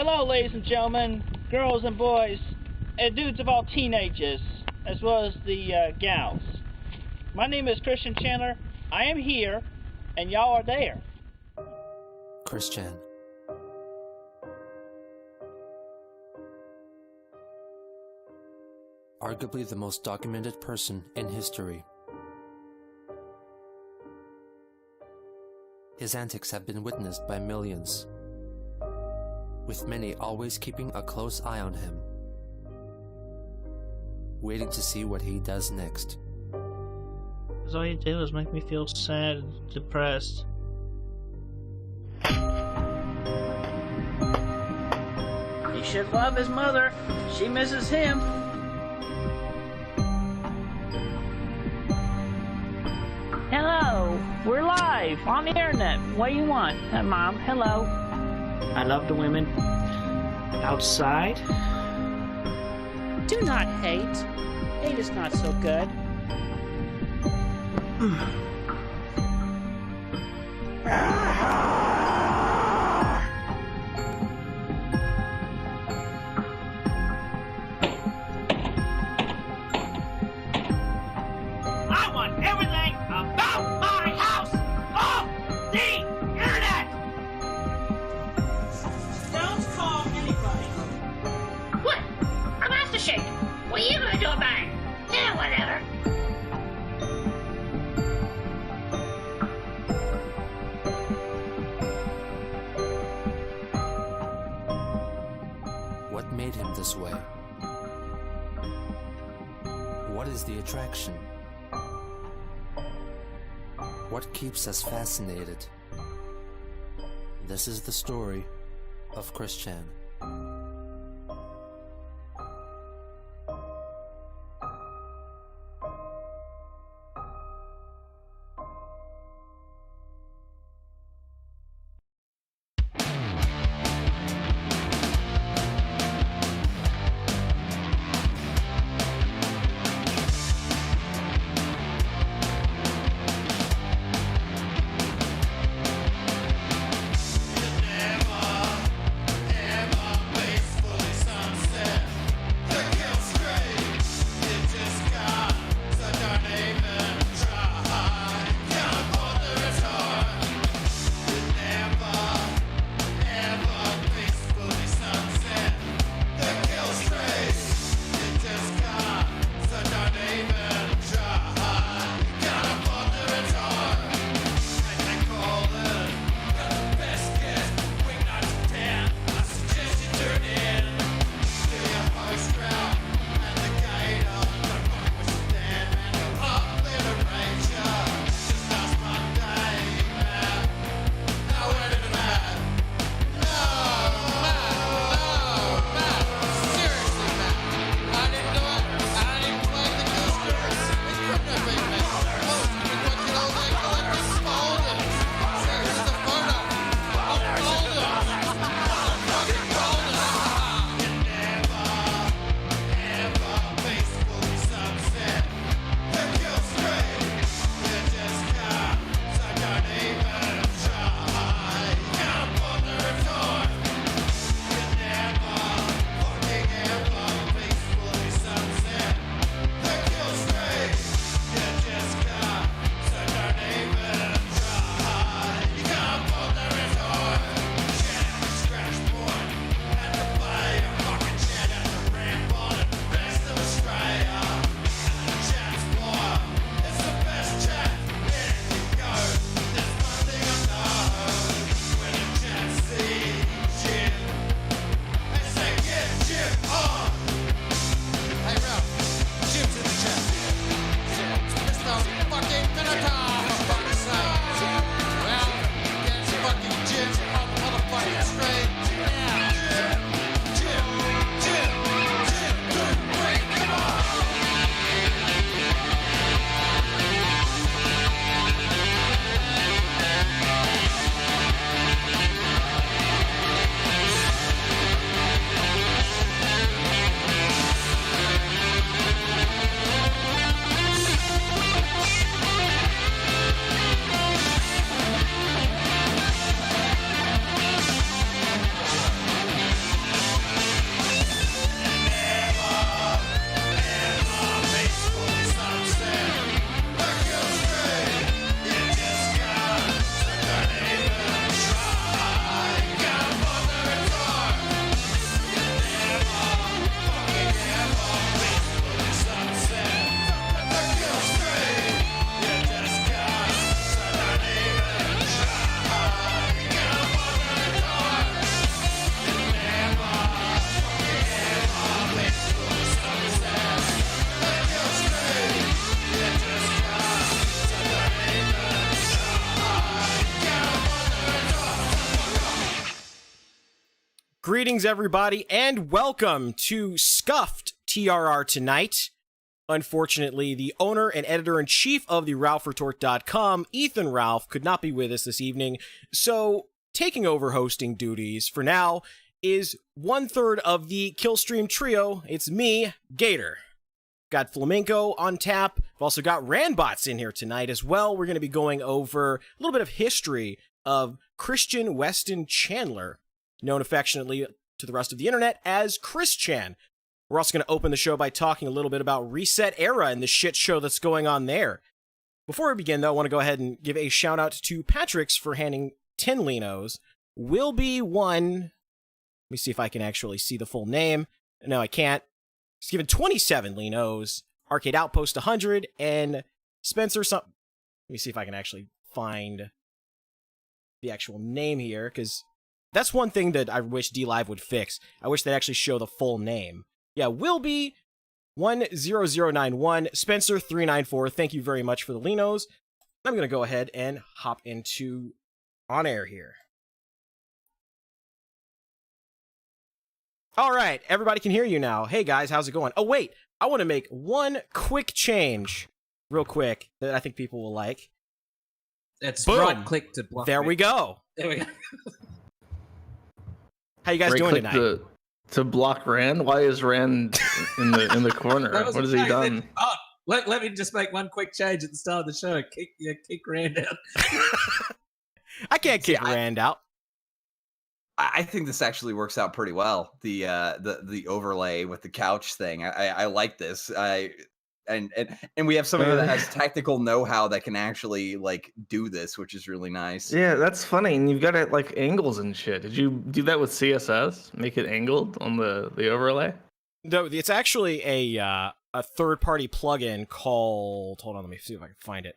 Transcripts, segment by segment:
Hello, ladies and gentlemen, girls and boys, and dudes of all teenagers, as well as the gals. My name is Christian Chandler. I am here, and y'all are there. Christian. Arguably the most documented person in history. His antics have been witnessed by millions, with many always keeping a close eye on him, waiting to see what he does next. Because all you do is make me feel sad and depressed. He should love his mother. She misses him. Hello, we're live on the internet. What do you want? Mom, hello. I love the women outside. Do not hate. Hate is not so good. I want everything about my house off the internet! Don't call anybody. What? I'm after shit. What are you gonna do about it? Yeah, whatever. What made him this way? What is the attraction? What keeps us fascinated? This is the story of Christian. Never, ever Greetings, everybody, and welcome to Scuffed TRR tonight. Unfortunately, the owner and editor-in-chief of the RalphRetort.com, Ethan Ralph, could not be with us this evening, so taking over hosting duties for now is 1/3 of the Killstream trio. It's me, Gator. Got Flamenco on tap. We've also got Randbots in here tonight as well. We're going to be going over a little bit of history of Christian Weston Chandler, known affectionately to the rest of the internet as Chris Chan. We're also going to open the show by talking a little bit about Reset Era and the shit show that's going on there. Before we begin, though, I want to go ahead and give a shout out to Patrick's for handing 10 Linos. Will be one. Let me see if I can actually see the full name. No, I can't. He's given 27 Linos. Arcade Outpost 100 and Spencer Let me see if I can actually find the actual name here, because that's one thing that I wish DLive would fix. I wish they'd actually show the full name. Yeah, will be 10091, Spencer 394. Thank you very much for the Linos. I'm going to go ahead and hop into on air here. All right, everybody can hear you now. Hey guys, how's it going? Oh wait, I want to make one quick change, real quick, that I think people will like. It's Boom. right click to block. There we go. There we go. How you guys doing tonight? To block Rand? Why is Rand in the corner? What has he done? Oh, let me just make one quick change at the start of the show. Kick Rand out. I can't kick Rand out. I think this actually works out pretty well. The overlay with the couch thing. I like this. And we have somebody that has technical know-how that can actually like do this, which is really nice. Yeah, that's funny. And you've got it like angles and shit. Did you do that with CSS? Make it angled on the overlay? No, it's actually a third-party plugin called. Hold on, let me see if I can find it.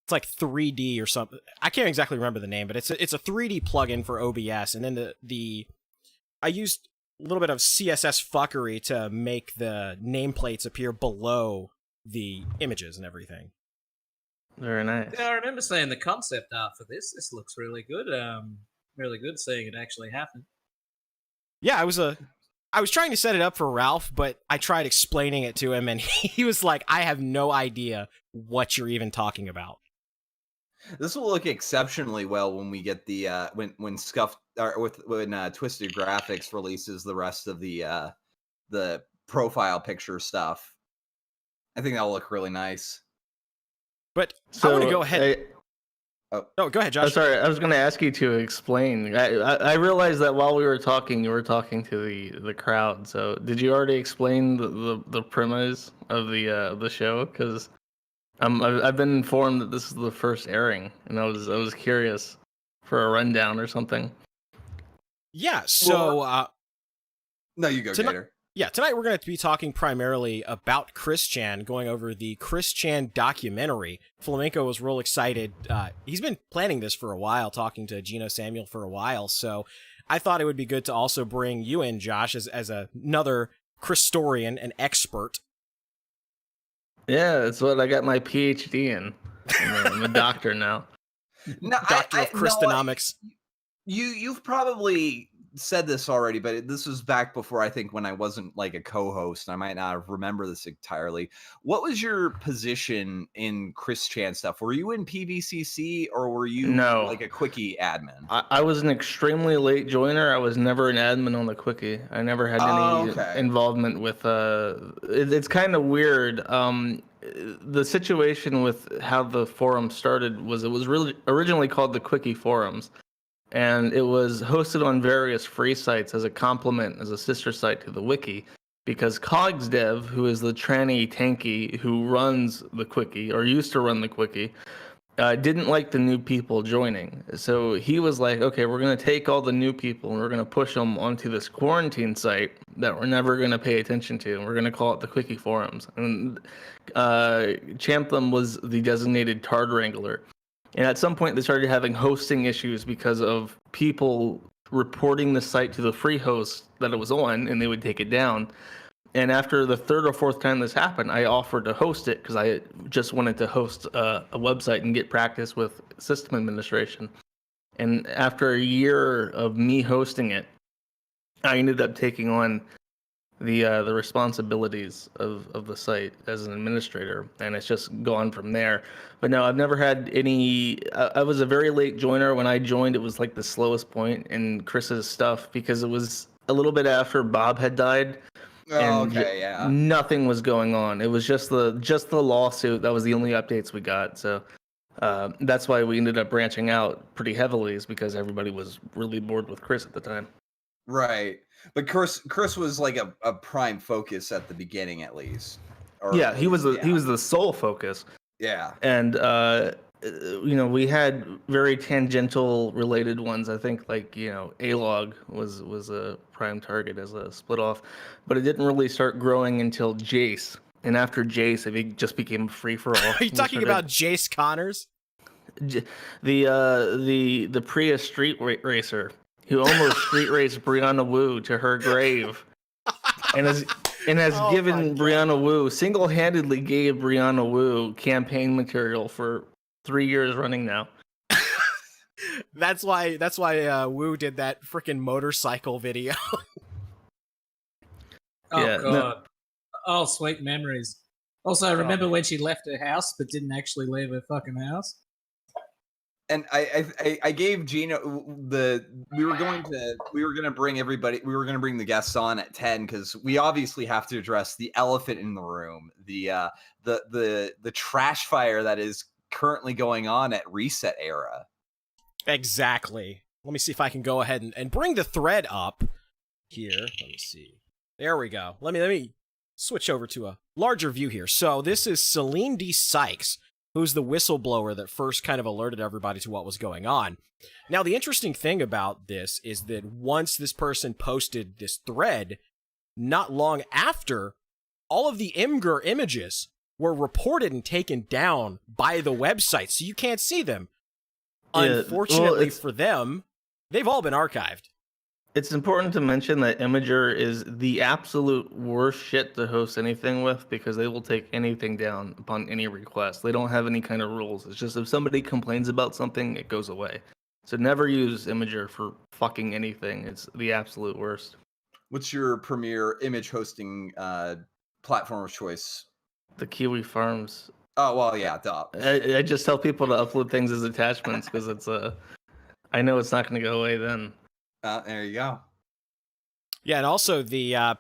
It's like 3D or something. I can't exactly remember the name, but it's a 3D plugin for OBS, and then I used a little bit of CSS fuckery to make the nameplates appear below the images and everything. Very nice. Yeah, I remember seeing the concept art for this. This looks really good. Really good seeing it actually happen. Yeah, I was trying to set it up for Ralph, but I tried explaining it to him, and he was like, "I have no idea what you're even talking about." This will look exceptionally well when we get the when Scuffed or when Twisted Graphics releases the rest of the profile picture stuff. I think that'll look really nice. But I want to go ahead. No, go ahead, Josh. Sorry, I was going to ask you to explain. I realized that while we were talking, you were talking to the crowd. So did you already explain the premise of the show? Because I've been informed that this is the first airing, and I was curious for a rundown or something. Yeah, so no, you go, Gator. Yeah, tonight we're going to be talking primarily about Chris Chan, going over the Chris Chan documentary. Flamenco was real excited. He's been planning this for a while, talking to Geno Samuel for a while, so I thought it would be good to also bring you in, Josh, as another Christorian, an expert. Yeah, that's what I got my PhD in. I'm a doctor now. No, Doctor of Christonomics. You've probably said this already, but this was back before, I think, when I wasn't like a co-host. I might not remember this entirely. What was your position in Chris Chan stuff? Were you in PVCC or were you like a quickie admin? I was an extremely late joiner. I was never an admin on the quickie. I never had any involvement with it's kind of weird. The situation with how the forum started was it was really originally called the Quickie Forums. And it was hosted on various free sites as a complement, as a sister site to the wiki, because CogsDev, who is the tranny tanky who runs the Quickie, or used to run the Quickie, didn't like the new people joining. So he was like, okay, we're going to take all the new people and we're going to push them onto this quarantine site that we're never going to pay attention to. And we're going to call it the Quickie Forums. And Champlin was the designated Tard Wrangler. And at some point, they started having hosting issues because of people reporting the site to the free host that it was on, and they would take it down. And after the third or fourth time this happened, I offered to host it because I just wanted to host a website and get practice with system administration. And after a year of me hosting it, I ended up taking on the responsibilities of the site as an administrator, and it's just gone from there. But no, I've never had any. I was a very late joiner. When I joined, it was like the slowest point in Chris's stuff because it was a little bit after Bob had died. Oh, okay, yeah. Nothing was going on. It was just the lawsuit. That was the only updates we got. So that's why we ended up branching out pretty heavily, is because everybody was really bored with Chris at the time. Right. But Chris was like a prime focus at the beginning, at least. Or, yeah, he was the sole focus. Yeah. And we had very tangential related ones. I think like A-Log was a prime target as a split off, but it didn't really start growing until Jace. And after Jace, it just became a free for all. Are you talking about Jace Connors? The Prius street racer who almost street raced Brianna Wu to her grave, and has given Brianna Wu, single-handedly gave Brianna Wu campaign material for 3 years running now. That's why Wu did that freaking motorcycle video. Oh, yeah, God. no. Oh, sweet memories. Also, remember when she left her house but didn't actually leave her fucking house? And I gave Geno we were going to bring the guests on at 10 because we obviously have to address the elephant in the room, the trash fire that is currently going on at Reset Era. Exactly. Let me see if I can go ahead and bring the thread up here. Let me see. There we go. Let me switch over to a larger view here. So this is Celine D. Sykes, who's the whistleblower that first kind of alerted everybody to what was going on. Now, the interesting thing about this is that once this person posted this thread, not long after, all of the Imgur images were reported and taken down by the website, so you can't see them. Yeah, unfortunately for them, they've all been archived. It's important to mention that Imgur is the absolute worst shit to host anything with because they will take anything down upon any request. They don't have any kind of rules. It's just if somebody complains about something, it goes away. So never use Imgur for fucking anything. It's the absolute worst. What's your premier image hosting platform of choice? The Kiwi Farms. Oh, well, yeah, duh. I just tell people to upload things as attachments because it's I know it's not going to go away then. There you go. Yeah, and also the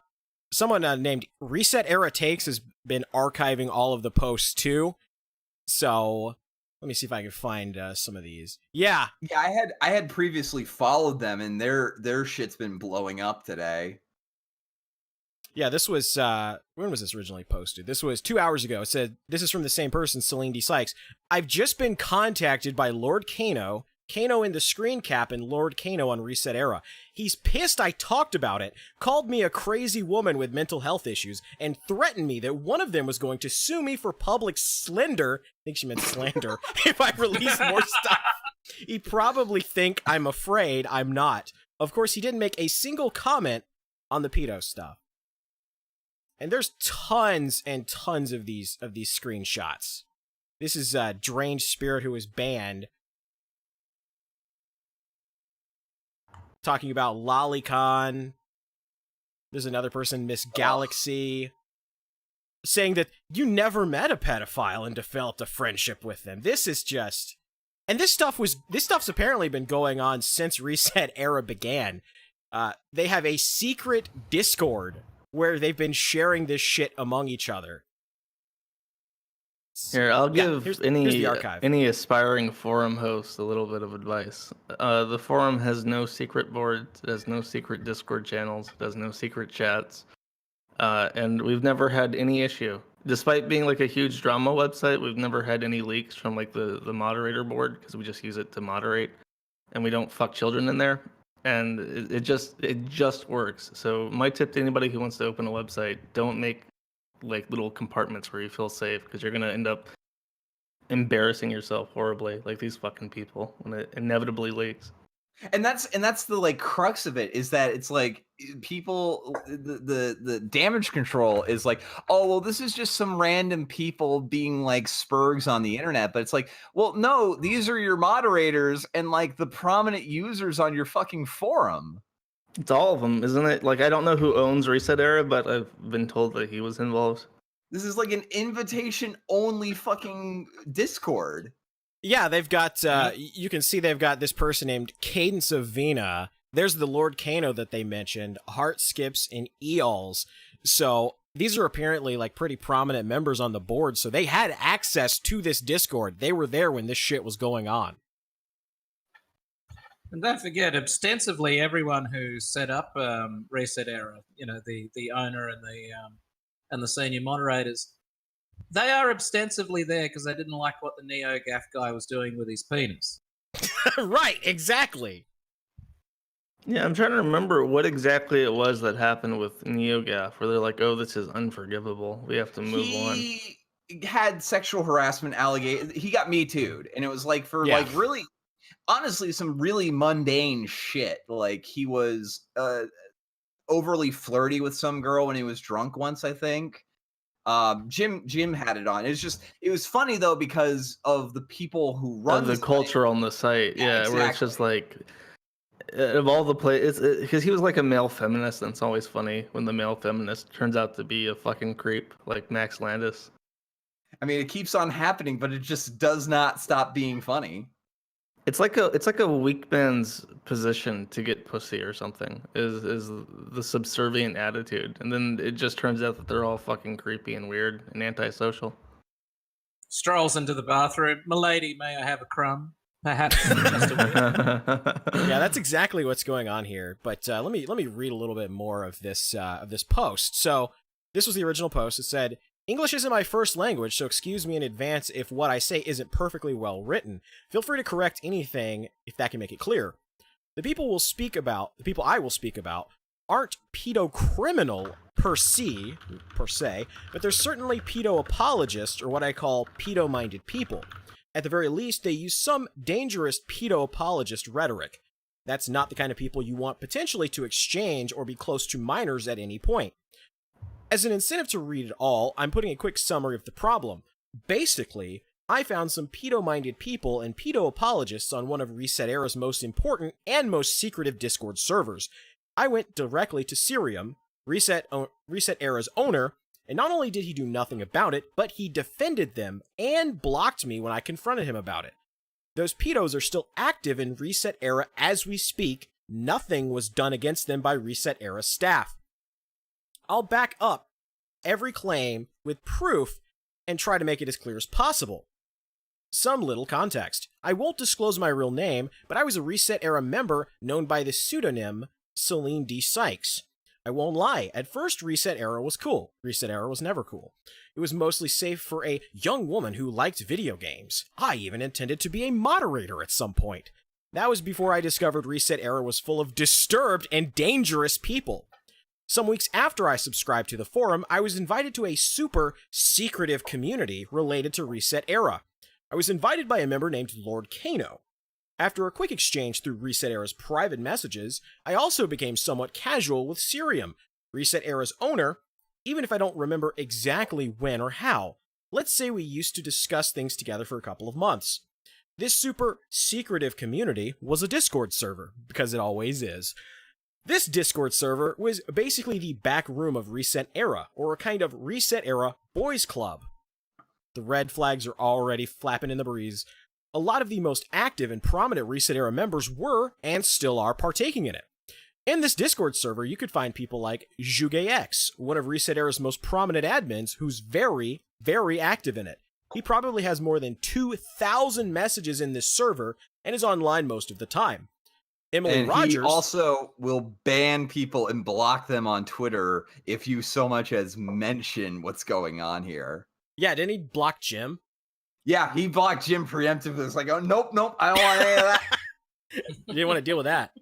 someone named Reset Era Takes has been archiving all of the posts too. So let me see if I can find some of these. Yeah, I had previously followed them, and their shit's been blowing up today. Yeah, this was when was this originally posted? This was 2 hours ago. It said this is from the same person, Celine D. Sykes. I've just been contacted by Lord Kano in the screen cap, and Lord Kano on Reset Era. He's pissed I talked about it, called me a crazy woman with mental health issues, and threatened me that one of them was going to sue me for public slander, I think she meant slander, if I release more stuff. He probably think I'm afraid. I'm not. Of course, he didn't make a single comment on the pedo stuff. And there's tons and tons of these screenshots. This is Drained Spirit, who was banned, talking about Lolicon. There's another person, Miss Galaxy, saying that you never met a pedophile and developed a friendship with them. This is just... And this stuff's apparently been going on since Reset Era began. They have a secret Discord where they've been sharing this shit among each other. Here, I'll give here's the archive. any aspiring forum host a little bit of advice. The forum has no secret boards, it has no secret Discord channels, it has no secret chats, and we've never had any issue. Despite being like a huge drama website, we've never had any leaks from like the moderator board because we just use it to moderate, and we don't fuck children in there, and it just works. So my tip to anybody who wants to open a website: don't make like little compartments where you feel safe, because you're gonna end up embarrassing yourself horribly, like these fucking people, when it inevitably leaks. And that's the like crux of it, is that it's like people, the damage control is like, oh well, this is just some random people being like spurgs on the internet, but it's like, well, no, these are your moderators and like the prominent users on your fucking forum. It's all of them, isn't it? Like, I don't know who owns Reset Era, but I've been told that he was involved. This is like an invitation-only fucking Discord. Yeah, they've got, you can see they've got this person named Cadence of Vina. There's the Lord Kano that they mentioned, Heart Skips, and Eols. So these are apparently like pretty prominent members on the board, so they had access to this Discord. They were there when this shit was going on. And don't forget, ostensibly everyone who set up Reset Era, you know, the owner and the senior moderators, they are ostensibly there because they didn't like what the NeoGaf guy was doing with his penis. Right, exactly. Yeah, I'm trying to remember what exactly it was that happened with NeoGaf, where they're like, "Oh, this is unforgivable. We have to move on." He had sexual harassment allegations. He got Me Too'd, and it was like for like really, honestly, some really mundane shit. Like he was overly flirty with some girl when he was drunk once, I think. Jim had it on. It was funny though because of the people who run the culture on the site. Yeah, exactly. Where it's just like, of all the plays, because he was like a male feminist, and it's always funny when the male feminist turns out to be a fucking creep like Max Landis. I mean, it keeps on happening, but it just does not stop being funny. It's like a weak man's position to get pussy or something. Is the subservient attitude, and then it just turns out that they're all fucking creepy and weird and antisocial. Strolls into the bathroom. Milady, may I have a crumb? Perhaps just a Yeah, that's exactly what's going on here. But let me read a little bit more of this post. So this was the original post. It said, "English isn't my first language, so excuse me in advance if what I say isn't perfectly well written. Feel free to correct anything if that can make it clear. The people I will speak about aren't pedocriminal per se, but they're certainly pedo apologists, or what I call pedo-minded people. At the very least, they use some dangerous pedo-apologist rhetoric. That's not the kind of people you want potentially to exchange or be close to minors at any point. As an incentive to read it all, I'm putting a quick summary of the problem. Basically, I found some pedo-minded people and pedo-apologists on one of Reset Era's most important and most secretive Discord servers. I went directly to Cerium, Reset Era's owner, and not only did he do nothing about it, but he defended them and blocked me when I confronted him about it. Those pedos are still active in Reset Era as we speak. Nothing was done against them by Reset Era staff. I'll back up every claim with proof and try to make it as clear as possible. Some little context. I won't disclose my real name, but I was a Reset Era member known by the pseudonym Celine D. Sykes. I won't lie, at first Reset Era was cool. Reset Era was never cool. It was mostly safe for a young woman who liked video games. I even intended to be a moderator at some point. That was before I discovered Reset Era was full of disturbed and dangerous people. Some weeks after I subscribed to the forum, I was invited to a super secretive community related to Reset Era. I was invited by a member named Lord Kano. After a quick exchange through Reset Era's private messages, I also became somewhat casual with Cerium, Reset Era's owner, even if I don't remember exactly when or how. Let's say we used to discuss things together for a couple of months. This super secretive community was a Discord server, because it always is. This Discord server was basically the back room of Reset Era, or a kind of Reset Era boys club. The red flags are already flapping in the breeze. A lot of the most active and prominent Reset Era members were, and still are, partaking in it. In this Discord server, you could find people like JugeX, one of Reset Era's most prominent admins, who's very, very active in it. He probably has more than 2,000 messages in this server, and is online most of the time. Emily Rogers. He also will ban people and block them on Twitter if you so much as mention what's going on here. Yeah, didn't he block Jim? Yeah, he blocked Jim preemptively. It's like, oh, nope, I don't want any of that. You didn't want to deal with that.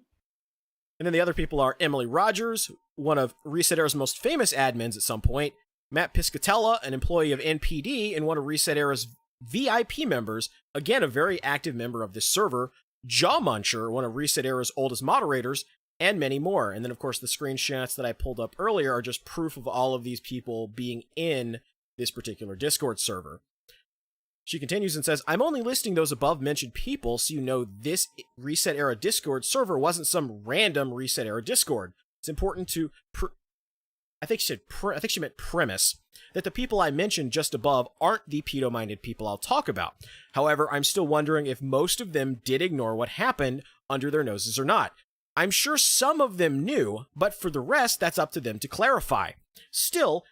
And then the other people are Emily Rogers, one of Reset Era's most famous admins at some point, Matt Piscatella, an employee of NPD and one of Reset Era's VIP members, again a very active member of this server, Jaw Muncher, one of Reset Era's oldest moderators, and many more. And then, of course, the screenshots that I pulled up earlier are just proof of all of these people being in this particular Discord server. She continues and says, I'm only listing those above mentioned people so you know this Reset Era Discord server wasn't some random Reset Era Discord. It's important to, I think she meant premise, that the people I mentioned just above aren't the pedo-minded people I'll talk about. However, I'm still wondering if most of them did ignore what happened under their noses or not. I'm sure some of them knew, but for the rest, that's up to them to clarify. Still,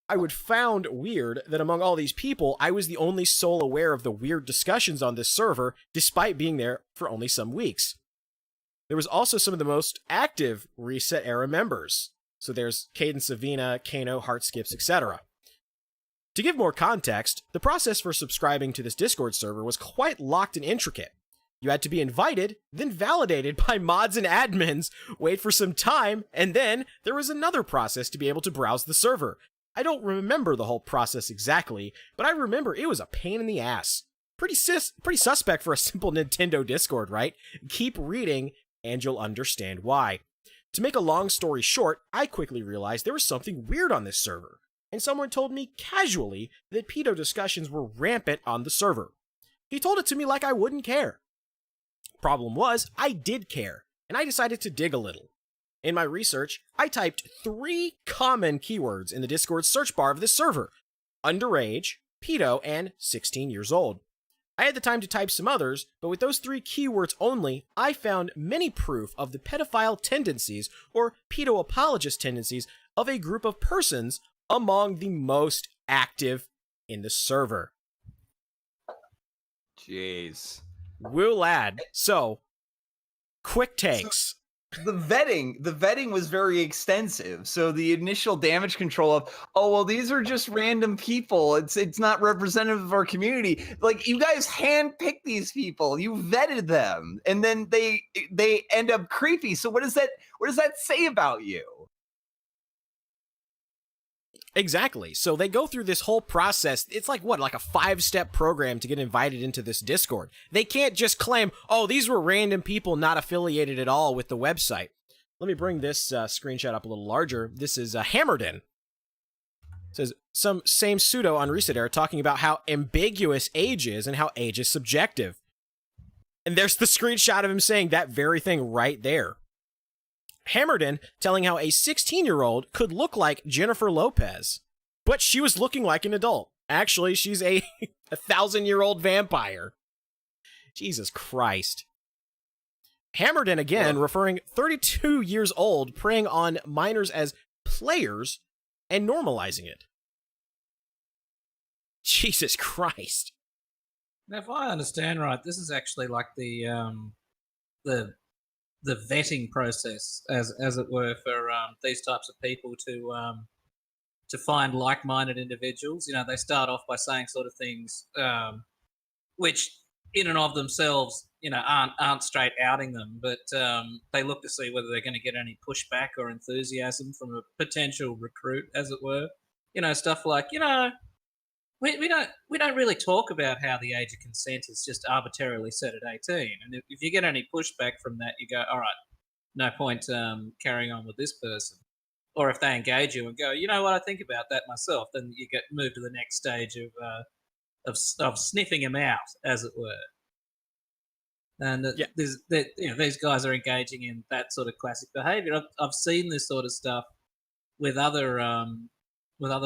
I would found weird that among all these people, I was the only soul aware of the weird discussions on this server, despite being there for only some weeks. There was also some of the most active Reset Era members. So there's Cadence Savina, Kano, Heartskips, etc. To give more context, the process for subscribing to this Discord server was quite locked and intricate. You had to be invited, then validated by mods and admins, wait for some time, and then there was another process to be able to browse the server. I don't remember the whole process exactly, but I remember it was a pain in the ass. Pretty suspect for a simple Nintendo Discord, right? Keep reading, and you'll understand why. To make a long story short, I quickly realized there was something weird on this server, and someone told me casually that pedo discussions were rampant on the server. He told it to me like I wouldn't care. Problem was, I did care, and I decided to dig a little. In my research, I typed 3 common keywords in the Discord search bar of this server: underage, pedo, and 16 years old. I had the time to type some others, but with those 3 keywords only, I found many proof of the pedophile tendencies, or pedo-apologist tendencies, of a group of persons among the most active in the server. Jeez. We'll add. So, quick takes. The vetting was very extensive. So the initial damage control of, oh well, these are just random people. It's not representative of our community. Like, you guys handpicked these people, you vetted them, and then they end up creepy. So what does that say about you? Exactly. So they go through this whole process. It's like what, like a 5-step program to get invited into this Discord. They can't just claim, oh, these were random people not affiliated at all with the website. Let me bring this screenshot up a little larger. This is Hammerden. It says, some same pseudo on Reset Era talking about how ambiguous age is and how age is subjective. And there's the screenshot of him saying that very thing right there. Hammerden telling how a 16-year-old could look like Jennifer Lopez, but she was looking like an adult. Actually, she's a 1,000-year-old vampire. Jesus Christ. Hammerden again referring 32 years old, preying on minors as players and normalizing it. Jesus Christ. Now, if I understand right, this is actually like the vetting process, as it were, for these types of people to find like-minded individuals. You know, they start off by saying sort of things which, in and of themselves, you know, aren't straight outing them, but they look to see whether they're going to get any pushback or enthusiasm from a potential recruit, as it were. You know, stuff like, you know, we don't really talk about how the age of consent is just arbitrarily set at 18. And if you get any pushback from that, you go, all right, no point carrying on with this person. Or if they engage you and go, you know what, I think about that myself, then you get moved to the next stage of sniffing them out, as it were. And these guys are engaging in that sort of classic behaviour. I've seen this sort of stuff with other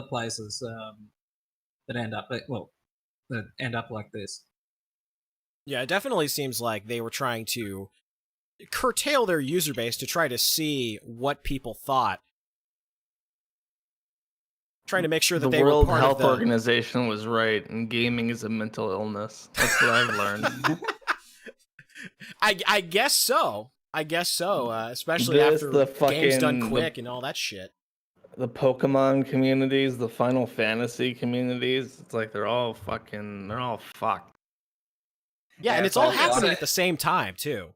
places. That end up like this. Yeah, it definitely seems like they were trying to curtail their user base to try to see what people thought. Trying to make sure that the they World were part Health of the Organization was right, and gaming is a mental illness. That's what I've learned. I guess so. Especially after the game's done quick and all that shit. The Pokemon communities, the Final Fantasy communities, it's like they're all fucked. Yeah, and it's all happening at the same time too.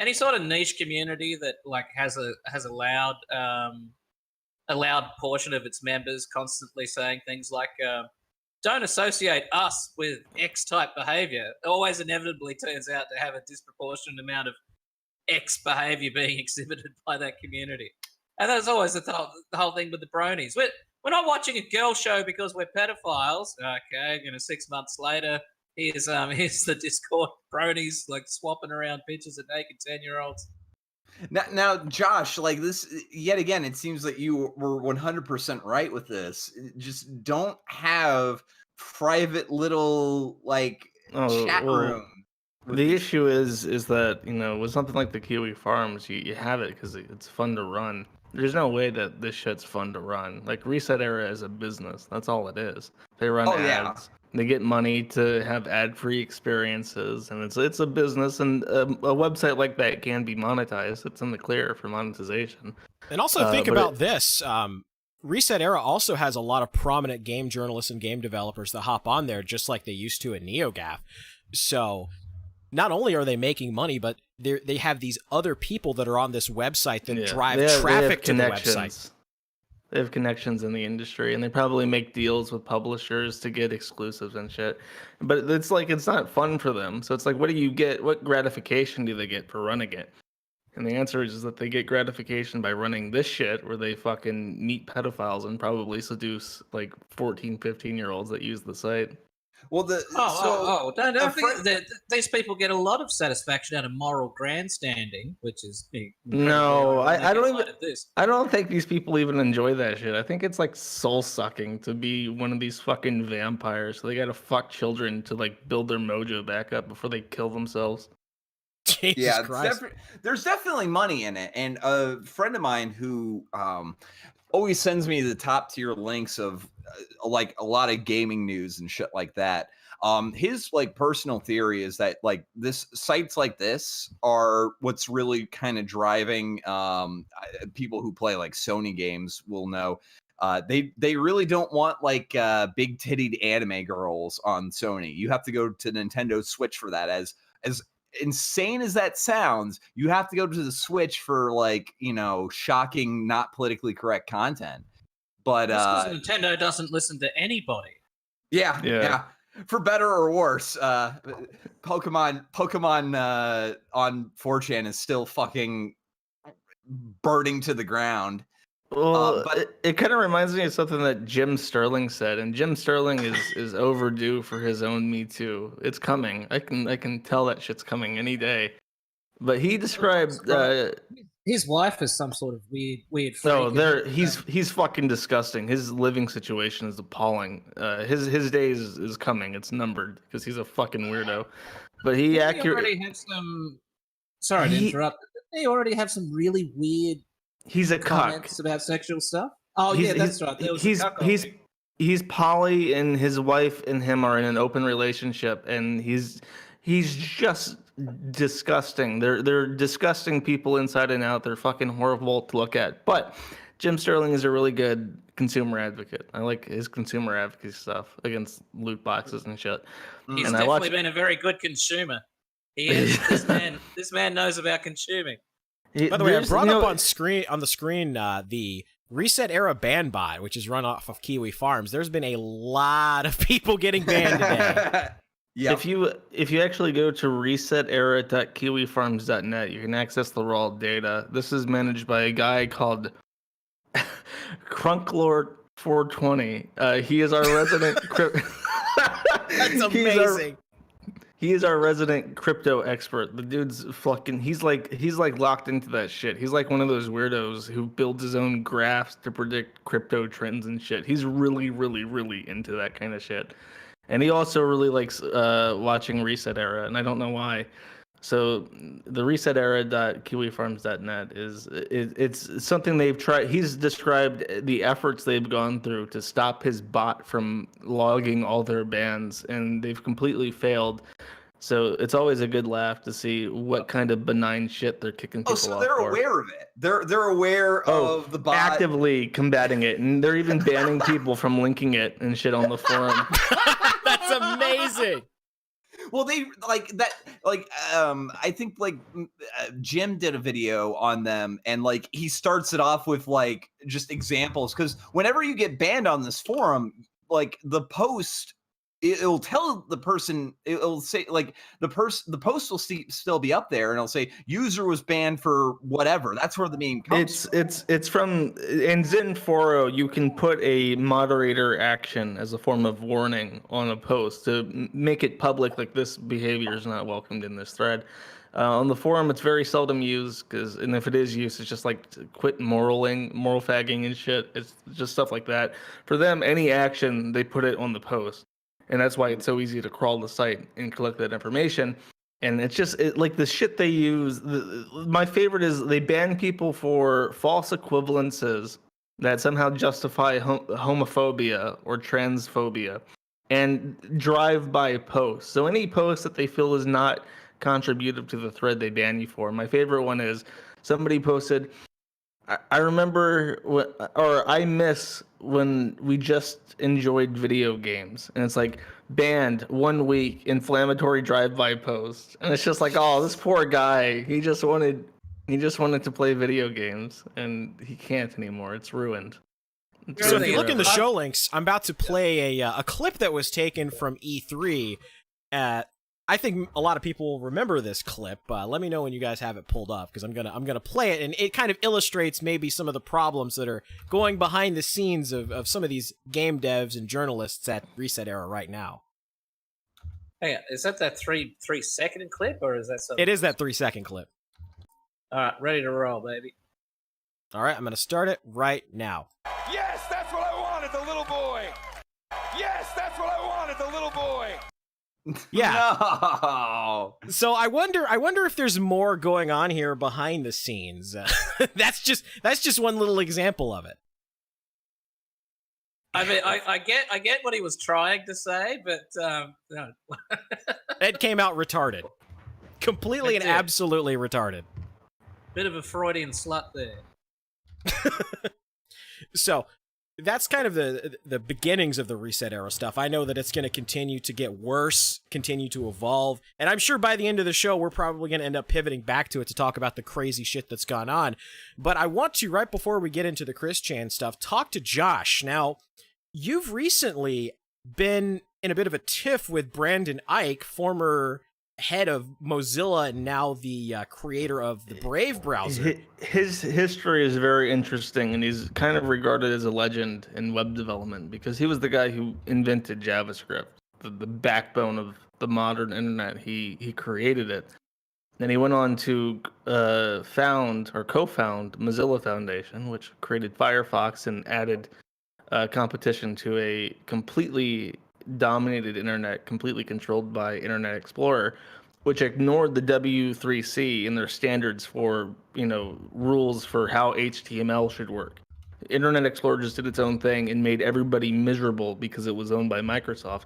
Any sort of niche community that like has a loud portion of its members constantly saying things like don't associate us with X type behavior, always inevitably turns out to have a disproportionate amount of X behavior being exhibited by that community. And that's always the whole thing with the bronies. We're not watching a girl show because we're pedophiles. Okay, 6 months later, here's the Discord bronies like swapping around pictures of naked 10-year-olds. Now, Josh, like this, yet again, it seems that you were 100% right with this. Just don't have private little chat room. The issue is that with something like the Kiwi Farms, you have it because it's fun to run. There's no way that this shit's fun to run. Like Reset Era is a business. That's all it is. They run ads. Yeah. They get money to have ad-free experiences, and it's a business. And a website like that can be monetized. It's in the clear for monetization. And also think about this. Reset Era also has a lot of prominent game journalists and game developers that hop on there just like they used to at NeoGAF. So not only are they making money, but they have these other people that are on this website that drive traffic to the website. They have connections in the industry, and they probably make deals with publishers to get exclusives and shit. But it's not fun for them. So it's like, what do you get? What gratification do they get for running it? And the answer is that they get gratification by running this shit where they fucking meet pedophiles and probably seduce 14, 15-year-olds that use the site. Well, don't think that these people get a lot of satisfaction out of moral grandstanding, which is no. I don't think these people even enjoy that shit. I think it's soul sucking to be one of these fucking vampires. So they gotta fuck children to build their mojo back up before they kill themselves. Jesus Christ. There's definitely money in it, and a friend of mine who always sends me the top tier links of a lot of gaming news and shit like that. His personal theory is that this sites like this are what's really kind of driving people who play Sony games will know. They really don't want big tittied anime girls on Sony. You have to go to Nintendo Switch for that. As insane as that sounds, you have to go to the Switch for shocking, not politically correct content. But Nintendo doesn't listen to anybody. Yeah. For better or worse, Pokemon on 4chan is still fucking burning to the ground. Well, but it kind of reminds me of something that Jim Sterling said, and Jim Sterling is overdue for his own Me Too. It's coming. I can tell that shit's coming any day. But he described his wife is some sort of weird. No, he's fucking disgusting. His living situation is appalling. His days is coming. It's numbered because he's a fucking weirdo. But he already have some. Sorry to interrupt. They already have some really weird. He's a comments cuck about sexual stuff. Oh yeah, that's right. He's poly, and his wife and him are in an open relationship, and he's just disgusting. They're disgusting people inside and out. They're fucking horrible to look at. But Jim Sterling is a really good consumer advocate. I like his consumer advocacy stuff against loot boxes and shit. He's definitely been a very good consumer. He is. This man knows about consuming. By the way, I brought up on the screen the Reset Era ban bot, which is run off of Kiwi Farms. There's been a lot of people getting banned today. Yeah. If you actually go to resetera.kiwifarms.net, you can access the raw data. This is managed by a guy called Crunklord420. He is our resident. That's amazing. He is our resident crypto expert. The dude's fucking. He's like locked into that shit. He's like one of those weirdos who builds his own graphs to predict crypto trends and shit. He's really, really, really into that kind of shit. And he also really likes watching Reset Era, and I don't know why. So the resetera.kiwifarms.net it's something they've tried. He's described the efforts they've gone through to stop his bot from logging all their bans, and they've completely failed. So it's always a good laugh to see what kind of benign shit they're kicking people off. So they're aware of it. They're aware of the bot, actively combating it, and they're even banning people from linking it and shit on the forum. That's amazing. Well, they I think Jim did a video on them, and he starts it off with just examples, because whenever you get banned on this forum, the post it'll tell the person, it'll say like the post will still be up there, and it'll say user was banned for whatever. That's where the name comes from. It's from in Zen 4.0. You can put a moderator action as a form of warning on a post to make it public, like this behavior is not welcomed in this thread. On the forum, it's very seldom used, and if it is used, it's just like quit moral fagging and shit. It's just stuff like that. For them, any action, they put it on the post. And that's why it's so easy to crawl the site and collect that information. And it's just like the shit they use. My favorite is they ban people for false equivalences that somehow justify homophobia or transphobia, and drive-by posts. So any post that they feel is not contributive to the thread, they ban you for. My favorite one is somebody posted, I remember I miss when we just enjoyed video games, and it's like banned 1 week, inflammatory drive-by post, and it's just like, oh, this poor guy, he just wanted to play video games, and he can't anymore. It's ruined. So if you look in the show links, I'm about to play a clip that was taken from E3. I think a lot of people will remember this clip. Let me know when you guys have it pulled up, because I'm gonna play it, and it kind of illustrates maybe some of the problems that are going behind the scenes of some of these game devs and journalists at Reset Era right now. Hey, is that 3-second clip, or is that something? It is that 3-second clip. All right, ready to roll, baby. All right, I'm gonna start it right now. Yes, that's what I wanted, the little boy. Yes, that's what I wanted, the little boy. Yeah. No. So I wonder if there's more going on here behind the scenes. That's just one little example of it. I mean, I get what he was trying to say, but no. It came out retarded. Completely and absolutely retarded. Bit of a Freudian slut there. So that's kind of the beginnings of the Reset Era stuff. I know that it's going to continue to get worse, continue to evolve, and I'm sure by the end of the show, we're probably going to end up pivoting back to it to talk about the crazy shit that's gone on. But I want to, right before we get into the Chris Chan stuff, talk to Josh. Now, you've recently been in a bit of a tiff with Brandon Ike, former head of Mozilla and now the creator of the Brave browser. His history is very interesting, and he's kind of regarded as a legend in web development because he was the guy who invented JavaScript, the backbone of the modern internet. He created it. Then he went on to found or co-found Mozilla Foundation, which created Firefox and added competition to a completely dominated internet, completely controlled by Internet Explorer, which ignored the W3C and their standards for, rules for how HTML should work. Internet Explorer just did its own thing and made everybody miserable because it was owned by Microsoft.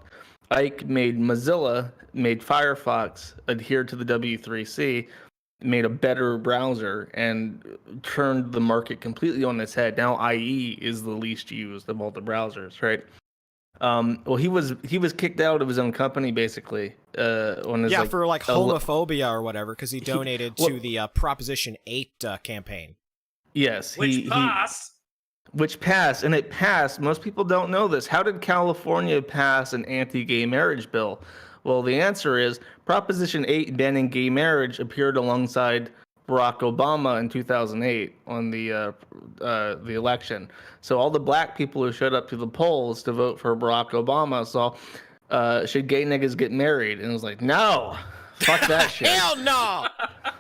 Ike made Mozilla, made Firefox adhere to the W3C, made a better browser, and turned the market completely on its head. Now IE is the least used of all the browsers, right? Well, he was kicked out of his own company basically. On his, for homophobia or whatever, because he donated to the Proposition 8 campaign. Yes, which passed. Which passed, and it passed. Most people don't know this. How did California pass an anti-gay marriage bill? Well, the answer is Proposition 8 banning gay marriage appeared alongside Barack Obama in 2008 on the election. So all the black people who showed up to the polls to vote for Barack Obama saw, should gay niggas get married? And it was like, no, fuck that shit. Hell no.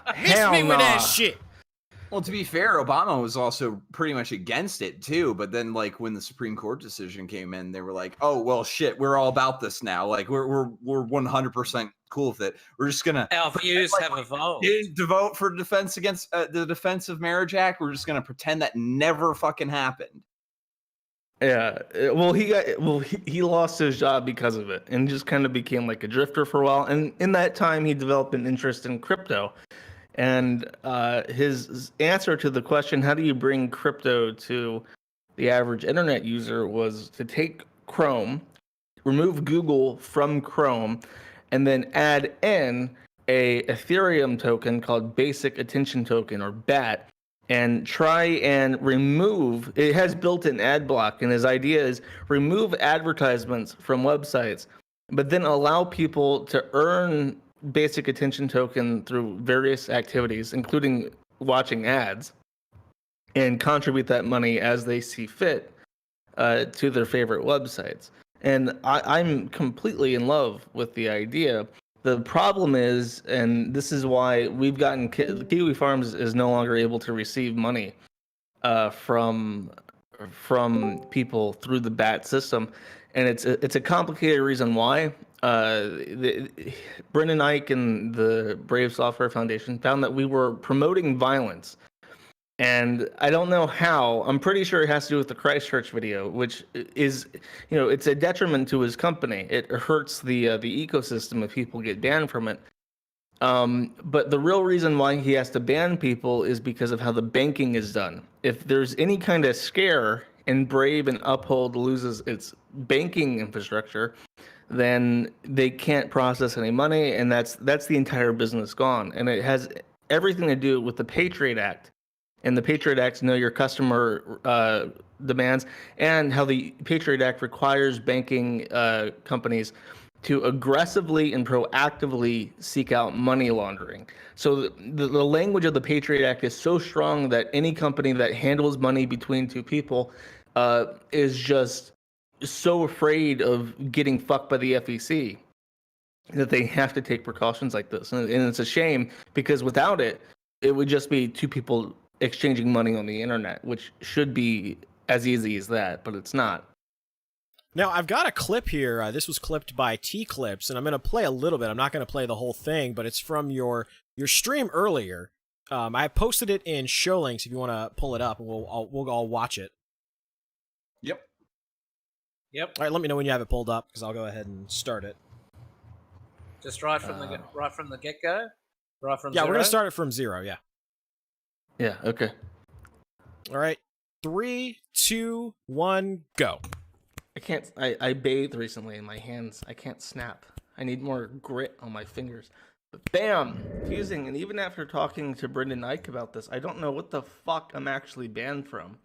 Hell Miss me with nah. that shit. Well, to be fair, Obama was also pretty much against it too. But then, when the Supreme Court decision came in, they were like, "Oh well, shit, we're all about this now. We're 100% cool with it. We're just gonna our views have evolved to vote for defense against the Defense of Marriage Act. We're just gonna pretend that never fucking happened." Yeah, he lost his job because of it, and just kind of became like a drifter for a while. And in that time, he developed an interest in crypto. And his answer to the question, how do you bring crypto to the average internet user, was to take Chrome, remove Google from Chrome, and then add in a Ethereum token called Basic Attention Token, or BAT, and try and remove, it has built-in ad block, and his idea is remove advertisements from websites, but then allow people to earn basic attention token through various activities, including watching ads, and contribute that money as they see fit to their favorite websites. And I'm completely in love with the idea. The problem is, and this is why we've gotten Kiwi Farms is no longer able to receive money from people through the BAT system, and it's a complicated reason why. Brendan Ike and the Brave Software Foundation found that we were promoting violence. And I don't know how. I'm pretty sure it has to do with the Christchurch video, which is, it's a detriment to his company. It hurts the ecosystem if people get banned from it. But the real reason why he has to ban people is because of how the banking is done. If there's any kind of scare and Brave and Uphold loses its banking infrastructure, then they can't process any money, and that's the entire business gone. And it has everything to do with the Patriot Act. And the Patriot Act know your customer demands, and how the Patriot Act requires banking companies to aggressively and proactively seek out money laundering. So the language of the Patriot Act is so strong that any company that handles money between two people is just so afraid of getting fucked by the FEC that they have to take precautions like this. And it's a shame, because without it, it would just be two people exchanging money on the internet, which should be as easy as that, but it's not. Now, I've got a clip here. This was clipped by T-Clips, and I'm going to play a little bit. I'm not going to play the whole thing, but it's from your stream earlier. I posted it in show links if you want to pull it up, and we'll all watch it. Yep. All right, let me know when you have it pulled up, because I'll go ahead and start it. Just right from the get-go? Right from yeah, zero? We're going to start it from 0, yeah. Yeah, okay. All right, 3, 2, 1, go. I bathed recently in my hands. I can't snap. I need more grit on my fingers. But bam! Fusing, and even after talking to Brendan Ike about this, I don't know what the fuck I'm actually banned from.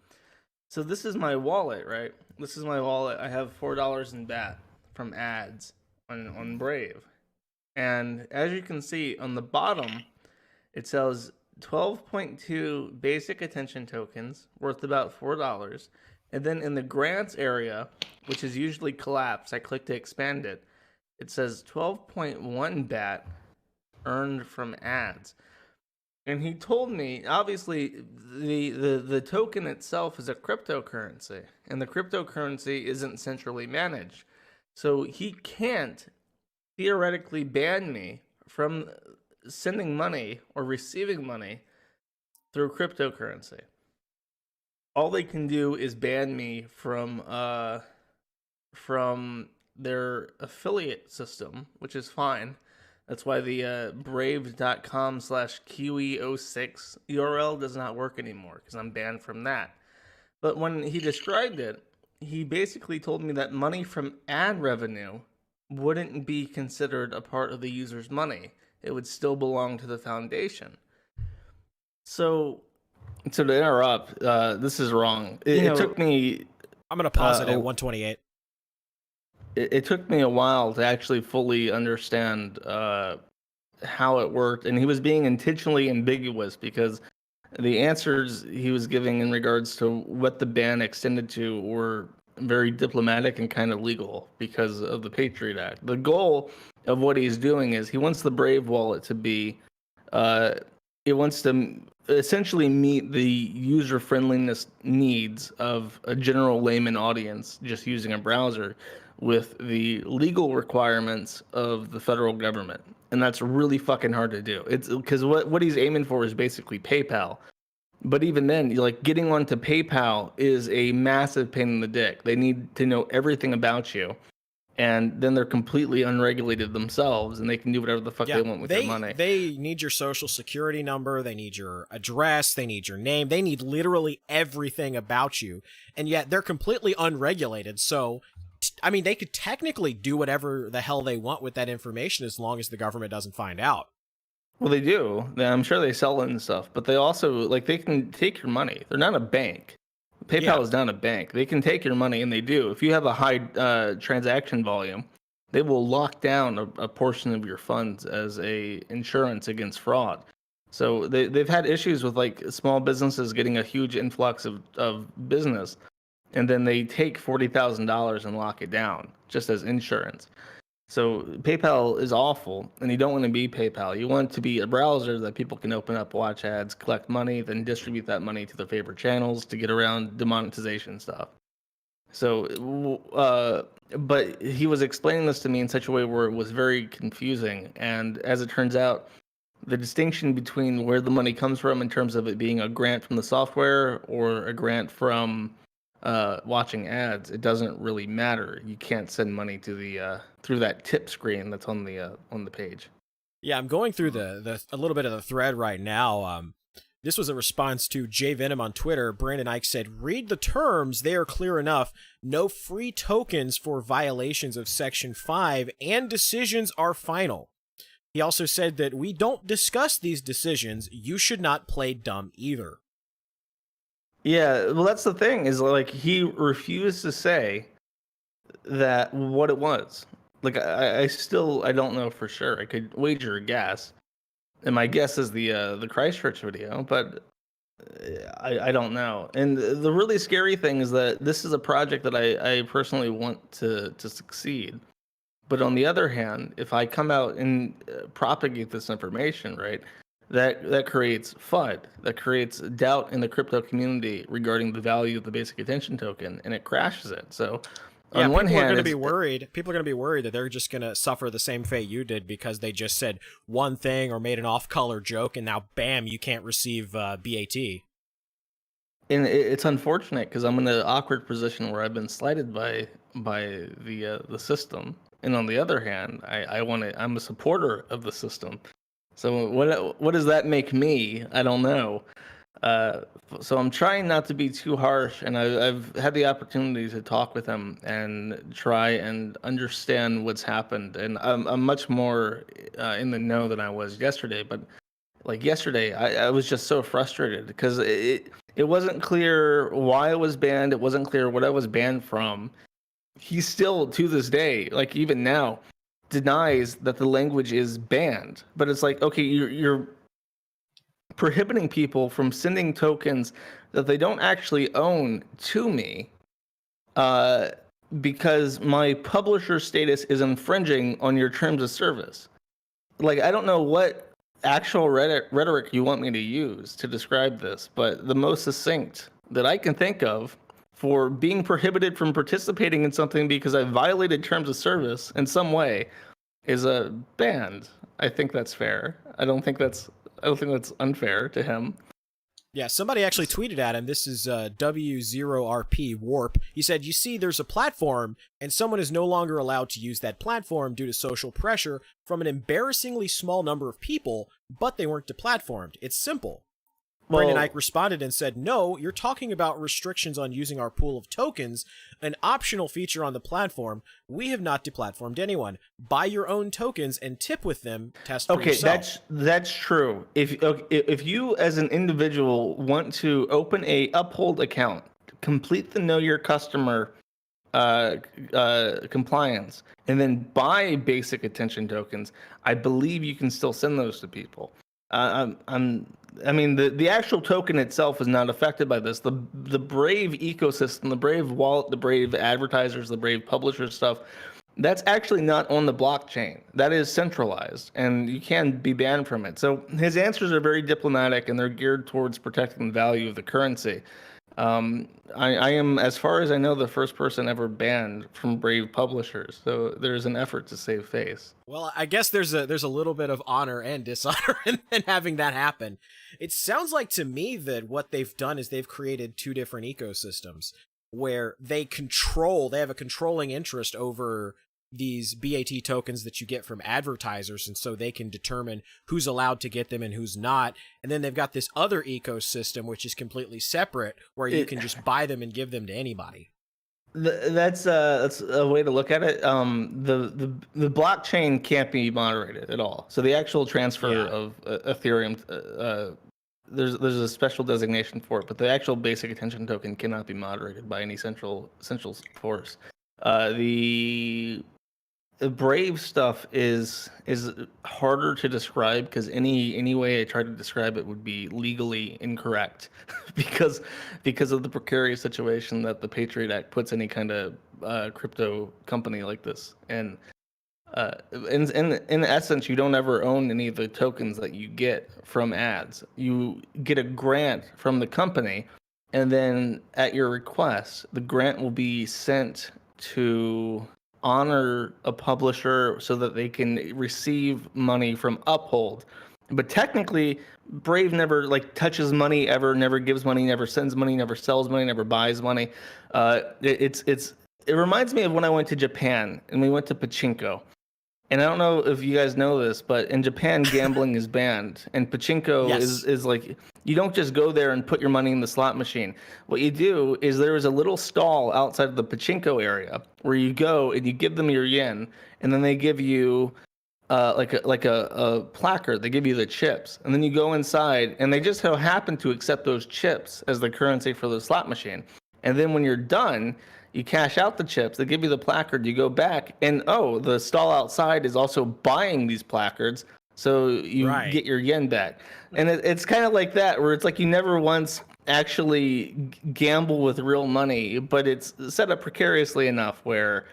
So this is my wallet, right? This is my wallet. I have $4 in BAT from ads on Brave. And as you can see on the bottom, it says 12.2 basic attention tokens worth about $4. And then in the grants area, which is usually collapsed, I click to expand it. It says 12.1 BAT earned from ads. And he told me, obviously, the token itself is a cryptocurrency, and the cryptocurrency isn't centrally managed. So he can't theoretically ban me from sending money or receiving money through cryptocurrency. All they can do is ban me from their affiliate system, which is fine. That's why the brave.com/kiwi06 URL does not work anymore, because I'm banned from that. But when he described it, he basically told me that money from ad revenue wouldn't be considered a part of the user's money. It would still belong to the foundation. So to interrupt, this is wrong. It took me... I'm going to pause it at 128. It took me a while to actually fully understand how it worked, and he was being intentionally ambiguous, because the answers he was giving in regards to what the ban extended to were very diplomatic and kind of legal because of the Patriot Act. The goal of what he's doing is he wants the Brave wallet to be, it wants to essentially meet the user friendliness needs of a general layman audience just using a browser with the legal requirements of the federal government. And that's really fucking hard to do. It's because what he's aiming for is basically PayPal. But even then, like, getting onto PayPal is a massive pain in the dick. They need to know everything about you. And then they're completely unregulated themselves, and they can do whatever the fuck they want with their money. They need your social security number, they need your address, they need your name, they need literally everything about you. And yet they're completely unregulated, so I mean, they could technically do whatever the hell they want with that information as long as the government doesn't find out. Well, they do. I'm sure they sell it and stuff, but they also, like, they can take your money. They're not a bank. PayPal is not a bank. They can take your money, and they do. If you have a high transaction volume, they will lock down a portion of your funds as a insurance against fraud. So they've had issues with like small businesses getting a huge influx of business, and then they take $40,000 and lock it down just as insurance. So PayPal is awful, and you don't want to be PayPal. You want it to be a browser that people can open up, watch ads, collect money, then distribute that money to their favorite channels to get around demonetization stuff. So, but he was explaining this to me in such a way where it was very confusing. And as it turns out, the distinction between where the money comes from in terms of it being a grant from the software or a grant from watching ads, it doesn't really matter. You can't send money to the through that tip screen that's on the page. Yeah, I'm going through the a little bit of the thread right now. This was a response to J Venom on Twitter. Brandon Ike said, "Read the terms; they are clear enough. No free tokens for violations of Section 5, and decisions are final." He also said that we don't discuss these decisions. You should not play dumb either. Yeah, well, that's the thing, is like he refused to say that what it was. Like I don't know for sure. I could wager a guess, and my guess is the Christchurch video, but I don't know. And the really scary thing is that this is a project that I personally want to succeed. But on the other hand, if I come out and propagate this information, right, that creates FUD, that creates doubt in the crypto community regarding the value of the basic attention token, and it crashes it. So on one hand, people are going to be worried. People are going to be worried that they're just going to suffer the same fate you did because they just said one thing or made an off-color joke, and now, bam, you can't receive BAT. And it's unfortunate because I'm in an awkward position where I've been slighted by the system, and on the other hand, I'm a supporter of the system. So what does that make me? I don't know. So I'm trying not to be too harsh, and I've had the opportunity to talk with him and try and understand what's happened. And I'm much more in the know than I was yesterday. But like yesterday, I was just so frustrated because it wasn't clear why I was banned. It wasn't clear what I was banned from. He still, to this day, like even now, denies that the language is banned. But it's like, okay, you're prohibiting people from sending tokens that they don't actually own to me because my publisher status is infringing on your terms of service. Like, I don't know what actual rhetoric you want me to use to describe this, but the most succinct that I can think of for being prohibited from participating in something because I violated terms of service in some way is a banned. I think that's fair. I don't think that's unfair to him. Yeah, somebody actually tweeted at him. This is W0RP Warp. He said, "You see, there's a platform, and someone is no longer allowed to use that platform due to social pressure from an embarrassingly small number of people, but they weren't deplatformed. It's simple." Brandon Ike responded and said, "No, you're talking about restrictions on using our pool of tokens, an optional feature on the platform. We have not deplatformed anyone. Buy your own tokens and tip with them. Test for yourself." Okay, that's true. If you as an individual want to open a Uphold account, complete the Know Your Customer compliance, and then buy basic attention tokens, I believe you can still send those to people. I mean, the actual token itself is not affected by this. The Brave ecosystem, the Brave wallet, the Brave advertisers, the Brave publisher stuff, that's actually not on the blockchain. That is centralized, and you can be banned from it. So his answers are very diplomatic, and they're geared towards protecting the value of the currency. I am, as far as I know, the first person ever banned from Brave publishers. So there's an effort to save face. Well, I guess there's a little bit of honor and dishonor in having that happen. It sounds like to me that what they've done is they've created two different ecosystems where they have a controlling interest over these BAT tokens that you get from advertisers, and so they can determine who's allowed to get them and who's not. And then they've got this other ecosystem which is completely separate, where you can just buy them and give them to anybody. That's a way to look at it. The blockchain can't be moderated at all. So the actual transfer of Ethereum, there's a special designation for it, but the actual basic attention token cannot be moderated by any central force. the Brave stuff is harder to describe because any way I try to describe it would be legally incorrect because of the precarious situation that the Patriot Act puts any kind of crypto company like this. And in essence, you don't ever own any of the tokens that you get from ads. You get a grant from the company, and then at your request, the grant will be sent to honor a publisher so that they can receive money from Uphold. But technically, Brave never touches money ever, never gives money, never sends money, never sells money, never buys money. It reminds me of when I went to Japan and we went to pachinko. And I don't know if you guys know this, but in Japan, gambling is banned, and pachinko is like, you don't just go there and put your money in the slot machine. What you do is there is a little stall outside of the pachinko area where you go and you give them your yen, and then they give you like a placard. They give you the chips, and then you go inside, and they just so happen to accept those chips as the currency for the slot machine. And then when you're done, you cash out the chips, they give you the placard, you go back, and the stall outside is also buying these placards, so you get your yen back. And it's kind of like that, where it's like you never once actually gamble with real money, but it's set up precariously enough where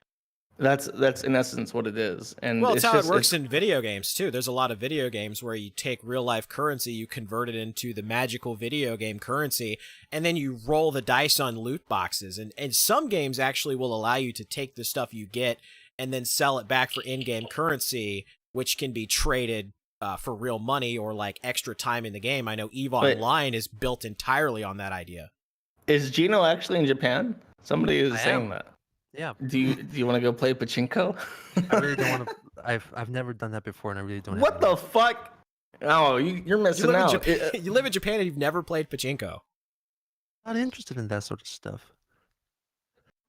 that's in essence what it is. And well, it's how it works in video games too. There's a lot of video games where you take real life currency, you convert it into the magical video game currency, and then you roll the dice on loot boxes. And some games actually will allow you to take the stuff you get and then sell it back for in-game currency, which can be traded for real money or like extra time in the game. I know EVE Online is built entirely on that idea. Is Geno actually in Japan? Somebody is saying that. Yeah. Do you want to go play pachinko? I really don't want to. I've never done that before, and I really don't. What the fuck? Oh, you're missing out. You live in Japan and you've never played pachinko. Not interested in that sort of stuff.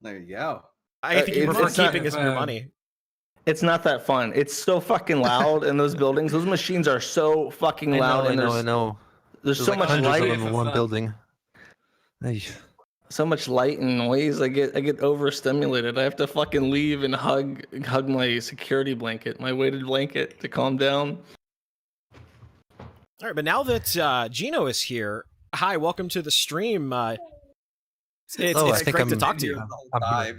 There you go. I think you prefer keeping your money. It's not that fun. It's so fucking loud in those buildings. Those machines are so fucking loud. I know. There's so much light in one building. So much light and noise. I get overstimulated. I have to fucking leave and hug my security blanket, my weighted blanket, to calm down. All right, but now that Geno is here, hi, welcome to the stream. It's great to talk to you.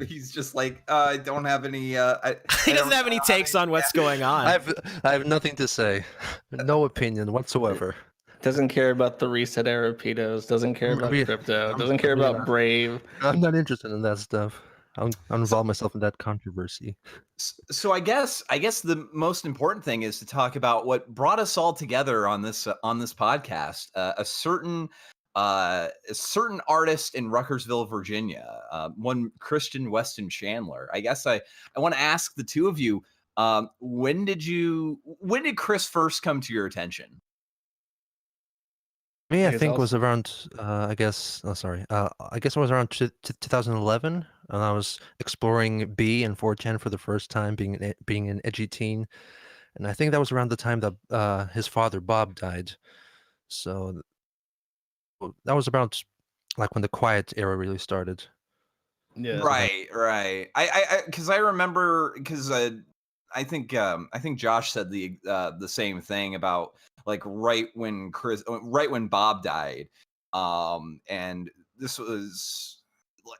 He's just like, I don't have any. He doesn't have any takes on what's going on. I have nothing to say. No opinion whatsoever. Doesn't care about the reset era pedos. Doesn't care about crypto. Doesn't care about Brave. I'm not interested in that stuff. I'll involve myself in that controversy. So I guess the most important thing is to talk about what brought us all together on this podcast. A certain artist in Ruckersville, Virginia, one Christian Weston Chandler. I guess I want to ask the two of you, when did Chris first come to your attention? Me, I think was around. I guess it was around 2011, and I was exploring B and 4chan for the first time, being an edgy teen, and I think that was around the time that his father Bob died. So that was about like when the quiet era really started. Yeah. Right. I because I remember I think Josh said the same thing about like right when Bob died, and this was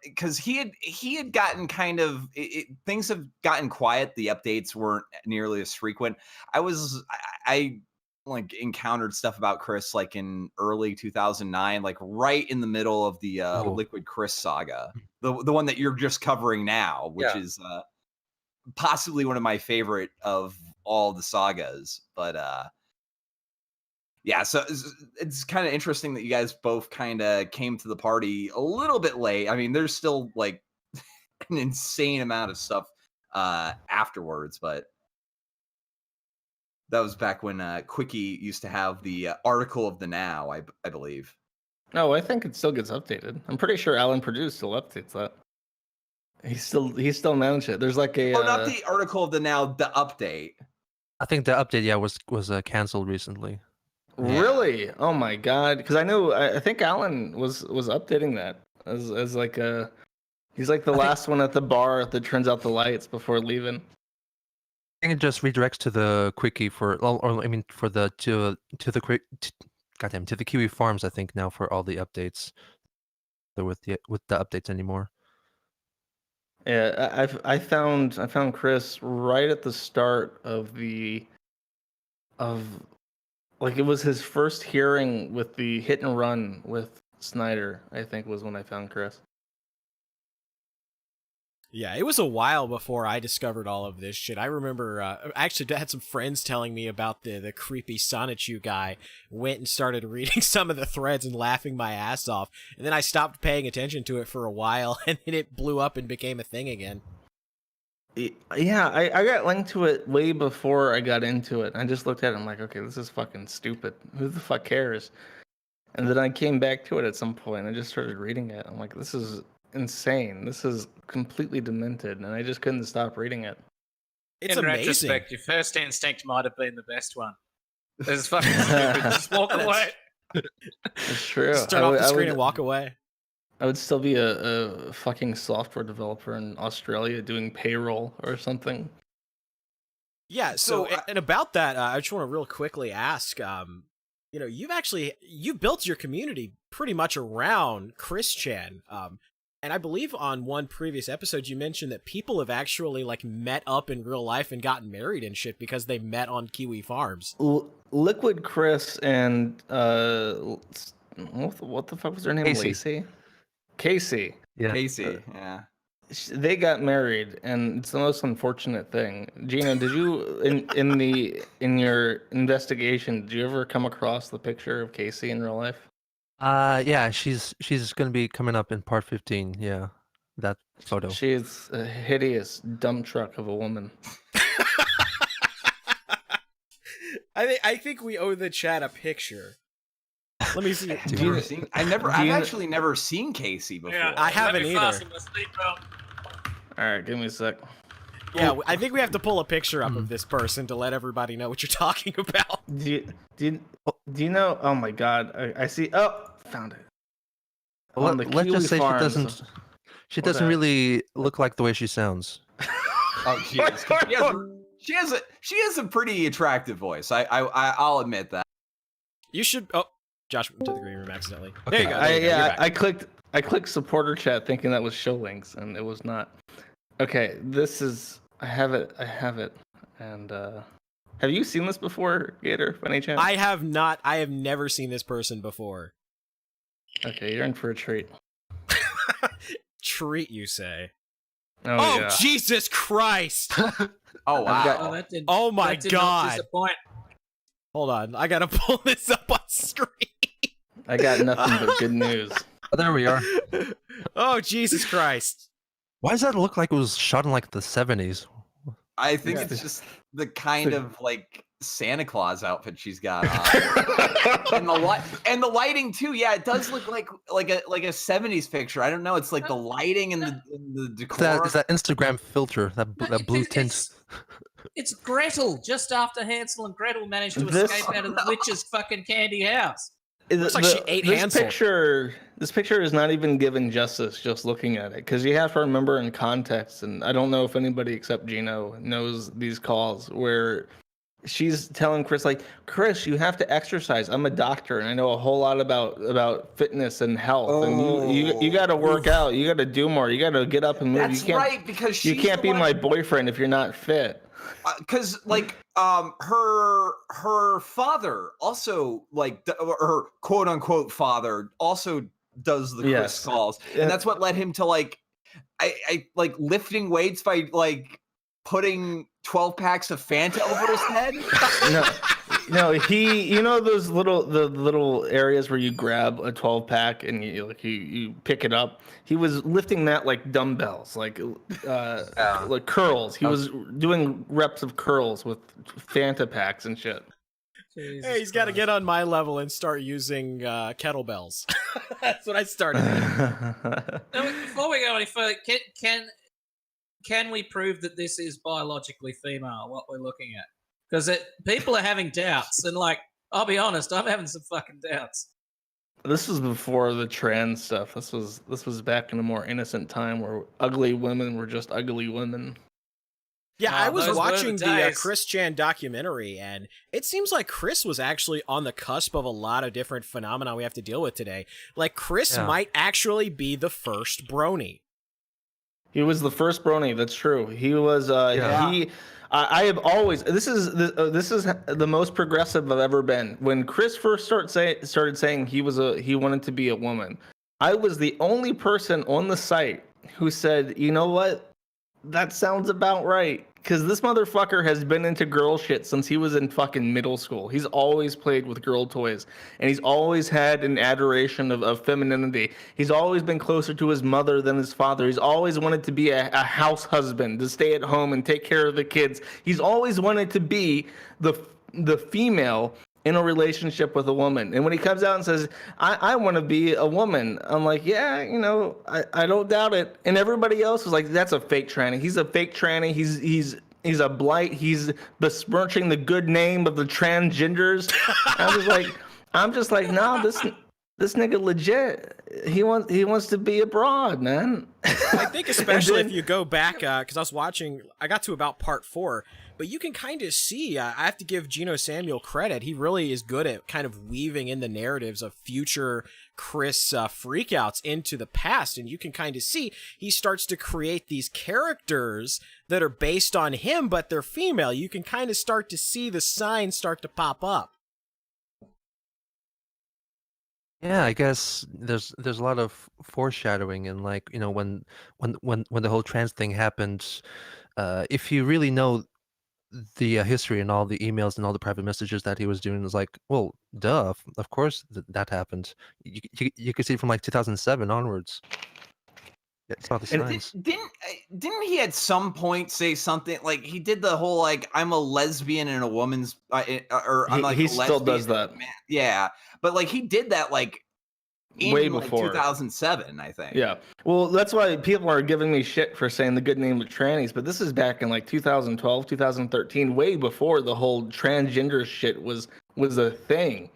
because he had gotten kind of things have gotten quiet. The updates weren't nearly as frequent. I like encountered stuff about Chris like in early 2009, like right in the middle of the Liquid Chris saga, the one that you're just covering now, which is possibly one of my favorite of all the sagas. But so it's kind of interesting that you guys both kind of came to the party a little bit late. I mean, there's still like an insane amount of stuff afterwards, but that was back when Quickie used to have the article of the now, I believe. No, I think it still gets updated. I'm pretty sure Alan Purdue still updates that. He still managed it. There's like a not the article of the now, the update. I think the update was canceled recently. Yeah. Really? Oh my god! Because I think Alan was updating that as like he's like the last one at the bar that turns out the lights before leaving. think it just redirects to the quickie or I mean for the to the quick. Goddamn, to the Kiwi Farms, I think now for all the updates. So with the updates anymore. Yeah, I found Chris right at the start of like it was his first hearing with the hit and run with Snyder. I think was when I found Chris. Yeah, it was a while before I discovered all of this shit. I remember, I actually had some friends telling me about the creepy Sonichu guy. Went and started reading some of the threads and laughing my ass off. And then I stopped paying attention to it for a while, and then it blew up and became a thing again. Yeah, I got linked to it way before I got into it. I just looked at it, I'm like, okay, this is fucking stupid. Who the fuck cares? And then I came back to it at some point. I just started reading it. I'm like, this is insane. This is completely demented, and I just couldn't stop reading it. It's in amazing. retrospect, your first instinct might have been the best one. This is fucking stupid. Just walk away. It's true. Just turn off the screen and walk away. I would still be a fucking software developer in Australia doing payroll or something. Yeah, so and about that, I just want to real quickly ask, you know, you've built your community pretty much around Chris Chan. And I believe on one previous episode you mentioned that people have actually like met up in real life and gotten married and shit because they met on Kiwi Farms. Liquid Chris and what the fuck was her name? Casey. Casey. Yeah. Casey. Yeah. They got married, and it's the most unfortunate thing. Geno, did you in your investigation, did you ever come across the picture of Casey in real life? Yeah, she's gonna be coming up in part 15. Yeah, that photo. She's a hideous dump truck of a woman. I think we owe the chat a picture. Let me see. I've actually never seen Casey before. Yeah, I haven't either. All right, give me a sec. Yeah, I think we have to pull a picture up of this person to let everybody know what you're talking about. Do you know? Oh my god, I see. Oh, found it. Let's just say Farms. she doesn't really look like the way she sounds. Oh, she has a pretty attractive voice. I'll admit that. You should. Oh, Josh went to the green room accidentally. Okay. There you go. I clicked supporter chat thinking that was show links, and it was not. Okay, this is. I have it. And have you seen this before, Gator? By any chance? I have not. I have never seen this person before. Okay, you're in for a treat. Treat, you say? Oh yeah. Jesus Christ! Oh wow! Oh my god! Hold on, I gotta pull this up on screen. I got nothing but good news. Oh, there we are. Oh Jesus Christ! Why does that look like it was shot in like the 70s? I think it's just the kind of like Santa Claus outfit she's got on. and the lighting too. Yeah, it does look like a 70s picture. I don't know. It's like the lighting and the decor. It's that Instagram filter, that blue tint. It's Gretel, just after Hansel and Gretel managed to escape out of the witch's fucking candy house. Looks like she ate Hansel. This picture is not even given justice just looking at it, because you have to remember in context, and I don't know if anybody except Geno knows these calls, where she's telling Chris, like, Chris, you have to exercise. I'm a doctor, and I know a whole lot about fitness and health, and you got to work out. You got to do more. You got to get up and move. That's right, because you can't be my boyfriend if you're not fit. Because like her father also like her quote unquote father also does the Chris calls, and that's what led him to like I like lifting weights by like putting 12 packs of Fanta over his head. No, you know those little areas where you grab a 12 pack and you pick it up. He was lifting that like dumbbells, like curls. He was doing reps of curls with Fanta packs and shit. Jesus hey, he's got to get on my level and start using kettlebells. That's what I started. Now, before we go any further, can we prove that this is biologically female? What we're looking at? Because people are having doubts, and like, I'll be honest, I'm having some fucking doubts. This was before the trans stuff. This was back in a more innocent time where ugly women were just ugly women. Yeah, I was watching the days. Chris Chan documentary, and it seems like Chris was actually on the cusp of a lot of different phenomena we have to deal with today. Like, Chris might actually be the first brony. He was the first brony. That's true. He was. I have always. This is the most progressive I've ever been. When Chris first started saying he wanted to be a woman, I was the only person on the site who said, you know what, that sounds about right. Because this motherfucker has been into girl shit since he was in fucking middle school. He's always played with girl toys. And he's always had an adoration of femininity. He's always been closer to his mother than his father. He's always wanted to be a house husband, to stay at home and take care of the kids. He's always wanted to be the female in a relationship with a woman. And when he comes out and says, I want to be a woman, I'm like, yeah, you know, I don't doubt it. And everybody else is like, that's a fake tranny. He's a fake tranny. He's a blight. He's besmirching the good name of the transgenders. I'm just like, no, this nigga legit. He wants to be a broad, man. I think especially if you go back, because I got to about part 4, but you can kind of see, I have to give Geno Samuel credit. He really is good at kind of weaving in the narratives of future Chris freakouts into the past, and you can kind of see he starts to create these characters that are based on him, but they're female. You can kind of start to see the signs start to pop up. Yeah, I guess there's a lot of foreshadowing, and like, you know, when the whole trans thing happened, if you really know the history and all the emails and all the private messages that he was doing, is like, well, duh, of course that happened. You could see from like 2007 onwards. It's about the signs. Didn't he at some point say something like he did the whole like I'm a lesbian in a woman's or I'm like he a still lesbian does that. Man. Yeah, but like he did that like way like, before 2007, I think. Yeah. Well, that's why people are giving me shit for saying the good name of trannies, but this is back in like 2012, 2013, way before the whole transgender shit was a thing.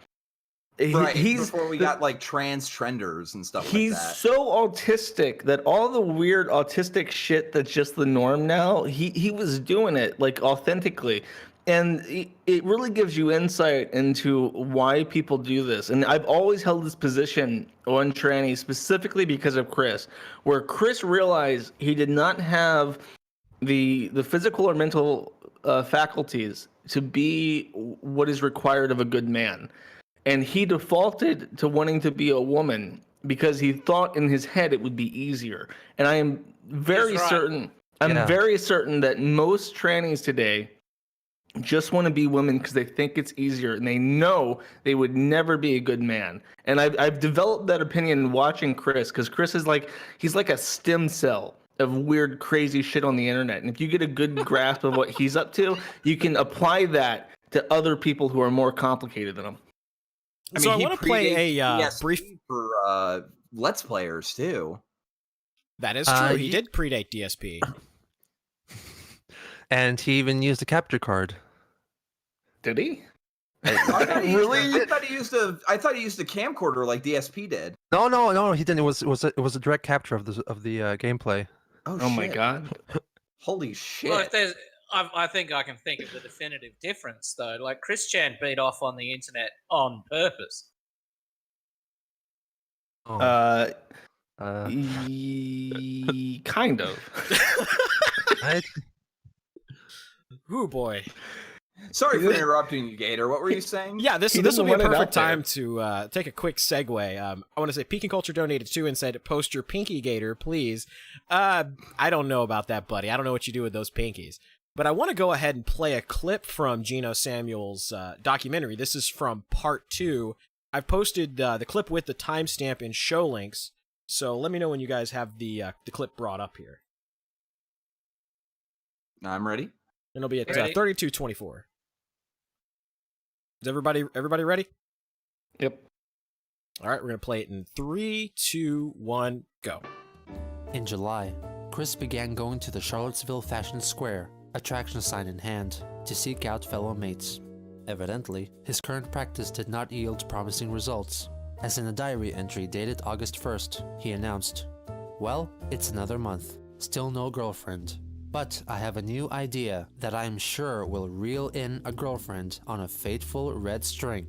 Right, before we got like trans trenders and stuff like that. He's so autistic that all the weird autistic shit that's just the norm now, he was doing it like authentically. And it really gives you insight into why people do this. And I've always held this position on trannies specifically because of Chris, where Chris realized he did not have the physical or mental faculties to be what is required of a good man. And he defaulted to wanting to be a woman because he thought in his head it would be easier. And I am very certain, very certain that most trannies today just want to be women because they think it's easier and they know they would never be a good man. And I've developed that opinion watching Chris, because Chris is like, he's like a stem cell of weird, crazy shit on the internet. And if you get a good grasp of what he's up to, you can apply that to other people who are more complicated than him. So I want to play a brief for Let's Players too. That is true. He did predate DSP, and he even used a capture card. Did he? Really? I thought he used a camcorder like DSP did. No, he didn't. It was a direct capture of the gameplay. Oh my god! Holy shit! Well, if there's, I think I can think of the definitive difference though. Like Chris Chan beat off on the internet on purpose. Kind of. Ooh boy. Sorry for interrupting you, Gator. What were you saying? Yeah, this will be a perfect time to take a quick segue. I want to say Peking Culture donated too and said, post your pinky, Gator, please. I don't know about that, buddy. I don't know what you do with those pinkies. But I want to go ahead and play a clip from Geno Samuel's documentary. This is from part 2. I've posted the clip with the timestamp in show links, so let me know when you guys have the clip brought up here. I'm ready. And it'll be at 32:24. Is everybody ready? Yep. All right, we're going to play it in 3, 2, 1, go. In July, Chris began going to the Charlottesville Fashion Square, attraction sign in hand, to seek out fellow mates. Evidently, his current practice did not yield promising results, as in a diary entry dated August 1st, he announced, "Well, it's another month. Still no girlfriend. But I have a new idea that I am sure will reel in a girlfriend on a fateful red string.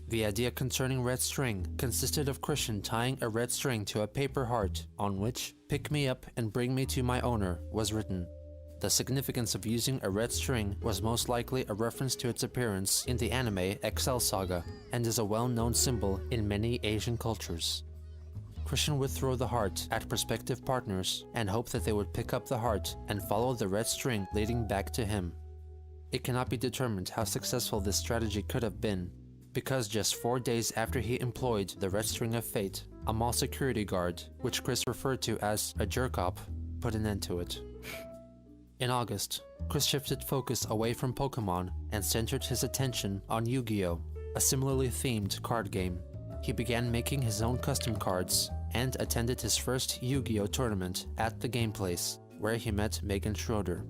The idea concerning red string consisted of Christian tying a red string to a paper heart on which "Pick me up and bring me to my owner" was written. The significance of using a red string was most likely a reference to its appearance in the anime Excel Saga, and is a well-known symbol in many Asian cultures. Christian would throw the heart at prospective partners and hope that they would pick up the heart and follow the red string leading back to him. It cannot be determined how successful this strategy could have been, because just 4 days after he employed the red string of fate, a mall security guard, which Chris referred to as a jerk-op, put an end to it. In August, Chris shifted focus away from Pokemon and centered his attention on Yu-Gi-Oh!, a similarly themed card game. He began making his own custom cards and attended his first Yu-Gi-Oh! Tournament at the game place, where he met Megan Schroeder.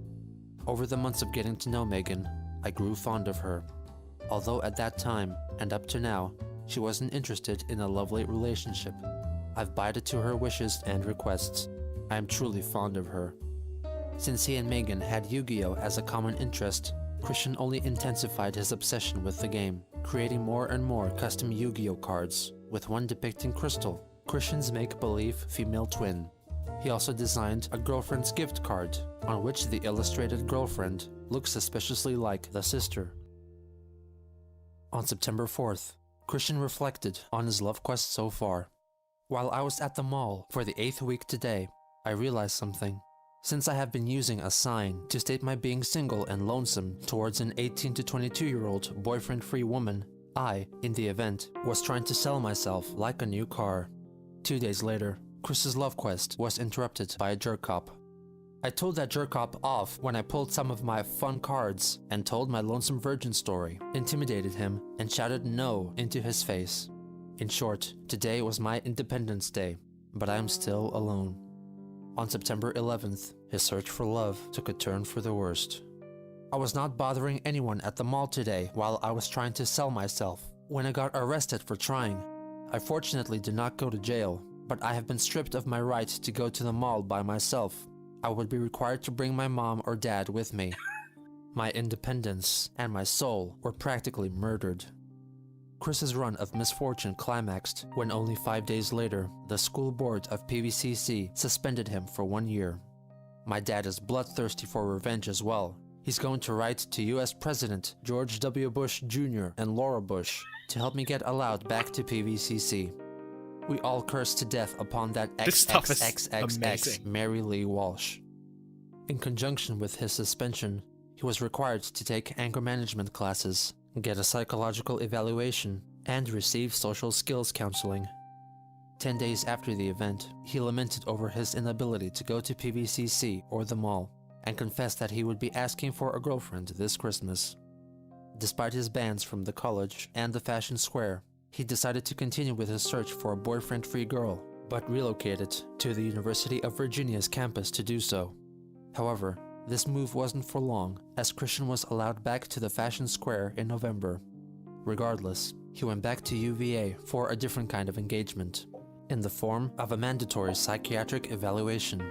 Over the months of getting to know Megan, I grew fond of her. Although at that time, and up to now, she wasn't interested in a lovely relationship, I've bided to her wishes and requests. I am truly fond of her. Since he and Megan had Yu-Gi-Oh! As a common interest, Christian only intensified his obsession with the game, creating more and more custom Yu-Gi-Oh! Cards, with one depicting Crystal, Christian's make-believe female twin. He also designed a girlfriend's gift card, on which the illustrated girlfriend looks suspiciously like the sister. On September 4th, Christian reflected on his love quest so far. While I was at the mall for the 8th week today, I realized something. Since I have been using a sign to state my being single and lonesome towards an 18 to 22-year-old boyfriend-free woman, I, in the event, was trying to sell myself like a new car. 2 days later, Chris's love quest was interrupted by a jerk-op. I told that jerk-op off when I pulled some of my fun cards and told my lonesome virgin story, intimidated him, and shouted no into his face. In short, today was my Independence Day, but I am still alone. On September 11th, his search for love took a turn for the worst. I was not bothering anyone at the mall today while I was trying to sell myself, when I got arrested for trying. I fortunately did not go to jail, but I have been stripped of my right to go to the mall by myself. I would be required to bring my mom or dad with me. My independence and my soul were practically murdered. Chris's run of misfortune climaxed when only 5 days later, the school board of PVCC suspended him for 1 year. My dad is bloodthirsty for revenge as well. He's going to write to US President George W. Bush Jr. and Laura Bush to help me get allowed back to PVCC. We all curse to death upon that XXXXX Mary Lee Walsh. In conjunction with his suspension, he was required to take anger management classes, get a psychological evaluation, and receive social skills counseling. 10 days after the event, he lamented over his inability to go to PVCC or the mall, and confessed that he would be asking for a girlfriend this Christmas. Despite his bans from the college and the fashion square, he decided to continue with his search for a boyfriend-free girl, but relocated to the University of Virginia's campus to do so. However, this move wasn't for long, as Christian was allowed back to the fashion square in November. Regardless, he went back to UVA for a different kind of engagement, in the form of a mandatory psychiatric evaluation.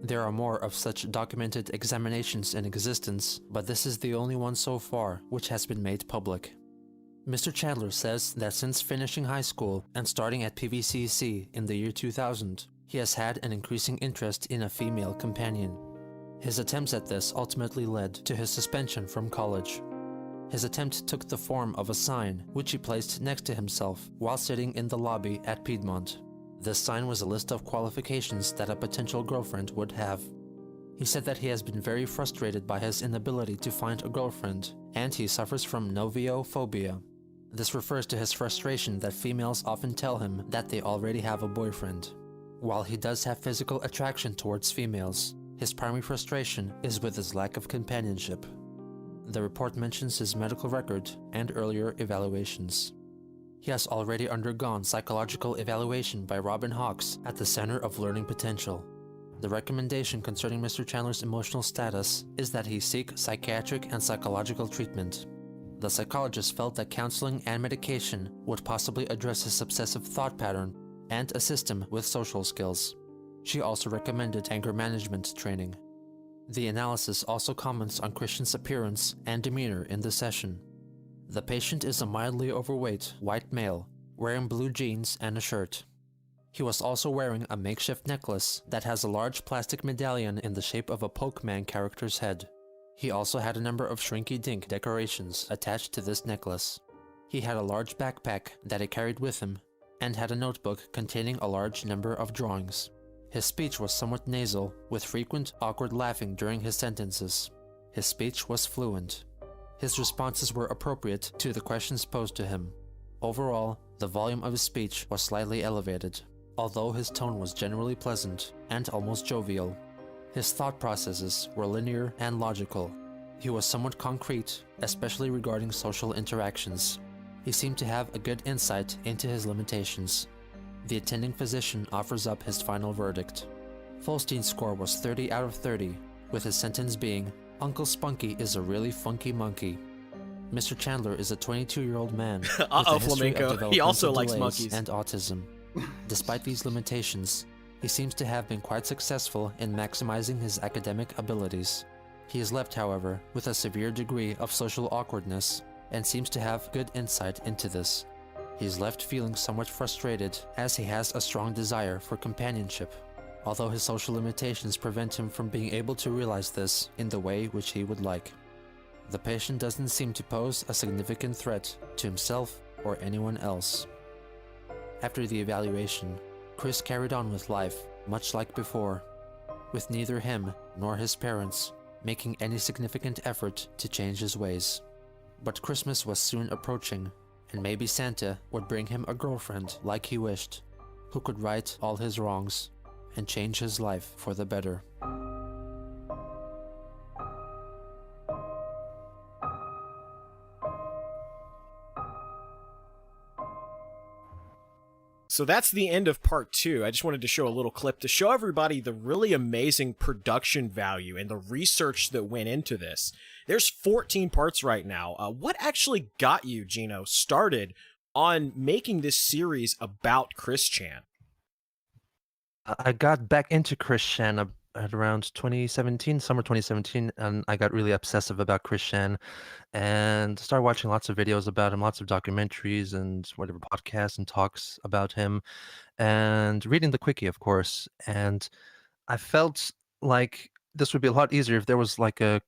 There are more of such documented examinations in existence, but this is the only one so far which has been made public. Mr. Chandler says that since finishing high school and starting at PVCC in the year 2000, he has had an increasing interest in a female companion. His attempts at this ultimately led to his suspension from college. His attempt took the form of a sign, which he placed next to himself while sitting in the lobby at Piedmont. This sign was a list of qualifications that a potential girlfriend would have. He said that he has been very frustrated by his inability to find a girlfriend, and he suffers from noviophobia. This refers to his frustration that females often tell him that they already have a boyfriend. While he does have physical attraction towards females, his primary frustration is with his lack of companionship. The report mentions his medical record and earlier evaluations. He has already undergone psychological evaluation by Robin Hawks at the Center of Learning Potential. The recommendation concerning Mr. Chandler's emotional status is that he seek psychiatric and psychological treatment. The psychologist felt that counseling and medication would possibly address his obsessive thought pattern and assist him with social skills. She also recommended anger management training. The analysis also comments on Christian's appearance and demeanor in the session. The patient is a mildly overweight white male, wearing blue jeans and a shirt. He was also wearing a makeshift necklace that has a large plastic medallion in the shape of a Pokemon character's head. He also had a number of shrinky-dink decorations attached to this necklace. He had a large backpack that he carried with him, and had a notebook containing a large number of drawings. His speech was somewhat nasal, with frequent, awkward laughing during his sentences. His speech was fluent. His responses were appropriate to the questions posed to him. Overall, the volume of his speech was slightly elevated, although his tone was generally pleasant and almost jovial. His thought processes were linear and logical. He was somewhat concrete, especially regarding social interactions. He seemed to have a good insight into his limitations. The attending physician offers up his final verdict. Folstein's score was 30 out of 30, with his sentence being, "Uncle Spunky is a really funky monkey." Mr. Chandler is a 22-year-old man with a history of Flamenco. He also developmental likes delays monkeys. and autism. Despite these limitations, he seems to have been quite successful in maximizing his academic abilities. He is left, however, with a severe degree of social awkwardness, and seems to have good insight into this. He is left feeling somewhat frustrated, as he has a strong desire for companionship, although his social limitations prevent him from being able to realize this in the way which he would like. The patient doesn't seem to pose a significant threat to himself or anyone else. After the evaluation, Chris carried on with life, much like before, with neither him nor his parents making any significant effort to change his ways. But Christmas was soon approaching, and maybe Santa would bring him a girlfriend like he wished, who could right all his wrongs and change his life for the better. So that's the end of part 2. I just wanted to show a little clip to show everybody the really amazing production value and the research that went into this. There's 14 parts right now. What actually got you, Geno, started on making this series about Chris Chan? I got back into Chris Chan at around 2017, summer 2017, and I got really obsessive about Chris Chan and started watching lots of videos about him, lots of documentaries and whatever podcasts and talks about him, and reading the quickie, of course. And I felt like this would be a lot easier if there was like a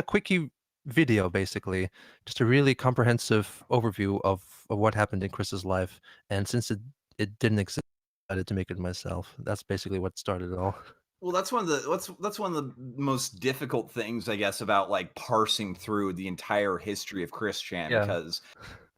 quickie video, basically, just a really comprehensive overview of what happened in Chris's life. And since it didn't exist, I decided to make it myself. That's basically what started it all. Well, that's one of the most difficult things, I guess, about like parsing through the entire history of Chris Chan, because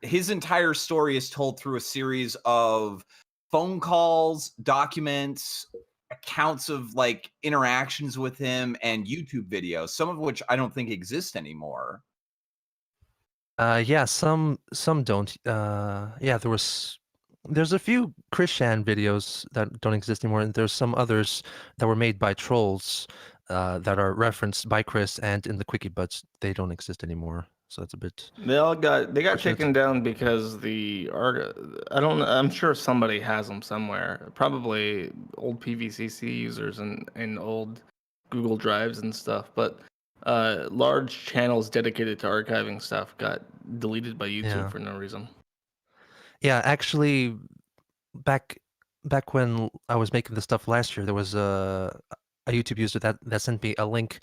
his entire story is told through a series of phone calls, documents, accounts of like interactions with him, and YouTube videos, some of which I don't think exist anymore. Yeah, some don't. Yeah, there's a few Chris Chan videos that don't exist anymore, and there's some others that were made by trolls that are referenced by Chris and in the quickie, but they don't exist anymore. So it's a bit. They got taken down because I'm sure somebody has them somewhere. Probably old PVCC users and old Google Drives and stuff. But large channels dedicated to archiving stuff got deleted by YouTube for no reason. Yeah, actually, back when I was making this stuff last year, there was a YouTube user that sent me a link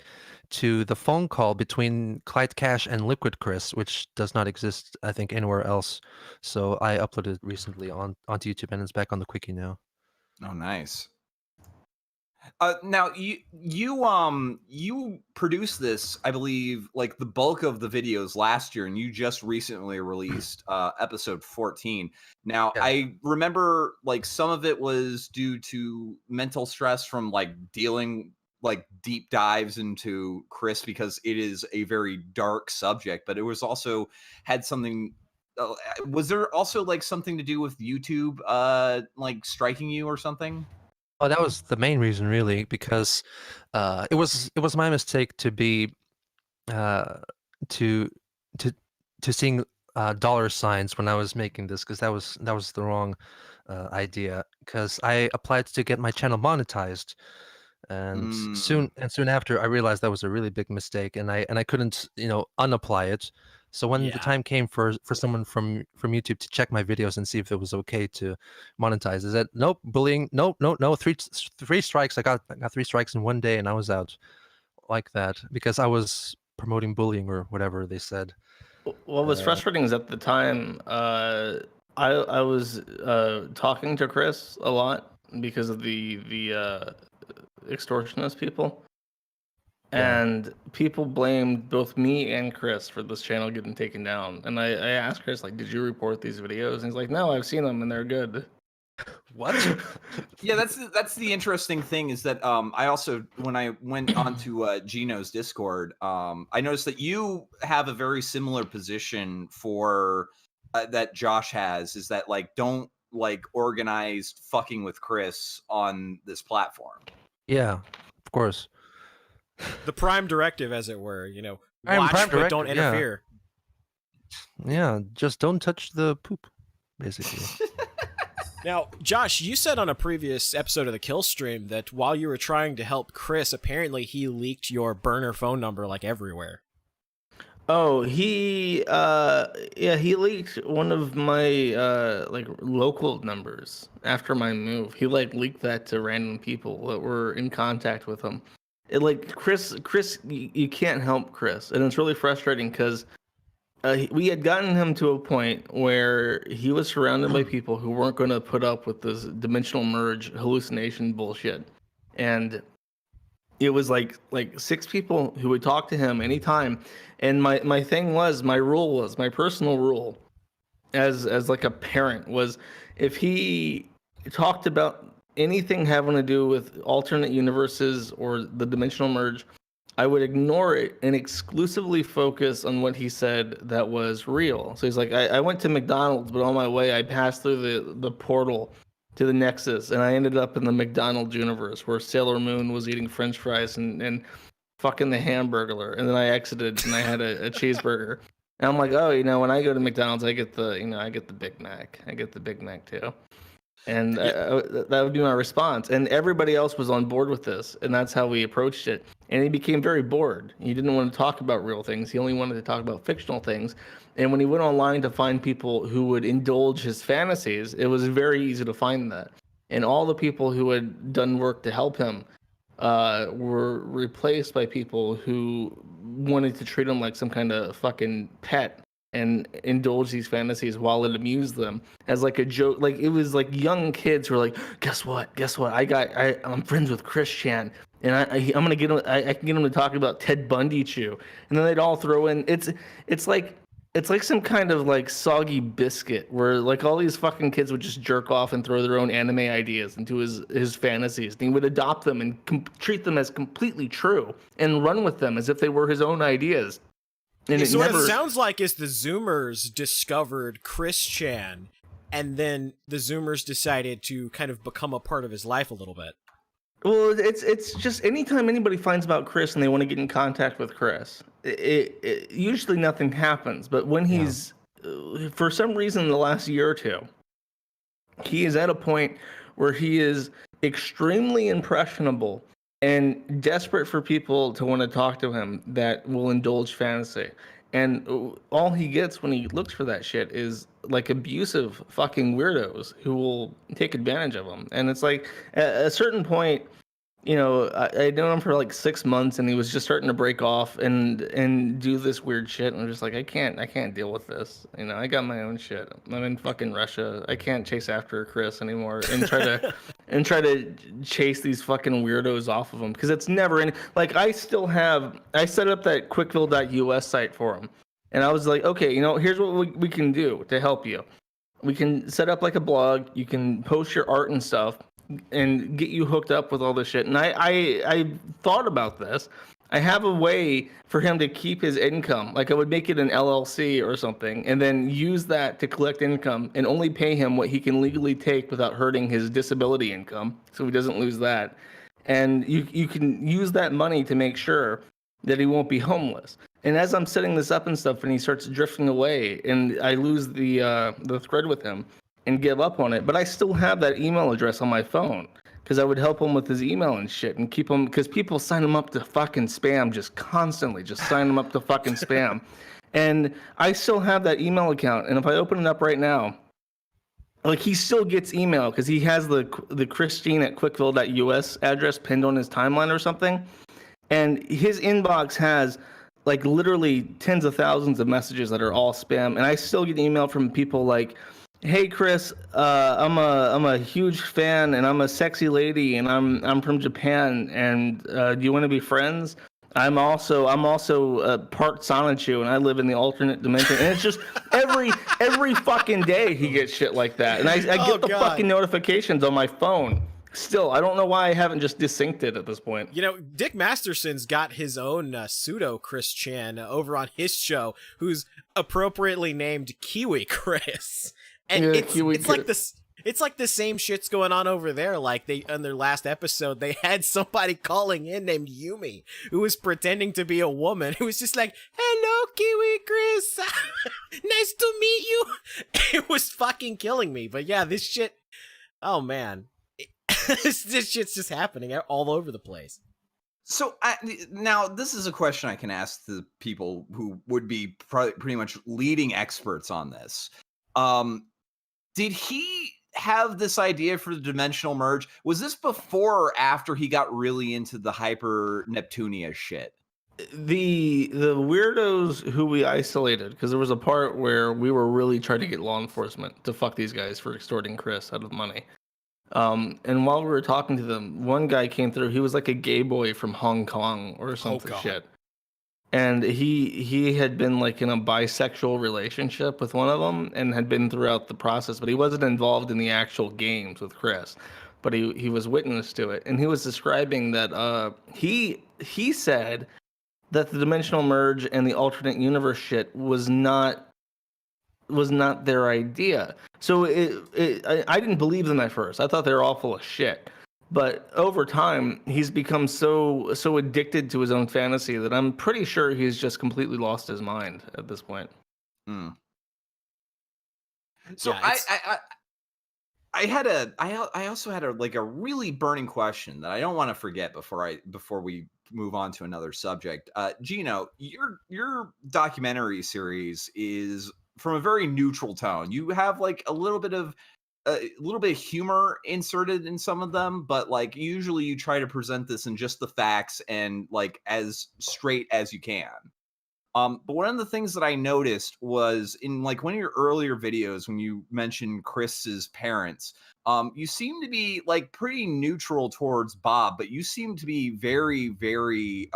to the phone call between Clyde Cash and Liquid Chris, which does not exist, I think, anywhere else. So I uploaded it recently onto YouTube, and it's back on the quickie now. Oh, nice. Now you produced this, I believe, like the bulk of the videos last year, and you just recently released episode 14. Now I remember like some of it was due to mental stress from like dealing like deep dives into Chris, because it is a very dark subject, but it was also had something. Was there also like something to do with YouTube like striking you or something? Oh, that was the main reason, really, because it was my mistake to be to seeing dollar signs when I was making this, because that was the wrong idea. Because I applied to get my channel monetized, And soon after, I realized that was a really big mistake, and I couldn't unapply it. So when the time came for someone from YouTube to check my videos and see if it was okay to monetize, I said nope, bullying, no, three strikes. I got 3 strikes in one day, and I was out like that because I was promoting bullying or whatever they said. What was frustrating is at the time, I was talking to Chris a lot because of the extortionist people. And people blamed both me and Chris for this channel getting taken down. And I asked Chris, like, did you report these videos? And he's like, no, I've seen them and they're good. What? Yeah, that's the interesting thing is that I also, when I went onto Geno's Discord, I noticed that you have a very similar position for that Josh has, is that like don't like organized fucking with Chris on this platform. Yeah, of course. The prime directive, as it were, watch but don't interfere. Yeah, just don't touch the poop, basically. Now, Josh, you said on a previous episode of the Kill Stream that while you were trying to help Chris, apparently he leaked your burner phone number like everywhere. Oh, he leaked one of my like local numbers after my move. He like leaked that to random people that were in contact with him. It like Chris, you can't help Chris, and it's really frustrating because we had gotten him to a point where he was surrounded by people who weren't going to put up with this dimensional merge hallucination bullshit, and it was like 6 people who would talk to him anytime. And my personal rule as like a parent was, if he talked about anything having to do with alternate universes or the dimensional merge, I would ignore it and exclusively focus on what he said that was real. So he's like, I went to McDonald's, but on my way I passed through the portal to the Nexus, and I ended up in the McDonald's universe where Sailor Moon was eating French fries and fucking the Hamburglar, and then I exited and I had a cheeseburger. And I'm like, oh, when I go to McDonald's, I get the Big Mac. I get the Big Mac too. And that would be my response. And everybody else was on board with this, and that's how we approached it. And he became very bored. He didn't want to talk about real things. He only wanted to talk about fictional things. And when he went online to find people who would indulge his fantasies, it was very easy to find that. And all the people who had done work to help him were replaced by people who wanted to treat him like some kind of fucking pet and indulge these fantasies while it amused them as like a joke. Like it was like young kids who were like, guess what? I'm friends with Chris Chan, and I'm gonna get him. I can get him to talk about Ted Bundy Chew, and then they'd all throw in. It's like some kind of like soggy biscuit where like all these fucking kids would just jerk off and throw their own anime ideas into his fantasies, and he would adopt them and treat them as completely true and run with them as if they were his own ideas. And so what it sounds like is the Zoomers discovered Chris Chan, and then the Zoomers decided to kind of become a part of his life a little bit. Well, it's just anytime anybody finds about Chris and they want to get in contact with Chris, it usually nothing happens. But when he's, for some reason, the last year or two, he is at a point where he is extremely impressionable and desperate for people to want to talk to him that will indulge fantasy. And all he gets when he looks for that shit is like abusive fucking weirdos who will take advantage of him. And it's like at a certain point, I known him for like 6 months, and he was just starting to break off and do this weird shit. And I'm just like, I can't deal with this. I got my own shit. I'm in fucking Russia. I can't chase after Chris anymore and try to chase these fucking weirdos off of him, because it's never any. Like I set up that quickville.us site for him, and I was like, okay, here's what we can do to help you. We can set up like a blog. You can post your art and stuff and get you hooked up with all this shit. And I thought about this. I have a way for him to keep his income. Like I would make it an LLC or something, and then use that to collect income and only pay him what he can legally take without hurting his disability income, so he doesn't lose that. And you can use that money to make sure that he won't be homeless. And as I'm setting this up and stuff, and he starts drifting away, and I lose the thread with him and give up on it, but I still have that email address on my phone. because I would help him with his email and shit and keep him, because people sign him up to fucking spam just constantly, just sign him up to fucking spam. And I still have that email account, and if I open it up right now, like, he still gets email because he has the Christine at quickville.us address pinned on his timeline or something. And his inbox has like literally tens of thousands of messages that are all spam. And I still get email from people like, "Hey Chris, I'm a huge fan and I'm a sexy lady and I'm from Japan and do you want to be friends? I'm also part Sonichu and I live in the alternate dimension." And it's just every fucking day he gets shit like that. And I get the fucking notifications on my phone. Still, I don't know why I haven't just desynced it at this point. You know, Dick Masterson's got his own pseudo Chris Chan over on his show, who's appropriately named Kiwi Chris. And Yeah, it's like this. It's like the same shit's going on over there. Like they, on their last episode, they had somebody calling in named Yumi who was pretending to be a woman who was just like, "Hello, Kiwi Chris. Nice to meet you." It was fucking killing me. But yeah, this shit, oh man. This shit's just happening all over the place. So now this is a question I can ask the people who would be pretty much leading experts on this. Did he have this idea for the dimensional merge? Was this before or after he got really into the hyper Neptunia shit? The weirdos who we isolated, because there was a part where we were really trying to get law enforcement to fuck these guys for extorting Chris out of money. And while we were talking to them, one guy came through. He was like a gay boy from Hong Kong or something shit. And he had been like in a bisexual relationship with one of them and had been throughout the process, but he wasn't involved in the actual games with Chris. But he was witness to it. And he was describing that he said that the dimensional merge and the alternate universe shit was not their idea. So I didn't believe them at first. I thought they were all full of shit. But over time, he's become so addicted to his own fantasy that I'm pretty sure he's just completely lost his mind at this point. So yeah, I also had a really burning question that I don't want to forget before we move on to another subject. Geno, your documentary series is from a very neutral tone. You have like a little bit of humor inserted in some of them, but like usually you try to present this in just the facts and like as straight as you can. But one of the things that I noticed was in like one of your earlier videos when you mentioned Chris's parents, you seem to be like pretty neutral towards Bob, but you seem to be very, very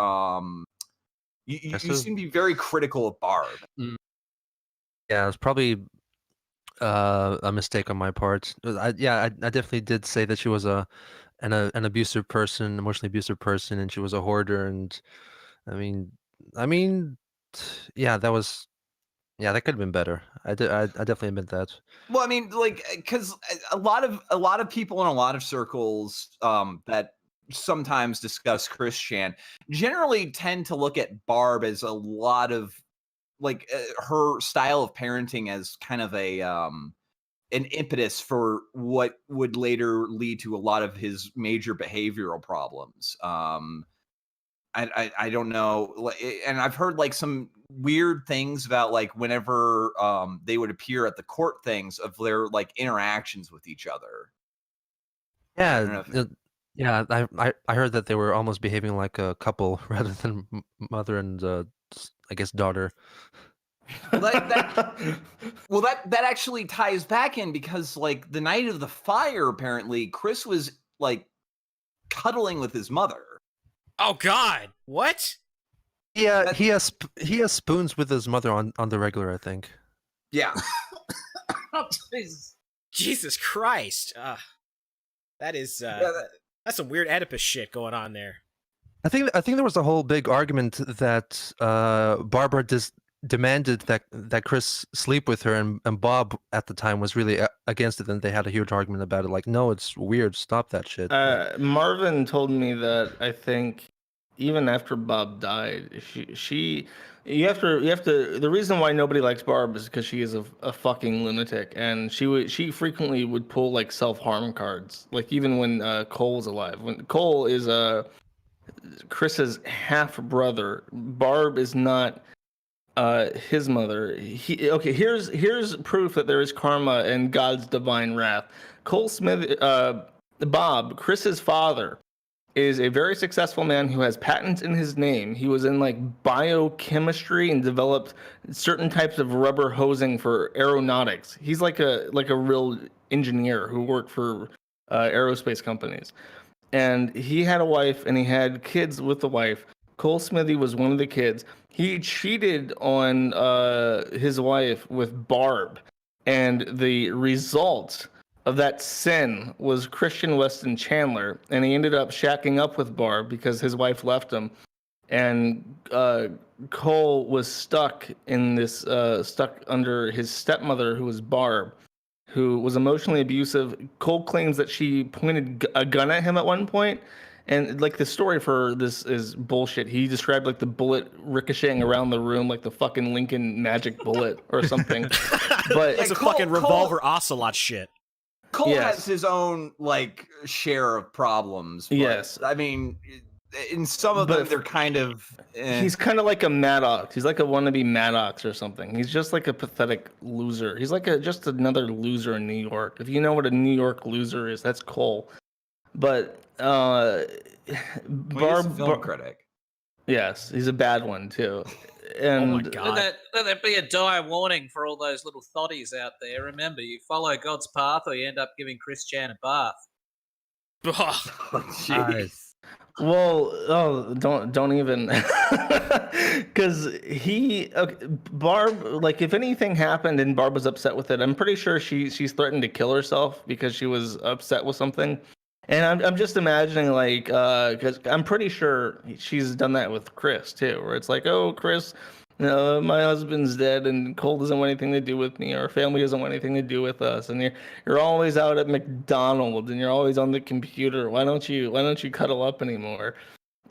you seem to be very critical of Barb. Yeah, it's probably a mistake on my part. I definitely did say that she was an abusive person, emotionally abusive person, and she was a hoarder. And I mean, yeah, that could have been better. I definitely admit that. Well, I mean, like, because a lot of people in a lot of circles that sometimes discuss Chris Chan generally tend to look at Barb as a lot of like her style of parenting as kind of an impetus for what would later lead to a lot of his major behavioral problems. I don't know, and I've heard like some weird things about like whenever they would appear at the court things of their like interactions with each other. I heard that they were almost behaving like a couple rather than mother and I guess daughter. Well, that actually ties back in because like the night of the fire, apparently Chris was like cuddling with his mother. Oh God! What? Yeah, he has spoons with his mother on the regular, I think. Yeah. Oh, Jesus Christ! That is that's some weird Oedipus shit going on there. I think there was a whole big argument that Barbara demanded that Chris sleep with her, and Bob at the time was really against it, and they had a huge argument about it. Like, no, it's weird. Stop that shit. Marvin told me that I think even after Bob died, you have to. The reason why nobody likes Barb is because she is a fucking lunatic, and she frequently would pull like self-harm cards. Like even when Cole's alive, when Cole is Chris's half brother, Barb is not his mother. Here's proof that there is karma and God's divine wrath. Cole Smith, Bob, Chris's father, is a very successful man who has patents in his name. He was in like biochemistry and developed certain types of rubber hosing for aeronautics. He's like a real engineer who worked for aerospace companies. And he had a wife and he had kids with the wife. Cole Smithy was one of the kids. He cheated on his wife with Barb, and the result of that sin was Christian Weston Chandler, and he ended up shacking up with Barb because his wife left him, and Cole was stuck under his stepmother, who was Barb, who was emotionally abusive. Cole claims that she pointed a gun at him at one point, and like the story for this is bullshit. He described like the bullet ricocheting around the room like the fucking Lincoln magic bullet or something. But it's a fucking revolver ocelot shit. Cole has his own like share of problems. But, yes, I mean, in some of them they're kind of. He's kind of like a Maddox. He's like a wannabe Maddox or something. He's just like a pathetic loser. He's like just another loser in New York. If you know what a New York loser is, that's Cole. But Barb, he's a film critic. Yes, he's a bad one too. And oh my God. Let that be a dire warning for all those little thotties out there. Remember, you follow God's path or you end up giving Chris Chan a bath. Nice. Well, don't even, because Barb, like if anything happened and Barb was upset with it, I'm pretty sure she's threatened to kill herself because she was upset with something. And I'm just imagining like, because I'm pretty sure she's done that with Chris too, where it's like, oh, Chris, my husband's dead and Cole doesn't want anything to do with me, or our family doesn't want anything to do with us, and you're always out at McDonald's and you're always on the computer. Why don't you cuddle up anymore?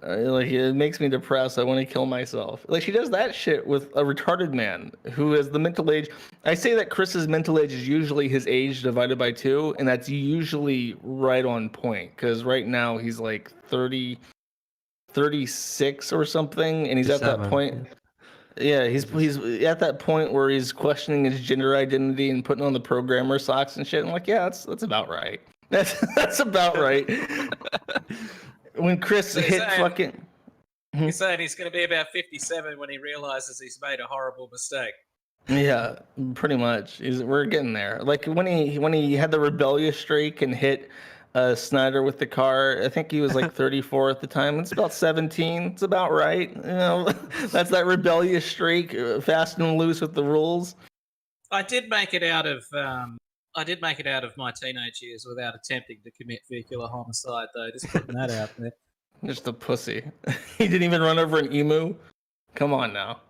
Like it makes me depressed. I want to kill myself. Like she does that shit with a retarded man who has the mental age. I say that Chris's mental age is usually his age divided by 2, and that's usually right on point. Because right now he's like 36 or something, and he's at that point. Yeah, he's at that point where he's questioning his gender identity and putting on the programmer socks and shit. I'm like, yeah, that's about right. That's about right. When Chris hit fucking... He's saying he's going to be about 57 when he realizes he's made a horrible mistake. Yeah, pretty much. We're getting there. Like when he had the rebellious streak and hit Snyder with the car, I think he was like 34 at the time. It's about 17. It's about right. You know, that's that rebellious streak, fast and loose with the rules. I did make it out of my teenage years without attempting to commit vehicular homicide, though. Just putting that out there. Just a pussy. He didn't even run over an emu. Come on now.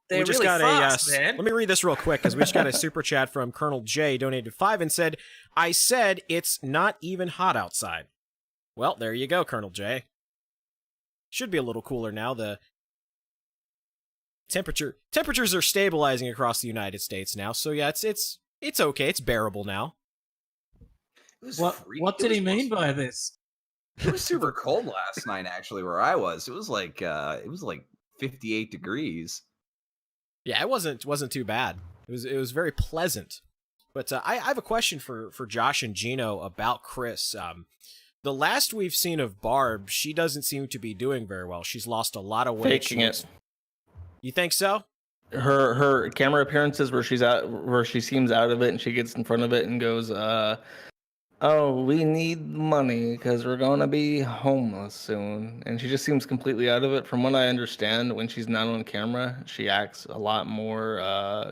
They're really fast, man. Let me read this real quick because we just got a super chat from Colonel J, donated 5 and said, "I said it's not even hot outside." Well, there you go, Colonel J. Should be a little cooler now. The temperatures are stabilizing across the United States now, so yeah, it's okay. It's bearable now. What did he mean by this? It was super cold last night, actually, where I was. It was like 58 degrees. Yeah, it wasn't too bad. It was very pleasant. But I have a question for Josh and Geno about Chris. The last we've seen of Barb, she doesn't seem to be doing very well. She's lost a lot of weight. Faking it. You think so? Her camera appearances where she seems out of it and she gets in front of it and goes, "Oh, we need money because we're gonna be homeless soon," and she just seems completely out of it. From what I understand, when she's not on camera, she acts a lot more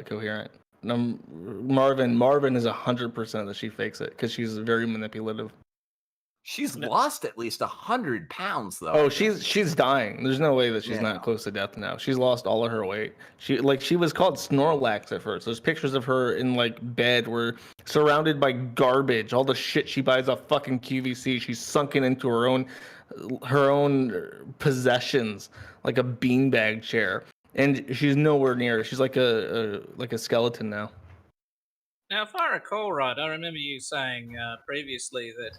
coherent. Marvin is 100% that she fakes it because she's very manipulative. She's lost at least 100 pounds, though. Oh, she's dying. There's no way that she's not close to death now. She's lost all of her weight. She was called Snorlax at first. There's pictures of her in like bed, where surrounded by garbage, all the shit she buys off fucking QVC. She's sunken into her own her own possessions, like a beanbag chair, and she's nowhere near. She's like a skeleton now. Now, if I recall right, I remember you saying previously that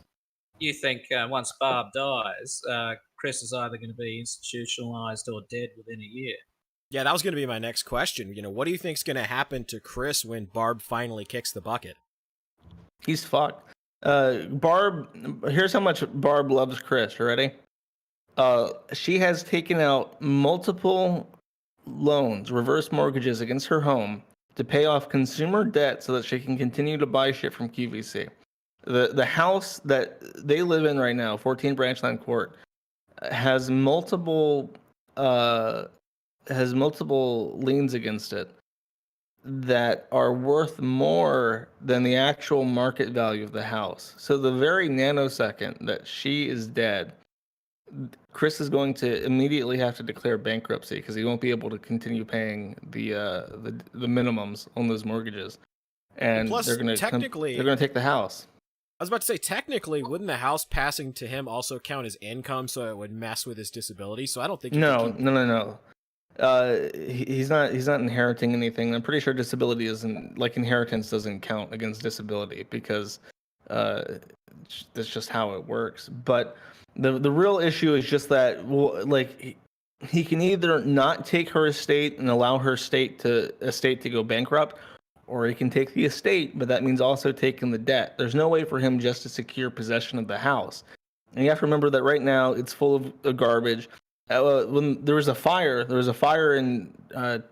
you think once Barb dies, Chris is either going to be institutionalized or dead within a year. Yeah, that was going to be my next question. What do you think's going to happen to Chris when Barb finally kicks the bucket? He's fucked. Barb, here's how much Barb loves Chris. You ready? She has taken out multiple loans, reverse mortgages against her home to pay off consumer debt so that she can continue to buy shit from QVC. The house that they live in right now, 14 Branchline Court, has multiple liens against it that are worth more than the actual market value of the house. So the very nanosecond that she is dead, Chris is going to immediately have to declare bankruptcy because he won't be able to continue paying the minimums on those mortgages, and plus, they're going to take the house. I was about to say, technically, wouldn't the house passing to him also count as income, so it would mess with his disability? So I don't think. No. He's not inheriting anything. I'm pretty sure disability isn't, like, inheritance doesn't count against disability because that's just how it works. But the real issue is just that, he can either not take her estate and allow her estate to go bankrupt, or he can take the estate, but that means also taking the debt. There's no way for him just to secure possession of the house. And you have to remember that right now it's full of garbage. When there was a fire in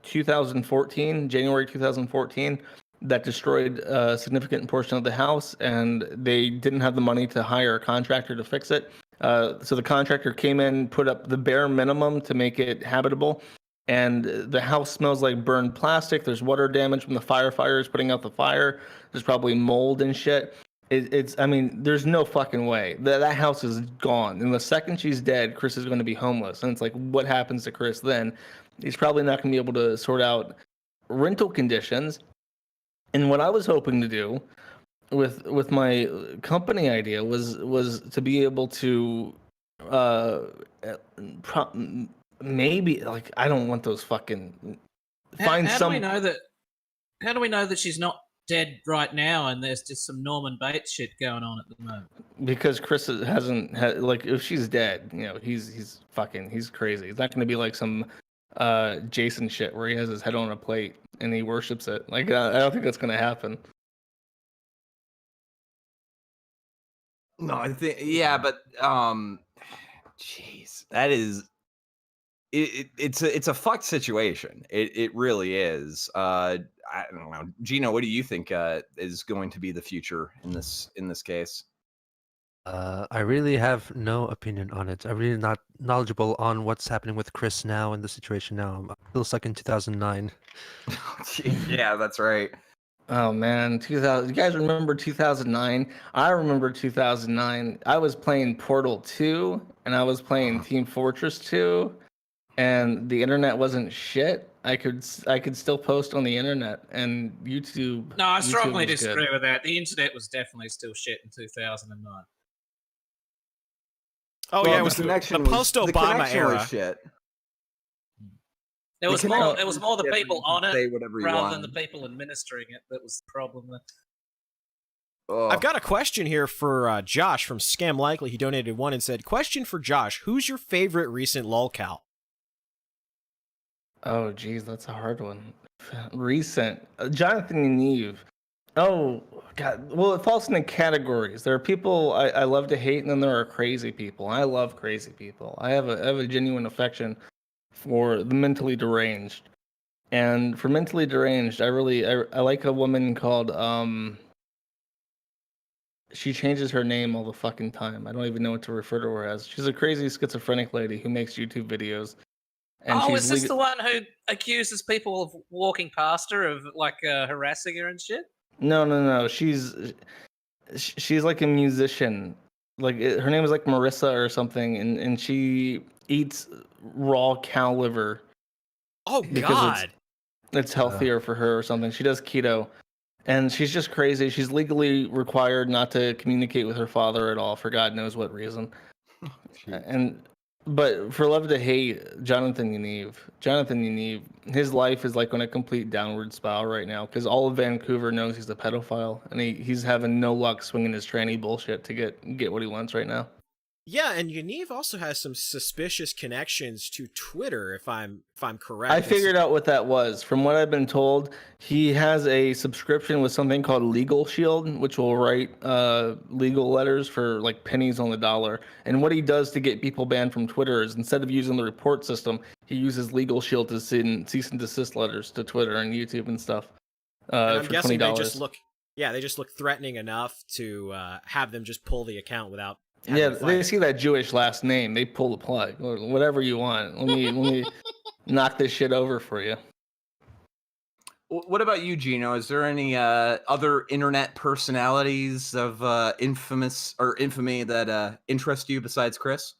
2014, January 2014, that destroyed a significant portion of the house, and they didn't have the money to hire a contractor to fix it. So the contractor came in, put up the bare minimum to make it habitable, and the house smells like burned plastic. There's water damage from the firefighters putting out the fire. There's probably mold and shit. There's no fucking way. That house is gone. And the second she's dead, Chris is going to be homeless. And it's like, what happens to Chris then? He's probably not going to be able to sort out rental conditions. And what I was hoping to do with my company idea was to be able to maybe, like, I don't want those fucking find how some. How do we know that she's not dead right now and there's just some Norman Bates shit going on at the moment? Because Chris hasn't had, like, if she's dead, he's crazy. It's not going to be like some Jason shit where he has his head on a plate and he worships it. Like, I don't think that's going to happen. No, I think, yeah, but jeez, that is it's a fucked situation. It really is. I don't know, Geno, what do you think is going to be the future in this case? I really have no opinion on it. I'm really not knowledgeable on what's happening with Chris now and the situation now. I'm still stuck in 2009. Yeah, that's right. Oh man, 2000. You guys remember 2009? I remember 2009. I was playing Portal 2 and I was playing Team Fortress 2, and the internet wasn't shit. I could still post on the internet and YouTube. No, I strongly YouTube was disagree good. with that. The internet was definitely still shit in 2009. Oh, Well, yeah, the it was the connection was- post-Obama the connection era. was shit. There was The more. connection There was was more the different. people You could on say it whatever you rather than the wanted. people administering it that was the problem. I've got a question here for Josh from Scam Likely. He donated one and said, question for Josh, who's your favorite recent lolcow? Oh, geez, that's a hard one. Recent. Jonathan and Eve. Oh, God. Well, it falls into categories. There are people I love to hate, and then there are crazy people. I love crazy people. I have a genuine affection for the mentally deranged. And for mentally deranged, I like a woman called, she changes her name all the fucking time. I don't even know what to refer to her as. She's a crazy schizophrenic lady who makes YouTube videos. And Is this the one who accuses people of walking past her, of like harassing her and shit? No. She's like a musician. Like, her name is like Marissa or something, and she eats raw cow liver. Oh, because God. it's healthier for her or something. She does keto, and she's just crazy. She's legally required not to communicate with her father at all for God knows what reason. But for love to hate Jonathan Yaniv, his life is like on a complete downward spiral right now because all of Vancouver knows he's a pedophile, and he's having no luck swinging his tranny bullshit to get what he wants right now. Yeah, and Yaniv also has some suspicious connections to Twitter, if I'm correct. I figured out what that was. From what I've been told, he has a subscription with something called Legal Shield, which will write legal letters for like pennies on the dollar. And what he does to get people banned from Twitter is instead of using the report system, he uses Legal Shield to send cease and desist letters to Twitter and YouTube and stuff. And I'm for guessing $20. they just look threatening enough to have them just pull the account without. Yeah, they see that Jewish last name, they pull the plug. Or whatever you want. Let me knock this shit over for you. What about you, Geno? Is there any other internet personalities of infamy that interest you besides Chris?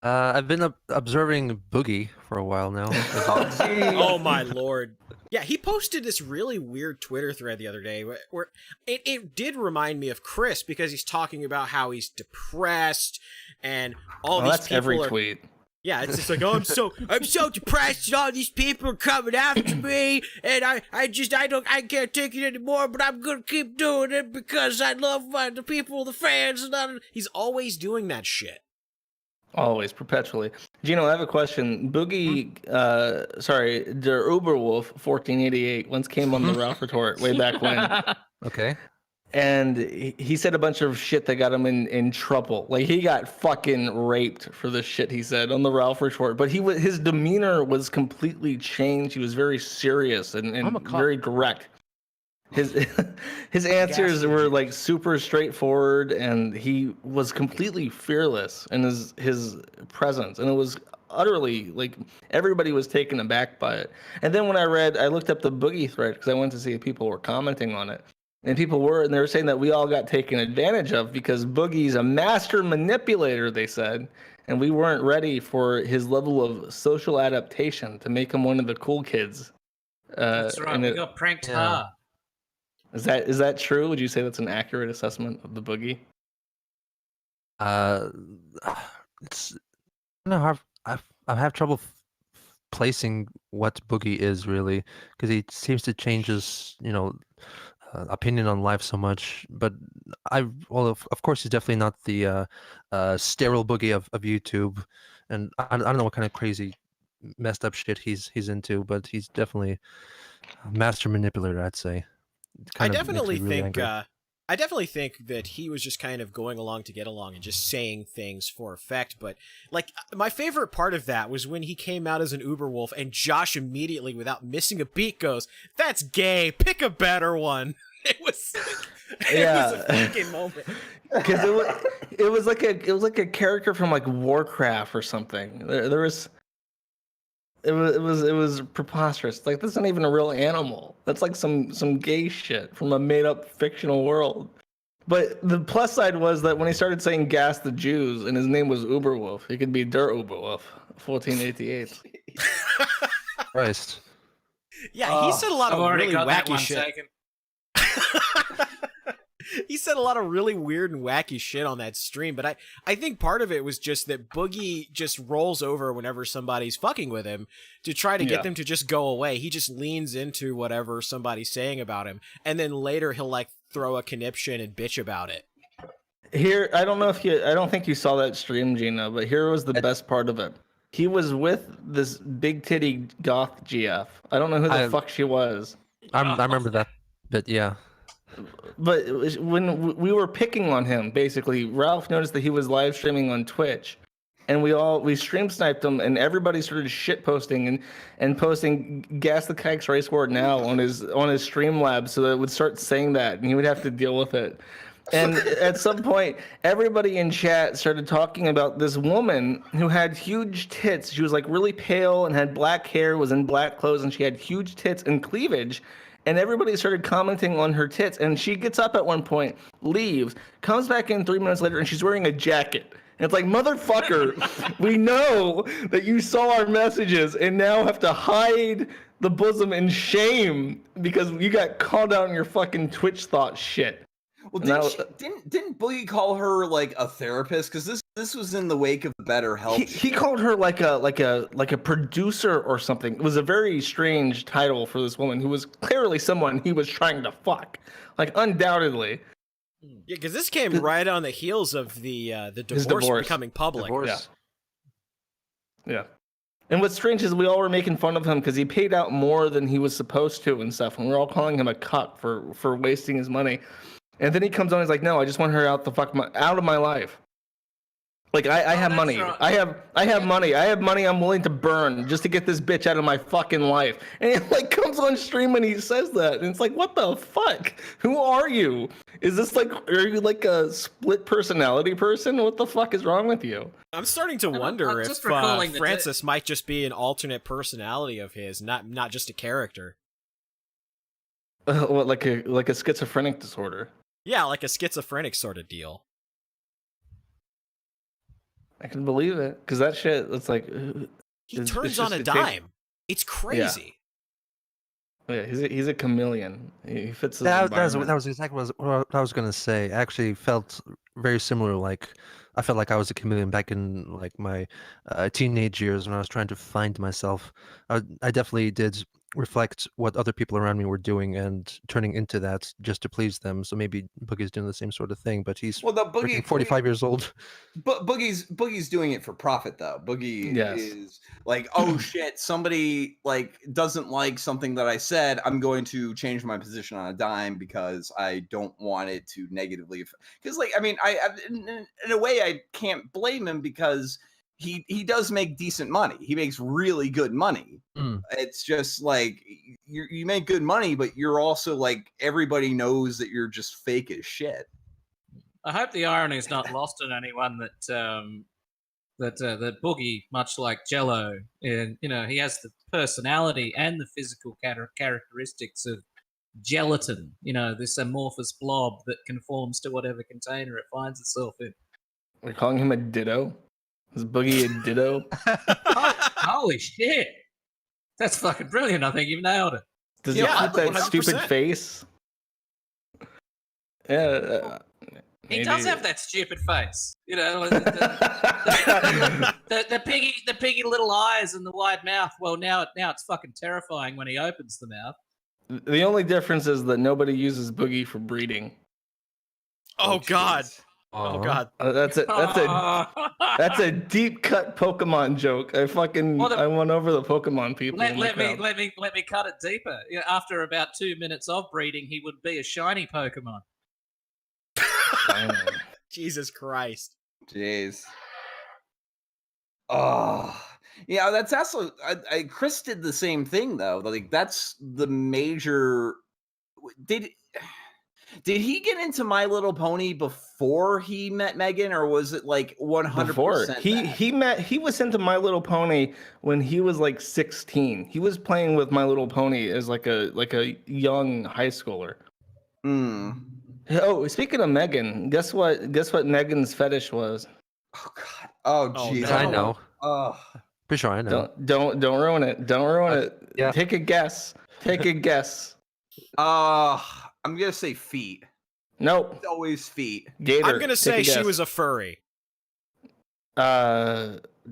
I've been observing Boogie for a while now. Oh my lord. Yeah, he posted this really weird Twitter thread the other day where it did remind me of Chris because he's talking about how he's depressed and all these that's people every are, tweet. Yeah, it's just like, oh, I'm so depressed and all these people are coming after me and I can't take it anymore, but I'm gonna keep doing it because I love the people, the fans, and he's always doing that shit. Always, perpetually. Geno, I have a question. Boogie, Der Uberwolf 1488 once came on the Ralph Retort way back when. Okay. And he said a bunch of shit that got him in trouble. Like, he got fucking raped for the shit he said on the Ralph Retort. But his demeanor was completely changed. He was very serious and very direct. His answers were like super straightforward, and he was completely fearless in his presence, and it was utterly like everybody was taken aback by it. And then when I looked up the Boogie thread because I wanted to see if people were commenting on it, and they were saying that we all got taken advantage of because Boogie's a master manipulator, they said, and we weren't ready for his level of social adaptation to make him one of the cool kids. That's right. We got pranked hard. Is that true? Would you say that's an accurate assessment of the Boogie? It's I have trouble placing what Boogie is really because he seems to change his opinion on life so much. But of course he's definitely not the sterile Boogie of YouTube, and I don't know what kind of crazy messed up shit he's into, but he's definitely a master manipulator, I'd say. I definitely think that he was just kind of going along to get along and just saying things for effect. But like my favorite part of that was when he came out as an Uberwolf and Josh immediately, without missing a beat, goes, "That's gay. Pick a better one." It was a fucking moment. Because it was like a character from like Warcraft or something. There was. It was preposterous. Like, that's not even a real animal. That's like some gay shit from a made-up fictional world. But the plus side was that when he started saying "gas the Jews" and his name was Uberwolf, he could be Der Uberwolf 1488. Christ. Yeah, he said a lot of really wacky shit. He said a lot of really weird and wacky shit on that stream, but I think part of it was just that Boogie just rolls over whenever somebody's fucking with him to try to get them to just go away. He just leans into whatever somebody's saying about him, and then later he'll like throw a conniption and bitch about it. Here, I don't think you saw that stream, Gina, but here was the best part of it. He was with this big titty goth GF. I don't know who the fuck she was. I remember that, but yeah. But when we were picking on him, basically, Ralph noticed that he was live streaming on Twitch, and we stream sniped him, and everybody started shit posting and posting "Gas the Kikes Race War Now" on his Streamlabs, so that it would start saying that, and he would have to deal with it. And at some point, everybody in chat started talking about this woman who had huge tits. She was like really pale and had black hair, was in black clothes, and she had huge tits and cleavage. And everybody started commenting on her tits. And she gets up at one point, leaves, comes back in 3 minutes later, and she's wearing a jacket. And it's like, motherfucker, we know that you saw our messages and now have to hide the bosom in shame because you got called out on your fucking Twitch thought shit. Well, didn't Boogie call her like a therapist? Because this This was in the wake of the Better Help. He called her like a producer or something. It was a very strange title for this woman who was clearly someone he was trying to fuck, like undoubtedly. Yeah, because this came right on the heels of the divorce becoming public. Yeah. And what's strange is we all were making fun of him because he paid out more than he was supposed to and stuff, and we're all calling him a cuck for wasting his money. And then he comes on, and he's like, "No, I just want her out out of my life." Like I have money. Right. I have money. I have money I'm willing to burn just to get this bitch out of my fucking life. And he like comes on stream and he says that. And it's like, what the fuck? Who are you? Is this like, are you like a split personality person? What the fuck is wrong with you? I'm starting to wonder if Francis might just be an alternate personality of his, not just a character. What, like a schizophrenic disorder? Yeah, like a schizophrenic sort of deal. I can believe it, because that shit, it's like... He turns on a dime. It's crazy. Yeah, he's a chameleon. He fits his that was exactly what I was going to say. I actually felt very similar. Like, I felt like I was a chameleon back in like my teenage years when I was trying to find myself. I definitely did reflect what other people around me were doing and turning into that just to please them. So maybe Boogie's doing the same sort of thing, but he's 45 years old. But Boogie's doing it for profit though. Boogie is like, oh shit, somebody like doesn't like something that I said. I'm going to change my position on a dime because I don't want it to negatively. Because like, I mean, in a way I can't blame him because he does make decent money. He makes really good money. It's just like you make good money, but you're also like everybody knows that you're just fake as shit. I hope the irony is not lost on anyone that Boogie, much like Jello, and he has the personality and the physical characteristics of gelatin. This amorphous blob that conforms to whatever container it finds itself in. We're calling him a ditto. Is Boogie a ditto? Holy shit! That's fucking brilliant. I think you've nailed it. Does he keep that 100%. Stupid face? Yeah. He does have that stupid face. The piggy little eyes and the wide mouth. Well, now it's fucking terrifying when he opens the mouth. The only difference is that nobody uses Boogie for breeding. Oh God. Oh God. That's a deep cut Pokemon joke. I went over the Pokemon people. Let me cut it deeper. After about 2 minutes of breeding, he would be a shiny Pokemon. Jesus Christ. Jeez. Oh. Yeah, that's also Chris did the same thing though. Like that's the major Did he get into My Little Pony before he met Megan, or was it like 100%? Before he was into My Little Pony when he was like 16. He was playing with My Little Pony as like a young high schooler. Oh, speaking of Megan, guess what Megan's fetish was? Oh God. Oh jeez. I know. Oh. Pretty sure I know. Don't ruin it. Don't ruin it. Yeah. Take a guess. I'm gonna say feet. Nope. It's always feet. Gator. I'm gonna say she was a furry.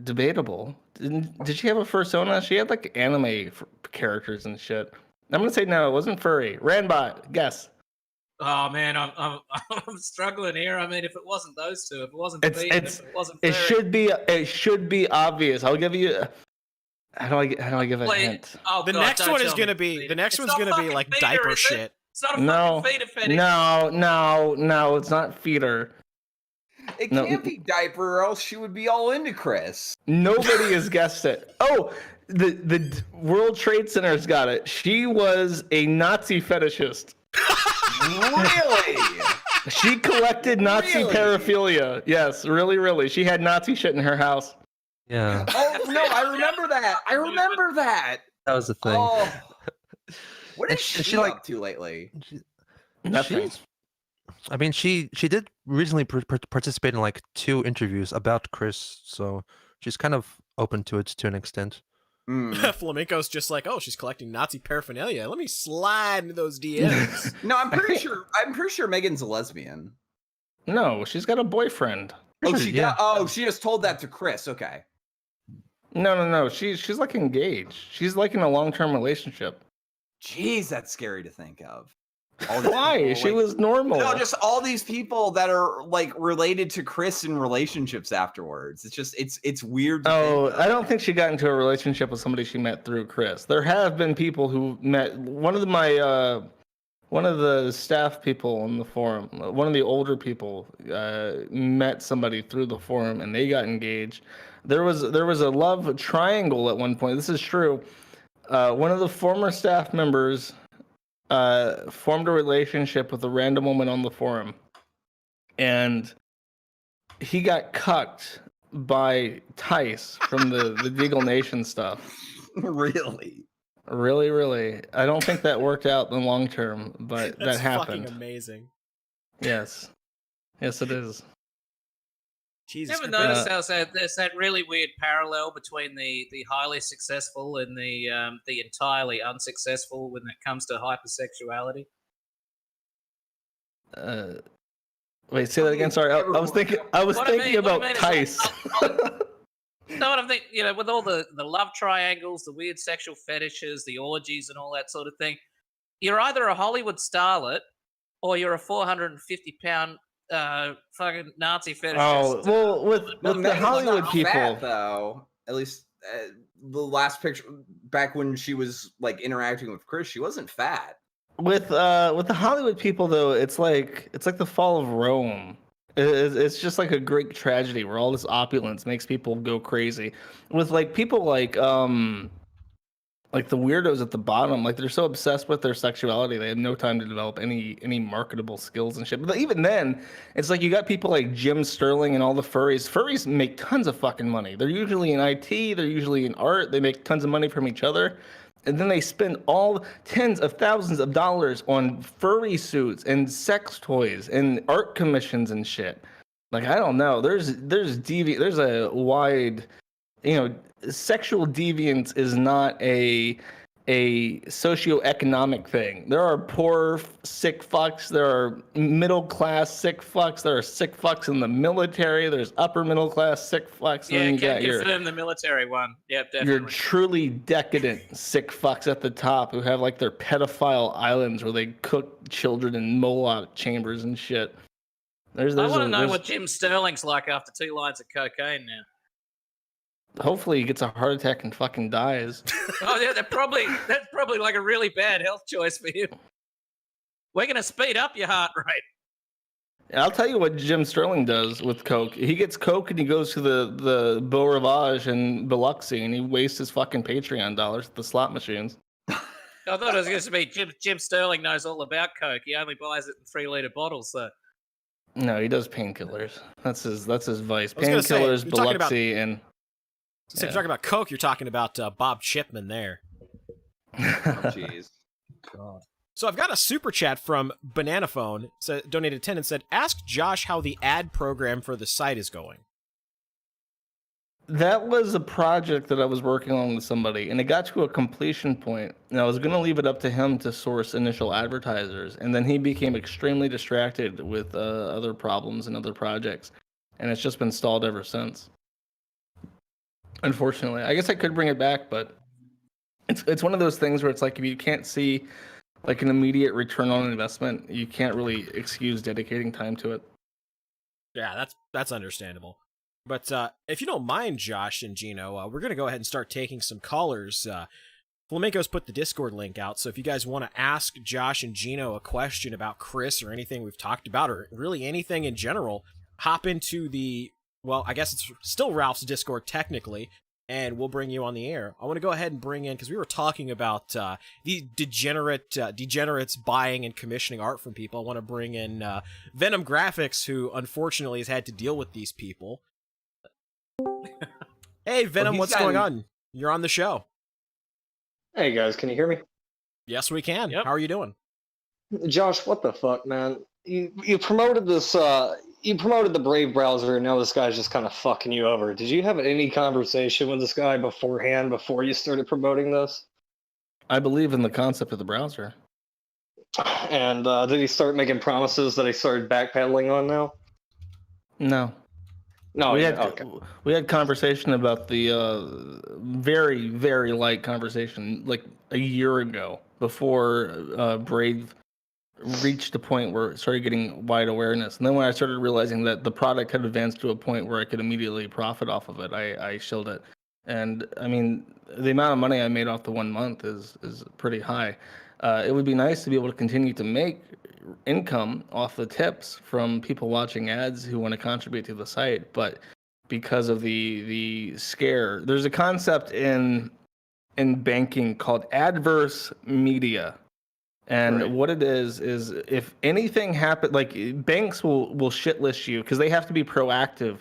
Debatable. Did she have a fursona? She had like anime characters and shit. I'm gonna say no. It wasn't furry. Randbot. Guess. Oh man, I'm struggling here. I mean, if it wasn't those two, if it wasn't feet, if it wasn't furry. It should be obvious. I'll give you. How do I give a hint? Oh, the next one is gonna be like diaper feeder, shit. It's not a fucking feeder fetish. No, it's not feeder. It can't be diaper, or else she would be all into Chris. Nobody has guessed it. Oh, the World Trade Center's got it. She was a Nazi fetishist. Really? She collected Nazi paraphilia. Yes, really. She had Nazi shit in her house. Yeah. Oh no, I remember that. That was the thing. Oh. What is she like up to lately? Nothing. I mean, she did recently participate in like 2 interviews about Chris, so she's kind of open to it to an extent. Flamenco's just like, oh, she's collecting Nazi paraphernalia. Let me slide into those DMs. No, I'm pretty sure Megan's a lesbian. No, she's got a boyfriend. Oh, she got. Oh, she just told that to Chris. Okay. No. She's like engaged. She's like in a long-term relationship. Jeez, that's scary to think of. Why? She was normal. No, just all these people that are like related to Chris in relationships afterwards. It's just it's weird. To think I don't think she got into a relationship with somebody she met through Chris. There have been people who met one of the staff people on the forum. One of the older people met somebody through the forum, and they got engaged. There was a love triangle at one point. This is true. One of the former staff members formed a relationship with a random woman on the forum, and he got cucked by Tice from the Deagle Nation stuff. Really? Really. I don't think that worked out in the long term, but That's that happened. fucking amazing. Yes, it is. Jesus. Never noticed how there's that really weird parallel between the highly successful and the entirely unsuccessful when it comes to hypersexuality. Wait, say that again. Sorry, I was thinking about Tice. No, what I'm thinking, with all the love triangles, the weird sexual fetishes, the orgies, and all that sort of thing, you're either a Hollywood starlet or you're a 450-pound fucking Nazi fetishist. Oh, well, with the Hollywood people, fat, though. At least the last picture back when she was like interacting with Chris, she wasn't fat. With the Hollywood people, though, it's like the fall of Rome. It's just like a Greek tragedy where all this opulence makes people go crazy. With like people like the weirdos at the bottom, like they're so obsessed with their sexuality, they have no time to develop any marketable skills and shit. But even then, it's like you got people like Jim Sterling and all the furries. Furries make tons of fucking money. They're usually in IT, they're usually in art, they make tons of money from each other. And then they spend all tens of thousands of dollars on furry suits and sex toys and art commissions and shit. Like, I don't know. There's a wide, sexual deviance is not a socioeconomic thing. There are poor sick fucks. There are middle class sick fucks. There are sick fucks in the military. There's upper middle class sick fucks. Yeah, can confirm the military one. Yep, definitely. Your truly decadent sick fucks at the top who have like their pedophile islands where they cook children in Moloch chambers and shit. I want to know what Jim Sterling's like after 2 lines of cocaine now. Hopefully he gets a heart attack and fucking dies. Oh yeah, that's probably like a really bad health choice for him. We're gonna speed up your heart rate. I'll tell you what Jim Sterling does with coke. He gets coke and he goes to the Beau Rivage in Biloxi and he wastes his fucking Patreon dollars at the slot machines. I thought it was going to be Jim Sterling knows all about coke. He only buys it in 3-liter bottles, so. No, he does painkillers. That's his vice. Painkillers, Biloxi, and. So if you're talking about coke, you're talking about Bob Chipman there. Oh, jeez. God. So I've got a super chat from Banana Phone. Donated 10 and said, "Ask Josh how the ad program for the site is going." That was a project that I was working on with somebody, and it got to a completion point, and I was going to leave it up to him to source initial advertisers, and then he became extremely distracted with other problems and other projects, and it's just been stalled ever since. Unfortunately, I guess I could bring it back, but it's one of those things where it's like if you can't see like an immediate return on investment, you can't really excuse dedicating time to it. Yeah, that's understandable. But if you don't mind, Josh and Geno, we're going to go ahead and start taking some callers. Flamenco's put the Discord link out, so if you guys want to ask Josh and Geno a question about Chris or anything we've talked about, or really anything in general, hop into I guess it's still Ralph's Discord technically, and we'll bring you on the air. I want to go ahead and bring in, because we were talking about the degenerates buying and commissioning art from people. I want to bring in Venom Graphics, who unfortunately has had to deal with these people. Hey, Venom, what's going on? You're on the show. Hey, guys, can you hear me? Yes, we can. Yep. How are you doing? Josh, what the fuck, man? You promoted this, you promoted the Brave browser, and now this guy's just kind of fucking you over. Did you have any conversation with this guy beforehand, before you started promoting this? I believe in the concept of the browser. And did he start making promises that he started backpedaling on now? No. No, we yeah, had we had conversation about the very very light conversation like a year ago before Brave reached a point where it started getting wide awareness, and then when I started realizing that the product had advanced to a point where I could immediately profit off of it, I shilled it. And I mean, the amount of money I made off the 1 month is pretty high. It would be nice to be able to continue to make income off the tips from people watching ads who want to contribute to the site, but because of the scare, there's a concept in banking called adverse media. And what it is if anything happens, like banks will shitlist you because they have to be proactive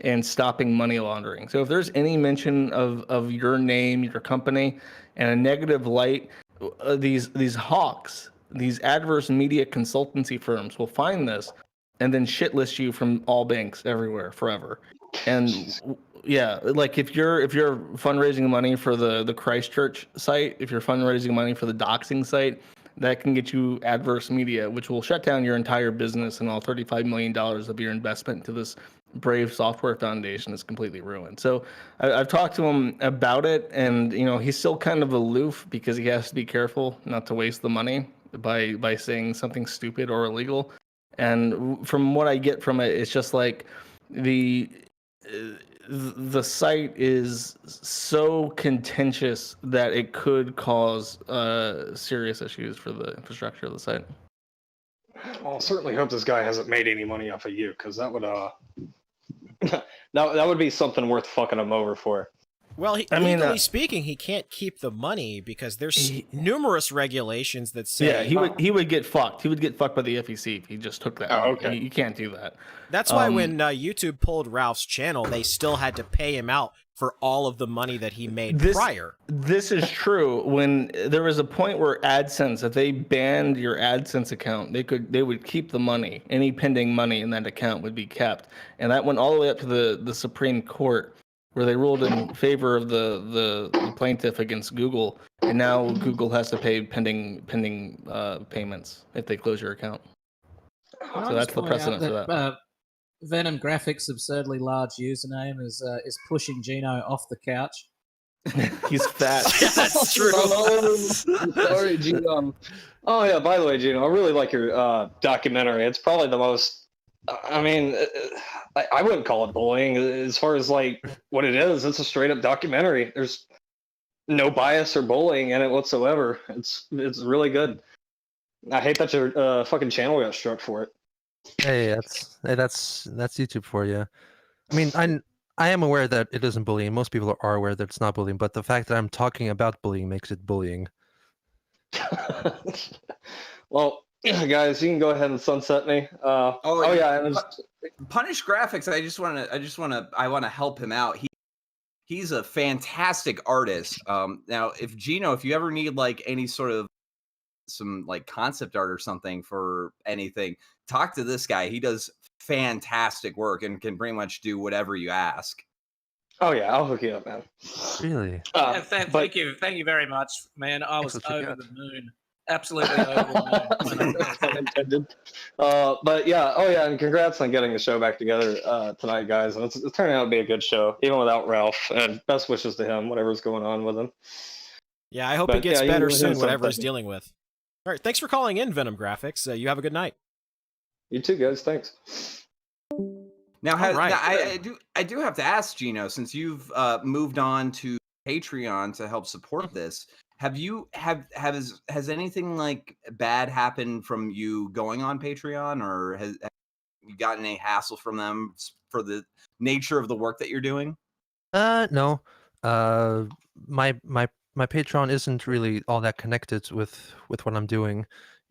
in stopping money laundering. So if there's any mention of your name, your company, and a negative light, these hawks, these adverse media consultancy firms will find this and then shitlist you from all banks everywhere forever. And yeah, like if you're fundraising money for the Christchurch site, if you're fundraising money for the doxing site, that can get you adverse media, which will shut down your entire business, and all $35 million of your investment to this Brave Software Foundation is completely ruined. So I've talked to him about it, and he's still kind of aloof because he has to be careful not to waste the money by saying something stupid or illegal. And from what I get from it, it's just like the site is so contentious that it could cause serious issues for the infrastructure of the site. Well, I certainly hope this guy hasn't made any money off of you, because that would that would be something worth fucking him over for. Well, legally speaking, he can't keep the money because there's numerous regulations that say... Yeah, he would get fucked. He would get fucked by the FEC if he just took that. Oh, okay. You can't do that. That's why when YouTube pulled Ralph's channel, they still had to pay him out for all of the money that he made prior. This is true. When there was a point where AdSense, if they banned your AdSense account, they would keep the money. Any pending money in that account would be kept. And that went all the way up to the Supreme Court, where they ruled in favor of the plaintiff against Google, and now Google has to pay pending payments if they close your account. So that's the precedent for that. Venom Graphics' absurdly large username is pushing Geno off the couch. He's fat. That's true. Sorry, Geno. Oh yeah, by the way, Geno, I really like your documentary. It's probably the most... I mean, I wouldn't call it bullying. As far as like what it is, it's a straight up documentary. There's no bias or bullying in it whatsoever. It's really good. I hate that your fucking channel got struck for it. Hey, that's YouTube for you. I mean, I am aware that it isn't bullying. Most people are aware that it's not bullying, but the fact that I'm talking about bullying makes it bullying. Well, guys, you can go ahead and sunset me. Yeah, Punish Graphics. I want to help him out. He's a fantastic artist. Now, if you ever need like any sort of some like concept art or something for anything, talk to this guy. He does fantastic work and can pretty much do whatever you ask. Oh yeah, I'll hook you up, man. Really? Thank you very much, man. I was over the moon. Absolutely over the moon. But yeah, and congrats on getting the show back together tonight, guys. And it's turning out to be a good show, even without Ralph. And best wishes to him, whatever's going on with him. Yeah, I hope he gets better soon, whatever he's dealing with. All right, thanks for calling in, Venom Graphics. You have a good night. You too, guys. Thanks. Now, I do have to ask, Geno, since you've moved on to Patreon to help support this, has anything like bad happened from you going on Patreon, or have you gotten any hassle from them for the nature of the work that you're doing? No. My Patreon isn't really all that connected with what I'm doing.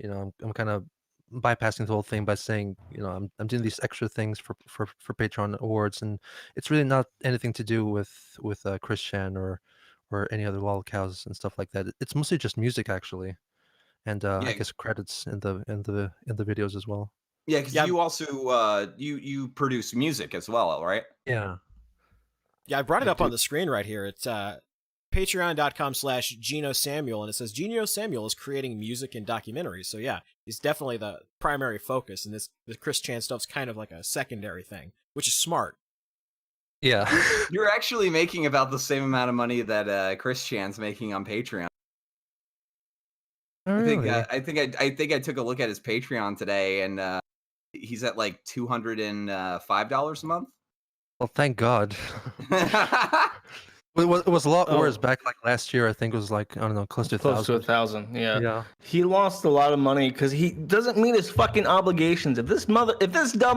I'm kind of bypassing the whole thing by saying, I'm doing these extra things for Patreon awards, and it's really not anything to do with Christian or any other lolcows and stuff like that. It's mostly just music, actually, and I guess credits in the videos as well. Yeah, because you also you produce music as well, right? Yeah. Yeah, I brought it up on the screen right here. It's patreon.com/Geno Samuel, and it says Geno Samuel is creating music and documentaries. So yeah, he's definitely the primary focus, and this Chris Chan stuff's kind of like a secondary thing, which is smart. Yeah. You're actually making about the same amount of money that Chris Chan's making on Patreon. Oh, really? I think I took a look at his Patreon today, and he's at like $205 a month. Well, thank God. It was a lot worse back like last year. I think it was like, I don't know, close to 1,000. Yeah. Yeah. He lost a lot of money because he doesn't meet his fucking obligations. If this dumb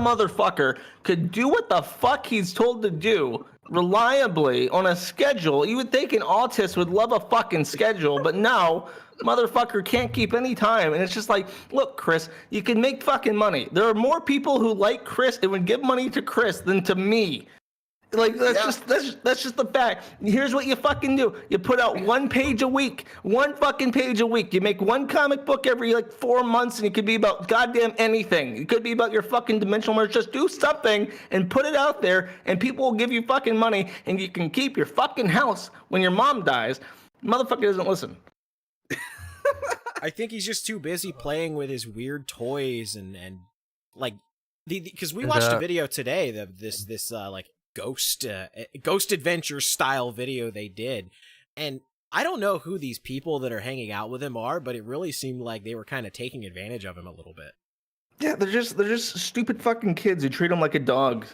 motherfucker could do what the fuck he's told to do reliably on a schedule, you would think an autist would love a fucking schedule, but no, motherfucker can't keep any time. And it's just like, look, Chris, you can make fucking money. There are more people who like Chris and would give money to Chris than to me. Like that's just the fact. Here's what you fucking do. You put out one fucking page a week. You make one comic book every like 4 months, and it could be about goddamn anything. It could be about your fucking dimensional merch. Just do something and put it out there, and people will give you fucking money, and you can keep your fucking house when your mom dies. Motherfucker doesn't listen. I think he's just too busy playing with his weird toys and like because we watched a video today that this like ghost adventure style video they did, and I don't know who these people that are hanging out with him are, but it really seemed like they were kind of taking advantage of him a little bit. Yeah, they're just stupid fucking kids who treat him like a dog.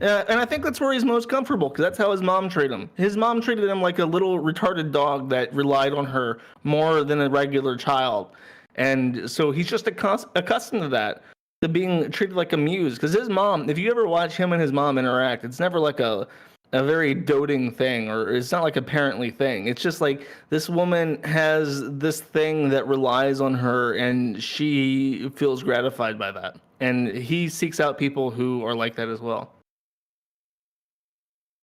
And I think that's where he's most comfortable, because that's how his mom treated him. His mom treated him like a little retarded dog that relied on her more than a regular child, and so he's just accustomed to that. To being treated like a muse, because his mom, if you ever watch him and his mom interact, it's never like a very doting thing, or it's not like a parently thing. It's just like this woman has this thing that relies on her, and she feels gratified by that. And he seeks out people who are like that as well.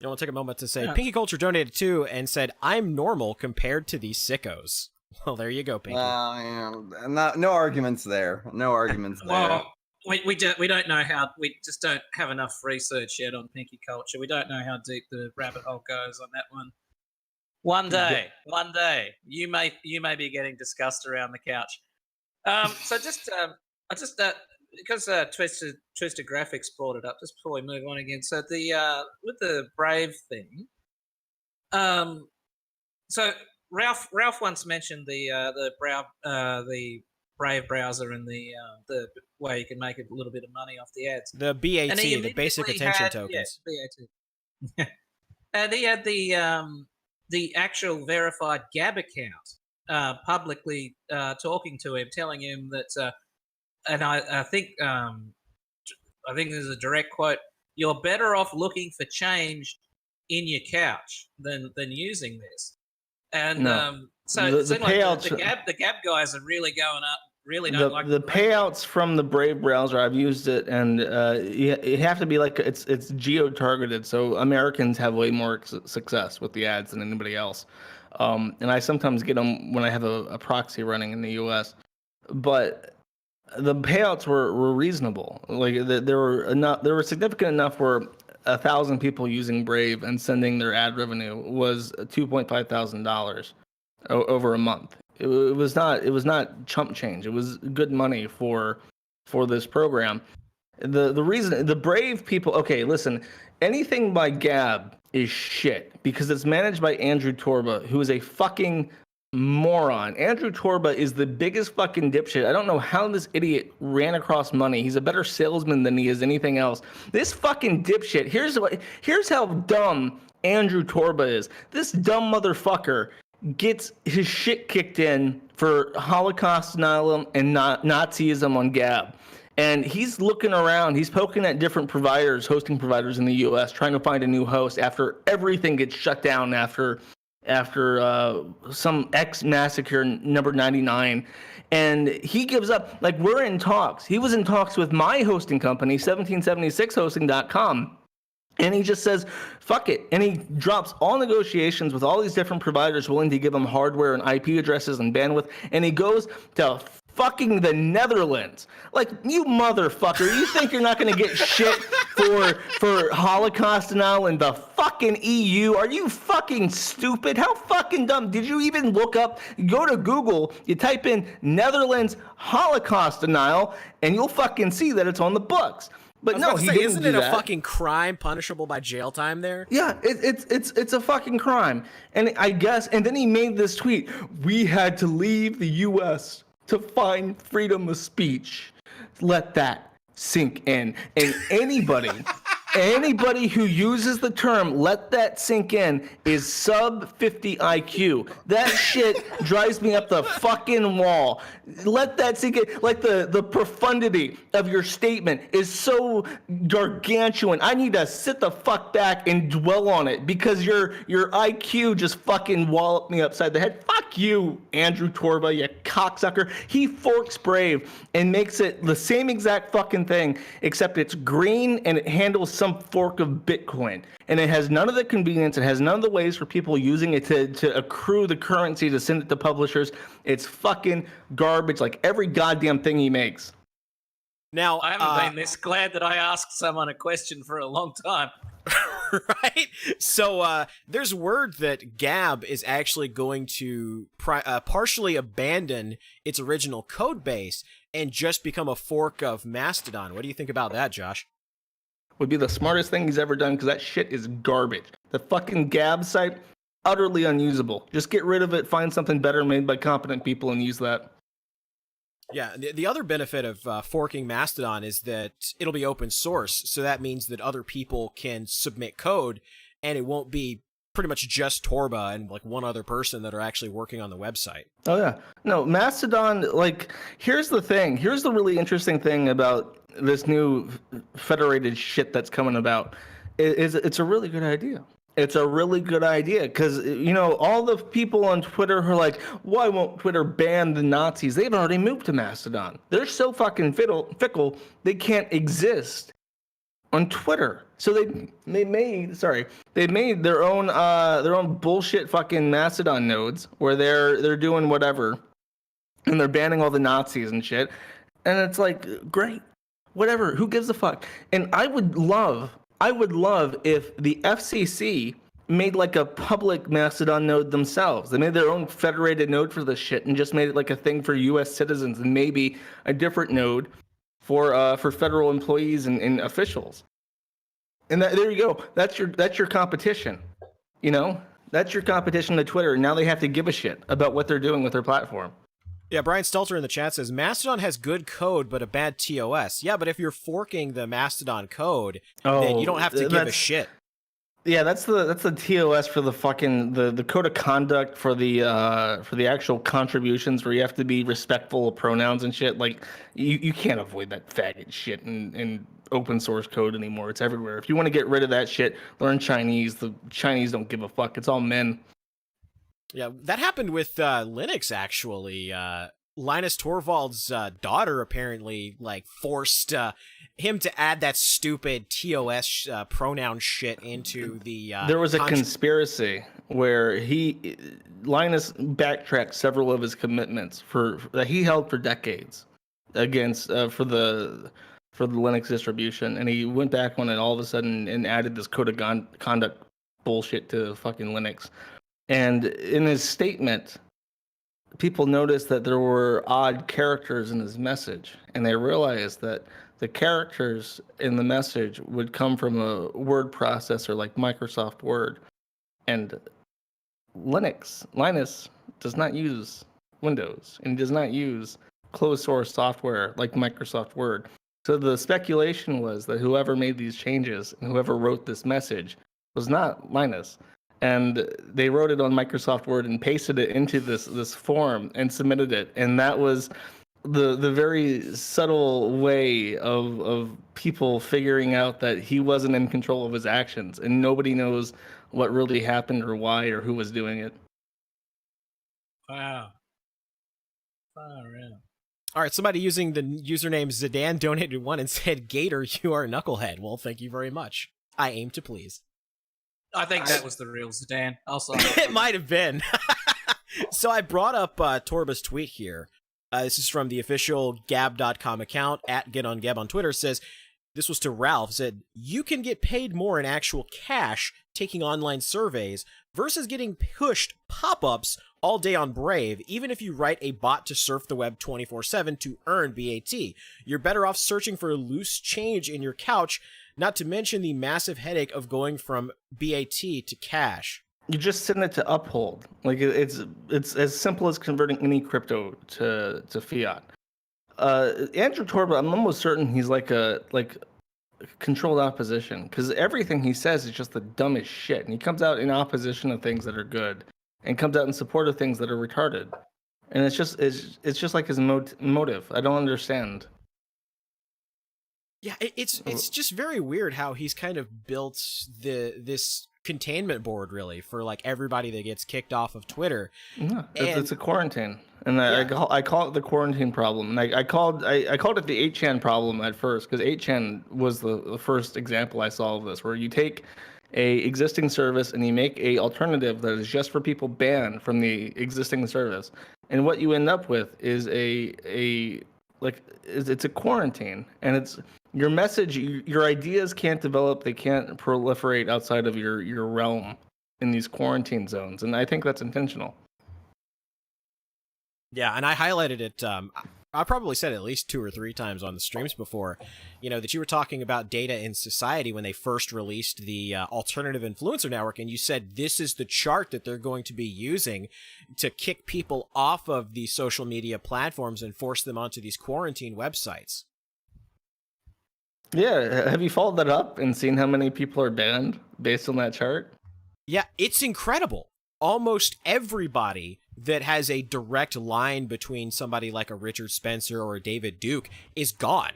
I want to take a moment to say, Pinky Culture donated too and said, "I'm normal compared to these sickos." Well, there you go, Pinky. No arguments there. No arguments there. Well, we don't know how, we just don't have enough research yet on Pinky Culture. We don't know how deep the rabbit hole goes on that one. One day, you may be getting discussed around the couch. Because Twisted Graphics brought it up, just before we move on again. So the with the Brave thing, so Ralph once mentioned the Brave browser and the way you can make a little bit of money off the ads. The BAT, the basic attention tokens. BAT. And he had the actual verified Gab account publicly talking to him, telling him that, and I think this is a direct quote: "You're better off looking for change in your couch than using this." And so the payouts, the Gab guys are really going up. Really don't like the payouts from the Brave browser. I've used it, and you have to be like it's geo-targeted, so Americans have way more success with the ads than anybody else. And I sometimes get them when I have a proxy running in the U.S. But the payouts were reasonable. Like there were significant enough where 1,000 people using Brave and sending their ad revenue was $2,500 over a month. It was not chump change. It was good money for this program. The reason the Brave people, okay, listen, anything by Gab is shit because it's managed by Andrew Torba, who is a fucking moron. Andrew Torba is the biggest fucking dipshit. I don't know how this idiot ran across money. He's a better salesman than he is anything else. This fucking dipshit. Here's how dumb Andrew Torba is. This dumb motherfucker gets his shit kicked in for Holocaust denial and Nazism on Gab. And he's looking around, he's poking at different providers, hosting providers in the US, trying to find a new host after everything gets shut down after some X massacre number 99. And he gives up. Like, we're in talks. He was in talks with my hosting company, 1776hosting.com. And he just says, fuck it. And he drops all negotiations with all these different providers willing to give him hardware and IP addresses and bandwidth. And he goes to fucking the Like, you motherfucker. You think you're not going to get shit for Holocaust denial in the fucking EU? Are you fucking stupid? How fucking dumb? Did you even look up? Go to Google, you type in Netherlands Holocaust denial, and you'll fucking see that it's on the books. But no, he didn't isn't do it a that. fucking crime punishable by jail time there? Yeah, it's a fucking crime. And I guess, and then he made this tweet: "We had to leave the U.S. to find freedom of speech." Let that sink in. And anybody who uses the term "let that sink in" is sub 50 IQ. That shit drives me up the fucking wall. Let that sink in. Like the profundity of your statement is so gargantuan. I need to sit the fuck back and dwell on it because your IQ just fucking walloped me upside the head. Fuck you, Andrew Torba, you cocksucker. He forks Brave and makes it the same exact fucking thing, except it's green and it handles some fork of Bitcoin. And it has none of the convenience. It has none of the ways for people using it to accrue the currency to send it to publishers. It's fucking garbage, like every goddamn thing he makes. Now, I haven't been this glad that I asked someone a question for a long time. Right? So there's word that Gab is actually going to partially abandon its original code base and just become a fork of Mastodon. What do you think about that, Josh? Would be the smartest thing he's ever done because that shit is garbage. The fucking Gab site, utterly unusable. Just get rid of it, find something better made by competent people and use that. Yeah, the other benefit of forking Mastodon is that it'll be open source, so that means that other people can submit code, and it won't be pretty much just Torba and like one other person that are actually working on the website. Oh yeah, no, Mastodon. Like, here's the thing. Here's the really interesting thing about this new federated shit that's coming about. It's a really good idea. It's a really good idea because, you know, all the people on Twitter who are like, why won't Twitter ban the Nazis? They've already moved to Mastodon. They're so fucking fickle, they can't exist on Twitter. So they made their own bullshit fucking Mastodon nodes where they're doing whatever, and they're banning all the Nazis and shit. And it's like, great, whatever. Who gives a fuck? And I would love if the FCC made like a public Mastodon node themselves. They made their own federated node for this shit and just made it like a thing for U.S. citizens and maybe a different node for federal employees and officials. And there you go. That's your competition. You know, that's your competition to Twitter. And now they have to give a shit about what they're doing with their platform. Yeah, Brian Stelter in the chat says, Mastodon has good code, but a bad TOS. Yeah, but if you're forking the Mastodon code, then you don't have to give a shit. Yeah, that's the TOS for the fucking the code of conduct for the actual contributions where you have to be respectful of pronouns and shit. Like you can't avoid that faggot shit in open source code anymore. It's everywhere. If you want to get rid of that shit, learn Chinese. The Chinese don't give a fuck. It's all men. Yeah, that happened with Linux, actually. Linus Torvalds' daughter apparently like forced him to add that stupid TOS pronoun shit into the. There was a conspiracy where Linus backtracked several of his commitments that he held for decades against for the Linux distribution, and he went back on it all of a sudden and added this code of conduct bullshit to fucking Linux. And in his statement, people noticed that there were odd characters in his message, and they realized that the characters in the message would come from a word processor like Microsoft Word. And Linus does not use Windows, and does not use closed source software like Microsoft Word. So the speculation was that whoever made these changes and whoever wrote this message was not Linus. And they wrote it on Microsoft Word and pasted it into this form and submitted it. And that was the very subtle way of people figuring out that he wasn't in control of his actions, and nobody knows what really happened or why or who was doing it. Wow. Far out. All right, somebody using the username Zidane donated one and said, Gator, you are a knucklehead. Well, thank you very much. I aim to please. I think that was the real Zidane. It might have been. So I brought up Torba's tweet here. This is from the official Gab.com account, @GetOnGab on Twitter. Says, this was to Ralph, said, you can get paid more in actual cash taking online surveys versus getting pushed pop-ups all day on Brave, even if you write a bot to surf the web 24/7 to earn BAT. You're better off searching for loose change in your couch, not to mention the massive headache of going from BAT to cash. You just send it to Uphold. Like it's as simple as converting any crypto to fiat. Andrew Torba, I'm almost certain he's like controlled opposition, because everything he says is just the dumbest shit, and he comes out in opposition of things that are good, and comes out in support of things that are retarded, and it's just like his motive. I don't understand. Yeah, it's just very weird how he's kind of built this containment board, really, for like everybody that gets kicked off of Twitter. Yeah, it's a quarantine, and I call it the quarantine problem. And I called it the 8chan problem at first, because 8chan was the first example I saw of this, where you take a existing service and you make a alternative that is just for people banned from the existing service, and what you end up with is it's a quarantine, and it's your message, your ideas can't develop, they can't proliferate outside of your realm in these quarantine zones, and I think that's intentional. Yeah, and I highlighted it, I probably said it at least 2 or 3 times on the streams before, that you were talking about data in society when they first released the alternative influencer network, and you said this is the chart that they're going to be using to kick people off of the social media platforms and force them onto these quarantine websites. Yeah, have you followed that up and seen how many people are banned based on that chart? Yeah, it's incredible. Almost everybody that has a direct line between somebody like a Richard Spencer or a David Duke is gone.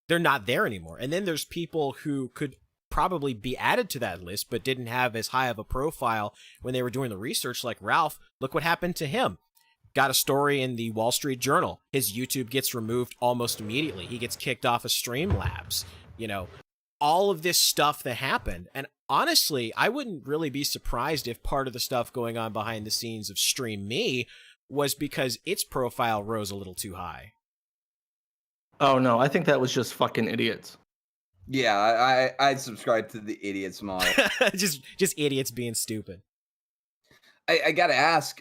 They're not there anymore. And then there's people who could probably be added to that list but didn't have as high of a profile when they were doing the research, like Ralph. Look what happened to him. Got a story in the Wall Street Journal. His YouTube gets removed almost immediately. He gets kicked off of Streamlabs. All of this stuff that happened. And honestly, I wouldn't really be surprised if part of the stuff going on behind the scenes of Stream Me was because its profile rose a little too high. Oh no, I think that was just fucking idiots. Yeah, I subscribe to the idiots model. just idiots being stupid. I gotta ask,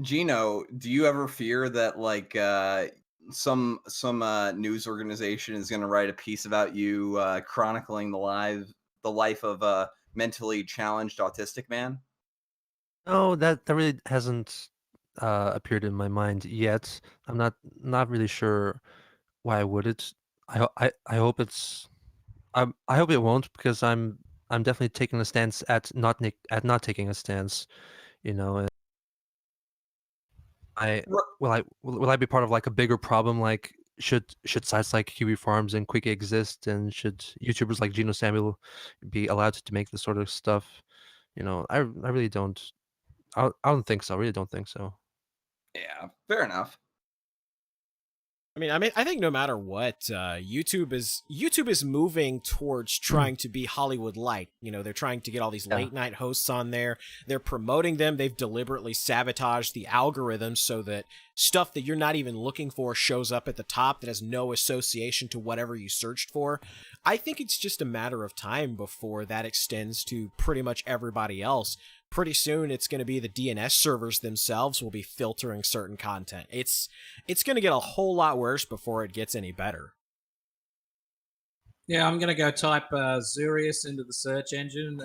Geno, do you ever fear that some news organization is going to write a piece about you chronicling the life of a mentally challenged autistic man? No, that really hasn't appeared in my mind yet. I'm not really sure why would it. I hope it's. I hope it won't, because I'm definitely taking a stance at not taking a stance. And will I be part of like a bigger problem? Like should sites like Kiwi Farms and Quick exist, and should YouTubers like Geno Samuel be allowed to make this sort of stuff? I really don't. I don't think so. I really don't think so. Yeah, fair enough. I think no matter what, YouTube is moving towards trying to be Hollywood light. They're trying to get all these late night hosts on there. They're promoting them. They've deliberately sabotaged the algorithm so that stuff that you're not even looking for shows up at the top that has no association to whatever you searched for. I think it's just a matter of time before that extends to pretty much everybody else. Pretty soon it's going to be the DNS servers themselves will be filtering certain content. It's going to get a whole lot worse before it gets any better. Yeah, I'm going to go type Zurius into the search engine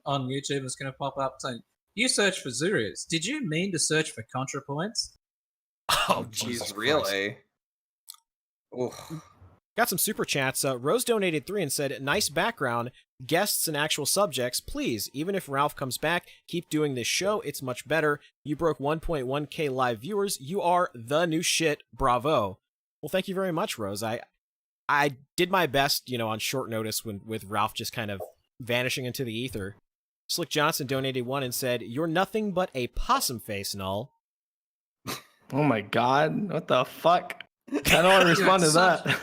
on YouTube. It's going to pop up saying, you search for Zurius. Did you mean to search for ContraPoints? Oh, Jesus, really? Got some super chats. Rose donated 3 and said, nice background, guests and actual subjects. Please, even if Ralph comes back, keep doing this show. It's much better. You broke 1.1k live viewers. You are the new shit. Bravo. Well, thank you very much, Rose. I did my best, on short notice with Ralph just kind of vanishing into the ether. Slick Johnson donated 1 and said, you're nothing but a possum face, Null. Oh my god, what the fuck? I don't want to respond to that.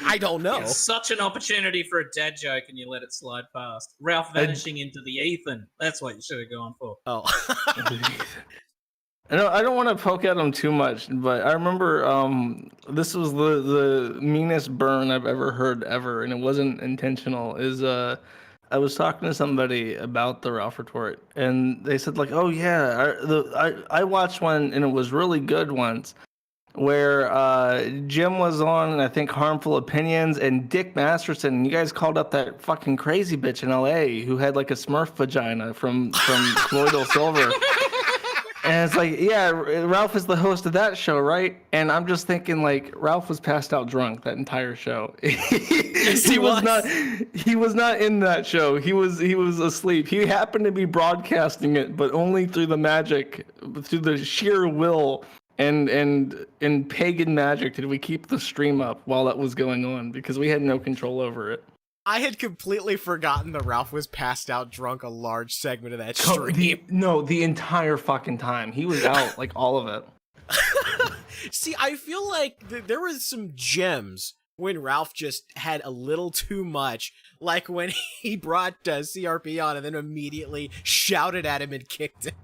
I don't know. It's such an opportunity for a dad joke and you let it slide past. Ralph vanishing into the Ethan. That's what you should have gone for. Oh. I don't want to poke at him too much, but I remember this was the meanest burn I've ever heard ever, and it wasn't intentional. I was talking to somebody about the Ralph retort, and they said like, "Oh yeah, I watched one and it was really good once, where Jim was on, and I think Harmful Opinions, and Dick Masterson. You guys called up that fucking crazy bitch in L.A. who had like a Smurf vagina from Colloidal Silver." And it's like, yeah, Ralph is the host of that show, right? And I'm just thinking, like, Ralph was passed out drunk that entire show. he was not. He was not in that show. He was asleep. He happened to be broadcasting it, but only through the magic, through the sheer will and pagan magic did we keep the stream up while that was going on, because we had no control over it. I had completely forgotten that Ralph was passed out drunk a large segment of that stream. The entire fucking time. He was out, like, all of it. See, I feel like there was some gems when Ralph just had a little too much, like when he brought CRP on and then immediately shouted at him and kicked him.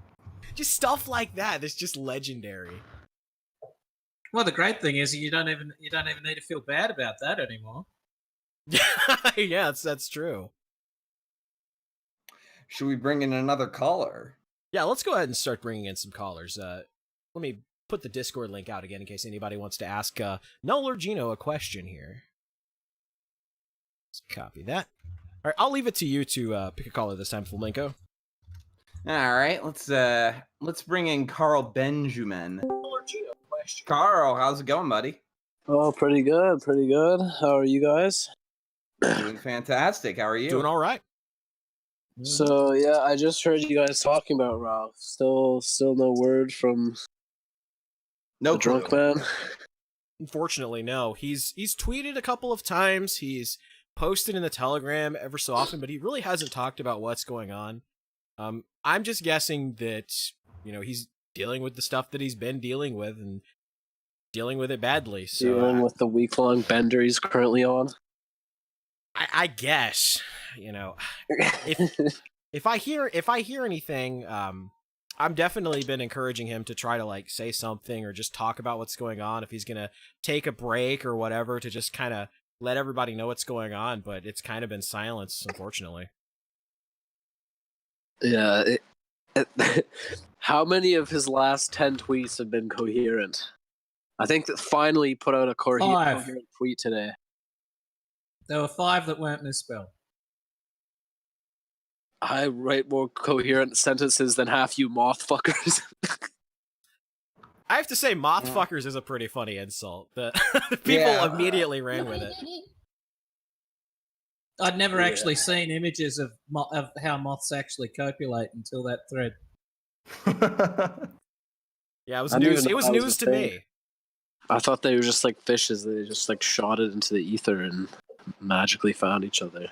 Just stuff like that that's just legendary. Well, the great thing is you don't even need to feel bad about that anymore. Yeah, that's true. Should we bring in another caller? Yeah, let's go ahead and start bringing in some callers. Let me put the Discord link out again in case anybody wants to ask Null or Geno a question here. Let's copy that. All right, I'll leave it to you to pick a caller this time, Flamenco. All right, let's bring in Carl Benjamin. Carl, how's it going, buddy? Oh, pretty good, pretty good. How are you guys? Doing fantastic. How are you? Doing all right. So yeah, I just heard you guys talking about Ralph. Still no word from the drunk man. Unfortunately, no. He's tweeted a couple of times. He's posted in the Telegram ever so often, but he really hasn't talked about what's going on. I'm just guessing that he's dealing with the stuff that he's been dealing with and dealing with it badly. So dealing with the week-long bender he's currently on. I guess, if I hear anything, I'm definitely been encouraging him to try to like say something or just talk about what's going on. If he's gonna take a break or whatever, to just kind of let everybody know what's going on. But it's kind of been silence, unfortunately. Yeah. How many of his last 10 tweets have been coherent? I think that finally he put out a coherent tweet today. There were 5 that weren't misspelled. I write more coherent sentences than half you moth fuckers. I have to say, moth fuckers is a pretty funny insult. The people immediately ran with it. I'd never actually seen images of how moths actually copulate until that thread. Yeah, it was news. It was news to me. I thought they were just like fishes. They just like shot it into the ether and magically found each other.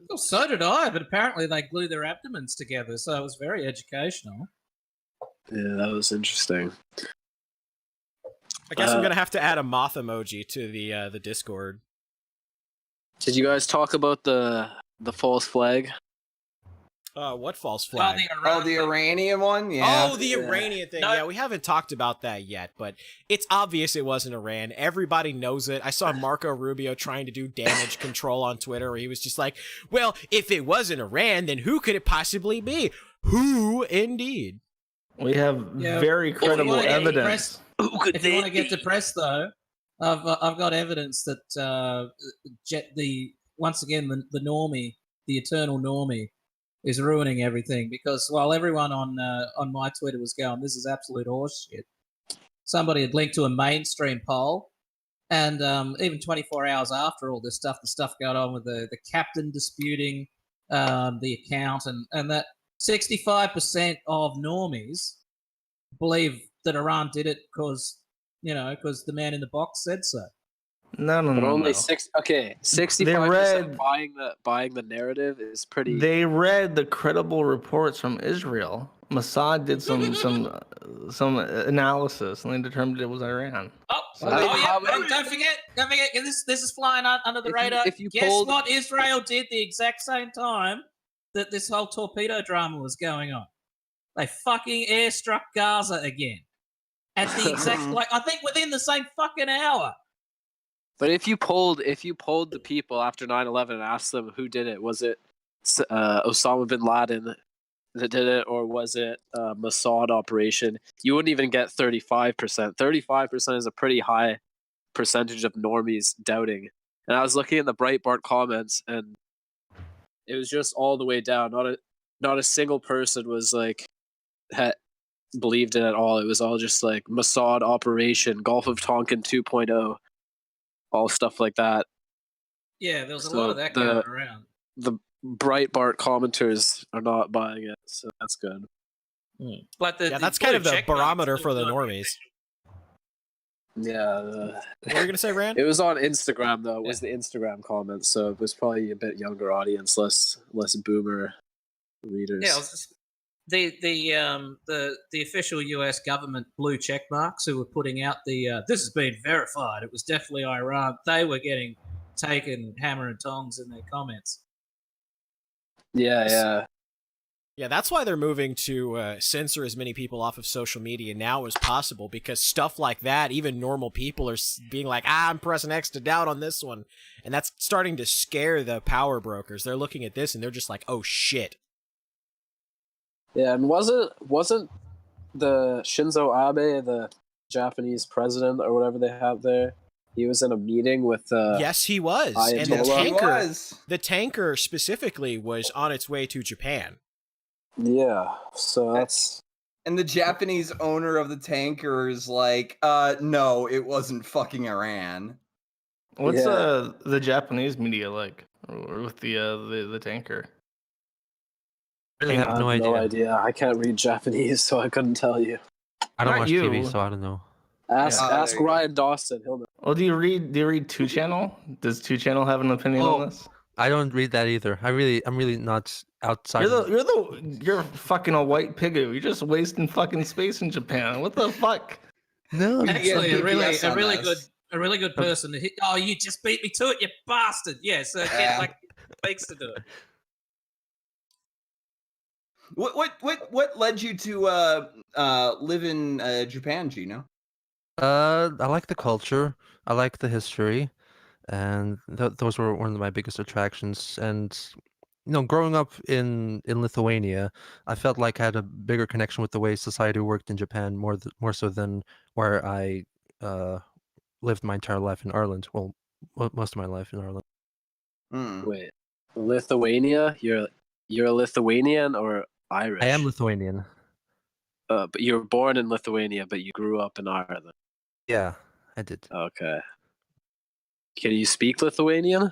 Well, so did I, but apparently they glue their abdomens together, so it was very educational. Yeah, that was interesting. I guess I'm gonna have to add a moth emoji to the Discord. Did you guys talk about the false flag? What false flag? The Iranian one? Yeah. Oh, the Iranian thing. No. Yeah, we haven't talked about that yet, but it's obvious it wasn't Iran. Everybody knows it. I saw Marco Rubio trying to do damage control on Twitter, where he was just like, well, if it wasn't Iran, then who could it possibly be? Who, indeed? We have very credible evidence. If you want to get depressed, though, I've got evidence that once again, the normie, the eternal normie, is ruining everything, because while everyone on my Twitter was going, this is absolute horseshit, somebody had linked to a mainstream poll, and even 24 hours after all this stuff, the stuff going on with the captain disputing the account, and that 65% of normies believe that Iran did it because the man in the box said so. No. But only 65% buying the narrative is pretty. They read the credible reports from Israel. Mossad did some analysis, and they determined it was Iran. Don't forget, this is flying under the radar. Guess what Israel did the exact same time that this whole torpedo drama was going on? They fucking airstruck Gaza again. At the exact, I think within the same fucking hour. But if you polled the people after 9/11 and asked them who did it, was it Osama bin Laden that did it, or was it Mossad operation, you wouldn't even get 35%. 35% is a pretty high percentage of normies doubting. And I was looking at the Breitbart comments, and it was just all the way down. Not a single person was like had believed it at all. It was all just like Mossad operation, Gulf of Tonkin 2.0, all stuff like that. Yeah, there was a lot of that going around. The Breitbart commenters are not buying it, so that's good. Like that's kind of the barometer for the normies. Yeah. What were you gonna say, Rand? It was on Instagram though. It was the Instagram comments, so it was probably a bit younger audience, less boomer readers. Yeah, the official U.S. government blue check marks who were putting out the this has been verified. It was definitely Iran. They were getting taken hammer and tongs in their comments. Yeah. Yeah, that's why they're moving to censor as many people off of social media now as possible, because stuff like that, even normal people are being like, I'm pressing X to doubt on this one. And that's starting to scare the power brokers. They're looking at this and they're just like, oh shit. Yeah, and wasn't the Shinzo Abe, the Japanese president or whatever they have there, he was in a meeting with yes, he was. Ayatollah. And the tanker specifically was on its way to Japan. Yeah, so that's... And the Japanese owner of the tanker is like, no, it wasn't fucking Iran. What's the Japanese media like with the tanker? I have no idea. I can't read Japanese, so I couldn't tell you. I don't watch TV, so I don't know. Ask Ryan Dawson. He'll know. Well, do you read 2 Channel? Does 2 Channel have an opinion on this? I don't read that either. I'm really not outside. You're fucking a white pigoo. You're just wasting fucking space in Japan. What the fuck? No, actually, a really good person. Oh, you just beat me to it, you bastard! Yeah, so get like fakes to do it. What led you to live in Japan, Geno? I like the culture. I like the history, and those were one of my biggest attractions. And growing up in Lithuania, I felt like I had a bigger connection with the way society worked in Japan, more so than where I lived my entire life in Ireland. Well, most of my life in Ireland. Wait, Lithuania? You're a Lithuanian or Irish? I am Lithuanian. But you were born in Lithuania, but you grew up in Ireland. Yeah, I did. Okay. Can you speak Lithuanian?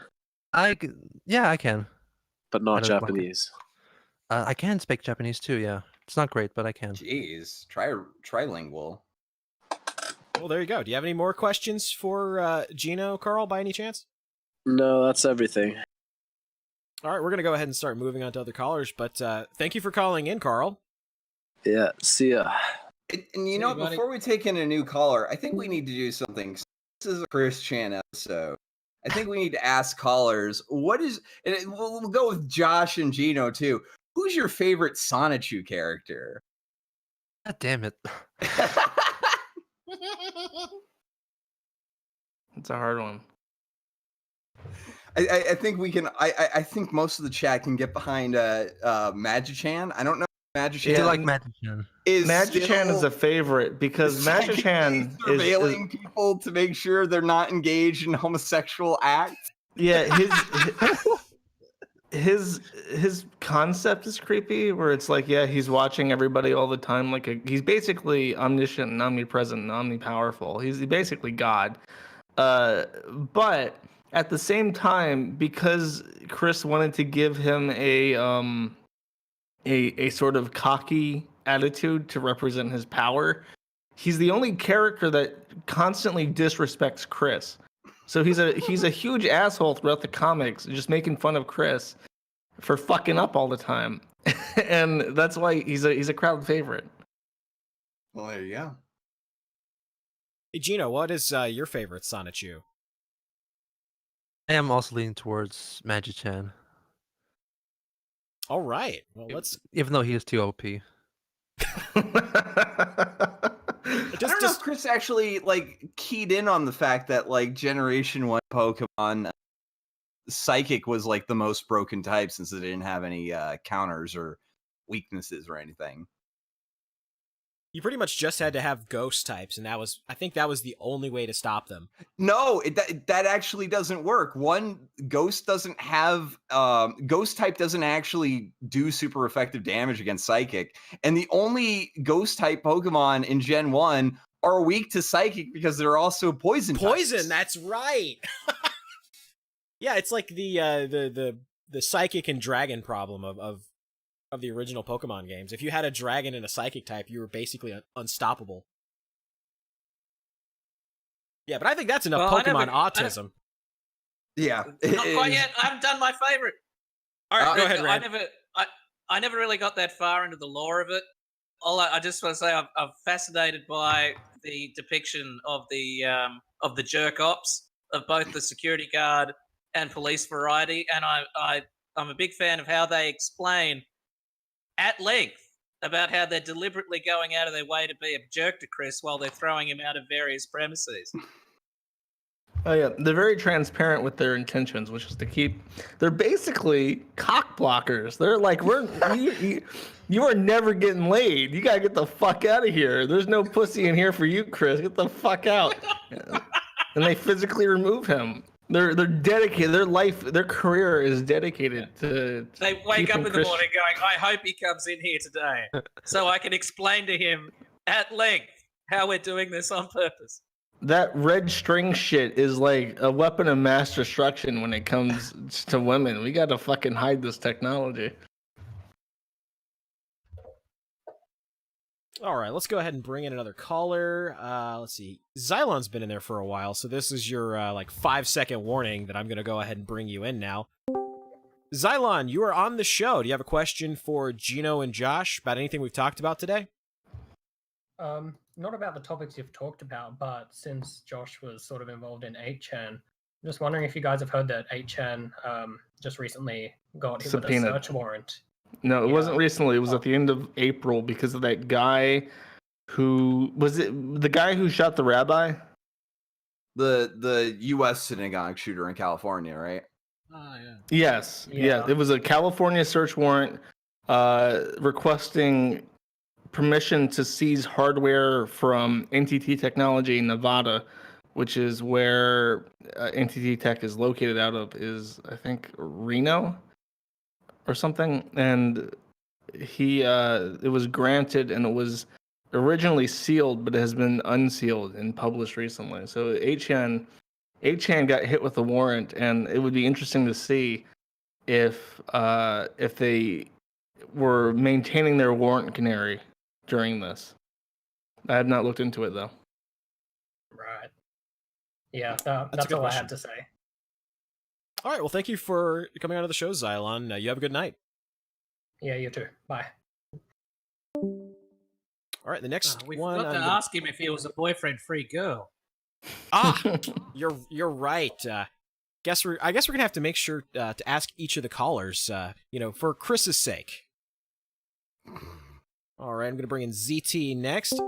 I can. But not Japanese. I can speak Japanese too, yeah. It's not great, but I can. Jeez, trilingual. Well, there you go. Do you have any more questions for Geno, Carl, by any chance? No, that's everything. All right, we're going to go ahead and start moving on to other callers, but thank you for calling in, Carl. Yeah, see ya. And you know, before we take in a new caller, I think we need to do something. This is a Christian episode. I think we need to ask callers, and we'll go with Josh and Geno too. Who's your favorite Sonichu character? God damn it. It's a hard one. I think we can. I think most of the chat can get behind Magichan. I don't know. Magichan. I like Magichan. Magichan is a favorite because Magichan is surveilling people to make sure they're not engaged in homosexual acts. Yeah, his concept is creepy. Where it's like, yeah, he's watching everybody all the time. He's basically omniscient, and omnipresent, and omnipowerful. He's basically God. But at the same time, because Chris wanted to give him a sort of cocky attitude to represent his power, he's the only character that constantly disrespects Chris. So he's a huge asshole throughout the comics, just making fun of Chris for fucking up all the time. And that's why he's a crowd favorite. Well, there you go. Hey, Geno, what is your favorite Sonichu? I am also leaning towards Magichan. All right. Well, let's. Even though he is too OP. I don't know if Chris actually keyed in on the fact that Generation 1 Pokemon Psychic was like the most broken type since it didn't have any counters or weaknesses or anything. You pretty much just had to have ghost types, and I think that was the only way to stop them. No, that actually doesn't work. One, ghost doesn't have ghost type doesn't actually do super effective damage against psychic, and the only ghost type Pokemon in Gen 1 are weak to psychic because they're also poison types. That's right. Yeah, it's like the psychic and dragon problem of the original Pokemon games. If you had a dragon and a psychic type, you were basically unstoppable. Yeah, but I think that's enough Pokemon autism. Yeah. Not quite yet. I haven't done my favorite. All right, go ahead, Rand. I never really got that far into the lore of it. I just want to say I'm fascinated by the depiction of the jerk ops of both the security guard and police variety, and I'm a big fan of how they explain at length about how they're deliberately going out of their way to be a jerk to Chris while they're throwing him out of various premises. Oh yeah, they're very transparent with their intentions, which is to keep. They're basically cock blockers. They're like, you are never getting laid. You gotta get the fuck out of here. There's no pussy in here for you, Chris. Get the fuck out. And they physically remove him. They're dedicated. Their career is dedicated to. They wake up in the morning going, "I hope he comes in here today, so I can explain to him at length how we're doing this on purpose." That red string shit is like a weapon of mass destruction when it comes to women. We gotta fucking hide this technology. All right, let's go ahead and bring in another caller. Let's see. Xylon's been in there for a while, so this is your 5-second warning that I'm going to go ahead and bring you in now. Xylon, you are on the show. Do you have a question for Geno and Josh about anything we've talked about today? Not about the topics you've talked about, but since Josh was sort of involved in 8chan, I'm just wondering if you guys have heard that 8chan just recently got hit with a search warrant. No, it wasn't recently. It was at the end of April because of that guy who the guy who shot the rabbi? The U.S. synagogue shooter in California, right? Oh, yeah. Yes. Yeah. It was a California search warrant requesting permission to seize hardware from NTT Technology in Nevada, which is where NTT Tech is located out of, is I think Reno or something. And it was granted, and it was originally sealed, but it has been unsealed and published recently. So 8chan got hit with a warrant, and it would be interesting to see if they were maintaining their warrant canary during this. I have not looked into it though. Right. Yeah, that's all I had to say. All right, well, thank you for coming on to the show, Xylon. You have a good night. Yeah, you too. Bye. All right, the next we one. forgot to ask him if he was a boyfriend-free girl. You're right. I guess we're gonna have to make sure to ask each of the callers, for Chris's sake. All right, I'm gonna bring in ZT next.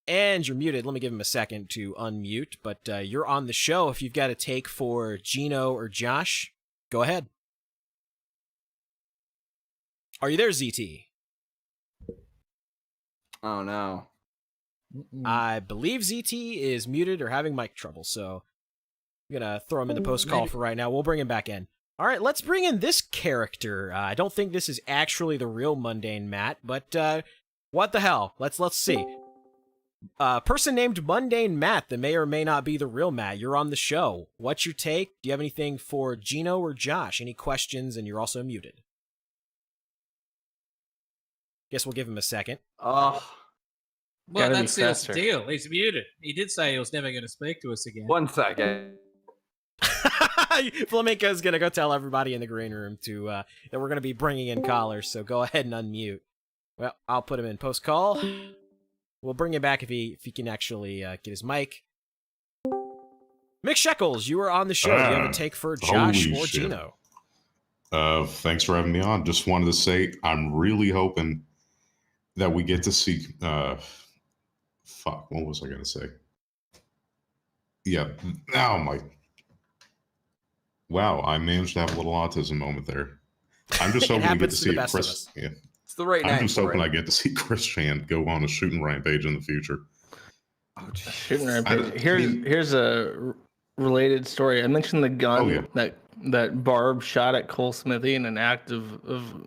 And you're muted. Let me give him a second to unmute, but you're on the show. If you've got a take for Geno or Josh, go ahead. Are you there, ZT? Oh, no. I believe ZT is muted or having mic trouble, so I'm going to throw him in the post-call for right now. We'll bring him back in. All right, let's bring in this character. I don't think this is actually the real Mundane Matt, but what the hell? Let's see. Person named Mundane Matt that may or may not be the real Matt. You're on the show. What's your take? Do you have anything for Geno or Josh? Any questions? And you're also muted. Guess we'll give him a second. Well, that's his deal. He's muted. He did say he was never going to speak to us again. 1 second. Flamenco's going to go tell everybody in the green room that we're going to be bringing in callers, so go ahead and unmute. Well, I'll put him in post-call. We'll bring him back if he can actually get his mic. Mick Shekels, you are on the show. Do you have a take for Josh or Geno? Thanks for having me on. Just wanted to say I'm really hoping that we get to see what was I gonna say? Yeah, now Wow, I managed to have a little autism moment there. I'm just It hoping to get to happens to see the best of Chris. us. Yeah. It's the right I'm name just for hoping it. I get to see Chris Chan go on a shooting rampage in the future. Oh, Shooting I rampage. mean- Here's a related story. I mentioned the gun Oh, yeah. that Barb shot at Cole Smithy in an act of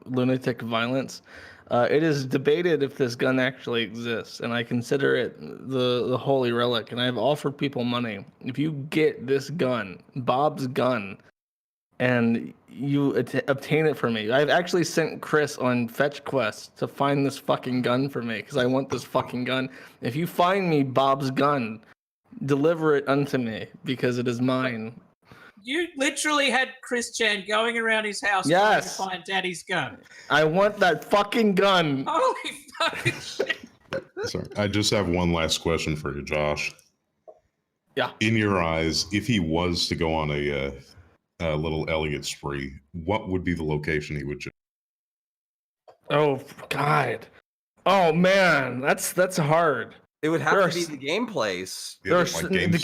lunatic violence. It is debated if this gun actually exists, and I consider it the holy relic. And I've offered people money. If you get this gun, Bob's gun, and you obtain it for me. I've actually sent Chris on fetch quests to find this fucking gun for me because I want this fucking gun. If you find me Bob's gun, deliver it unto me because it is mine. You literally had Chris Chan going around his house trying to find Daddy's gun. I want that fucking gun. Holy fucking shit. Sorry, I just have one last question for you, Josh. Yeah. In your eyes, if he was to go on a little Elliot spree, what would be the location he would choose? Oh God. Oh man, that's hard. It would have to be the game place. The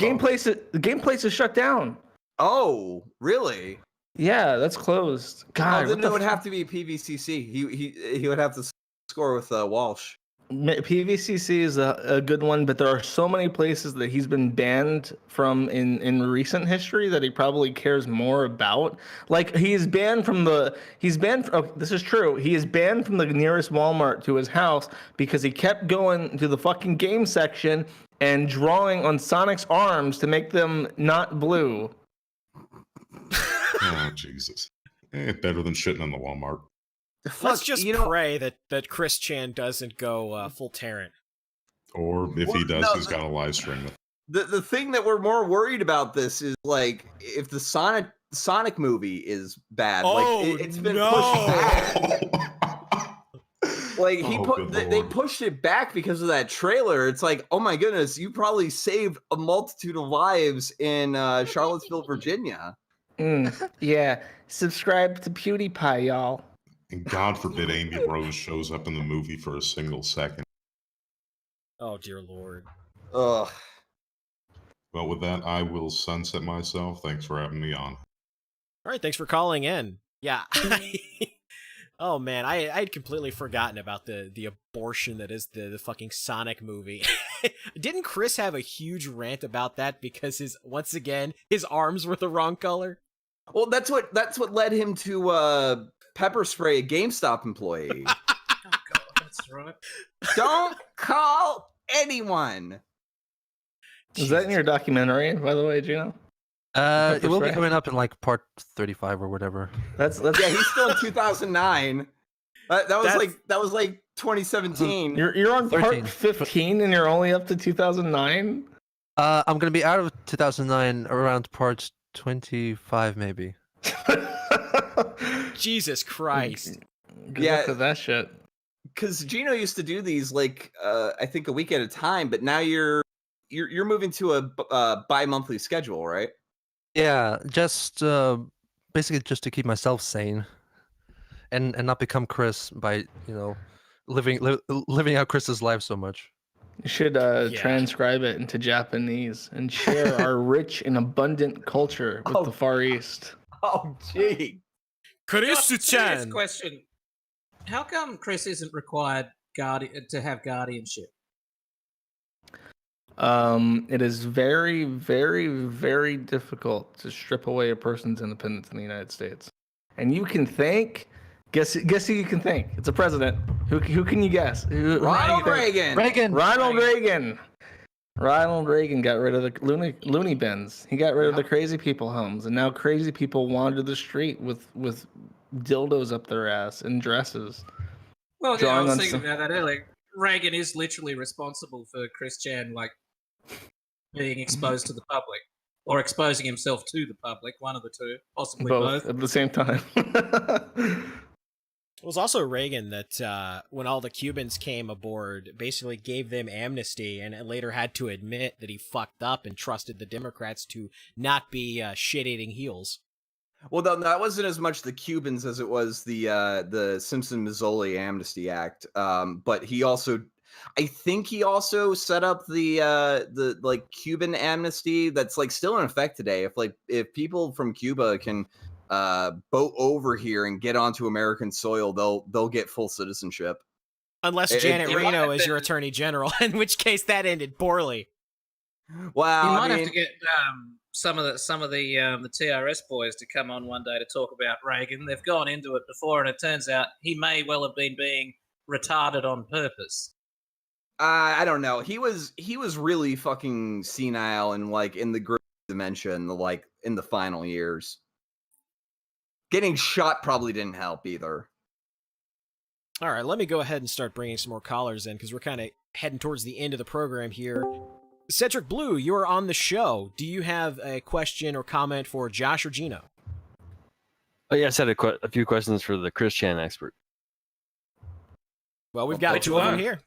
game place is shut down. Oh, really? Yeah, that's closed. God, Oh, then it would have to be PVCC. He would have to score with Walsh. PVCC is a good one, but there are so many places that he's been banned from in recent history that he probably cares more about. Like this is true. He is banned from the nearest Walmart to his house because he kept going to the fucking game section and drawing on Sonic's arms to make them not blue. Oh, Jesus. Better than shitting in the Walmart. Let's just pray that Chris Chan doesn't go full Terran. Or if he does, he's got a live stream it. The thing that we're more worried about this is like if the Sonic movie is bad. It's been pushed back. Like they pushed it back because of that trailer. It's like, oh my goodness, you probably saved a multitude of lives in Charlottesville, Virginia. Yeah, subscribe to PewDiePie, y'all. And God forbid Amy Rose shows up in the movie for a single second. Oh, dear Lord. Ugh. Well, with that, I will sunset myself. Thanks for having me on. All right, thanks for calling in. Yeah. Oh, man, I had completely forgotten about the abortion that is the fucking Sonic movie. Didn't Chris have a huge rant about that because his arms were the wrong color? Well, that's what led him to pepper spray a GameStop employee. Oh God, that's right. Don't call anyone. Is that in your documentary, by the way, Geno? It will be coming up in like part 35 or whatever. That's yeah. He's still in 2009. That was like 2017. You're on part 15 and you're only up to 2009. I'm gonna be out of 2009 around part 25 maybe. Jesus Christ. Good luck with that shit. Because Geno used to do these like I think a week at a time, but now you're moving to a bi-monthly schedule, right? Yeah, just basically just to keep myself sane, and not become Chris by living out Chris's life so much. You should transcribe it into Japanese and share our rich and abundant culture with the Far East. Oh, gee. Chris-chan. Question. How come Chris isn't required to have guardianship? It is very, very, very difficult to strip away a person's independence in the United States. And you can thank... Guess who you can thank? It's a president. Who can you guess? Ronald Reagan. Ronald Reagan. Ronald Reagan got rid of the loony bins. He got rid of the crazy people homes, and now crazy people wander the street with dildos up their ass and dresses. Well, yeah, I was thinking about that earlier. Reagan is literally responsible for Chris Chan being exposed to the public, or exposing himself to the public. One of the two, possibly both. At the same time. It was also Reagan that, when all the Cubans came aboard, basically gave them amnesty and later had to admit that he fucked up and trusted the Democrats to not be shit-eating heels. Well, that wasn't as much the Cubans as it was the Simpson-Mazzoli Amnesty Act. But he also, I think he also set up the like Cuban amnesty that's like still in effect today. If people from Cuba can boat over here and get onto American soil, they'll get full citizenship. Unless Janet Reno is your attorney general, in which case that ended poorly. Well, you might have to get some of the TRS boys to come on one day to talk about Reagan. They've gone into it before, and it turns out he may well have been being retarded on purpose. I don't know. He was really fucking senile and like in the grip of dementia in the final years. Getting shot probably didn't help either. All right, let me go ahead and start bringing some more callers in because we're kind of heading towards the end of the program here. Cedric Blue, you're on the show. Do you have a question or comment for Josh or Geno? Oh, yeah, I just had a few questions for the Chris Chan expert. Well, we've got two of them here.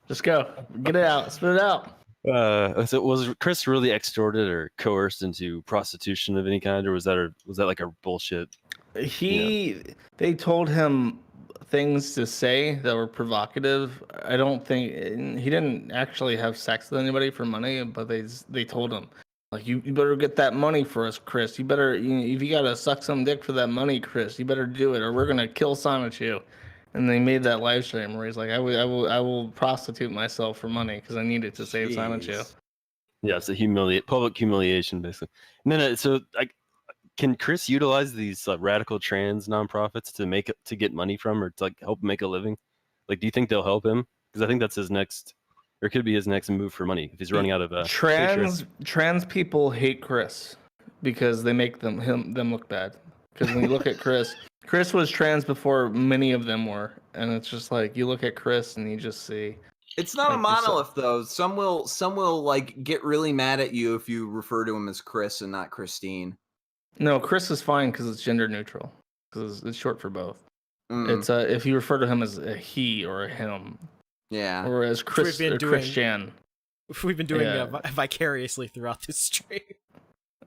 Just go. Get it out. Spit it out. So was Chris really extorted or coerced into prostitution of any kind, or was that like a bullshit? They told him things to say that were provocative. I don't think he didn't actually have sex with anybody for money, but they told him like you better get that money for us, Chris. You better if you gotta suck some dick for that money, Chris, you better do it, or we're gonna kill Sonichu. And they made that live stream where he's like, I will prostitute myself for money because I need it to save Sonichu. Yeah, it's a public humiliation, basically. And then, can Chris utilize these radical trans nonprofits to get money from, or to like help make a living? Like, do you think they'll help him? Because I think that's his next, or it could be his next move for money if he's running out of trans people hate Chris because they make them look bad. Because when you look at Chris was trans before many of them were, and it's just like you look at Chris and you just see. It's not a monolith though. Some will like get really mad at you if you refer to him as Chris and not Christine. No, Chris is fine because it's gender neutral. Because it's short for both. It's if you refer to him as a he or a him. Yeah. Or as Chris or Christian. We've been doing vicariously throughout this stream.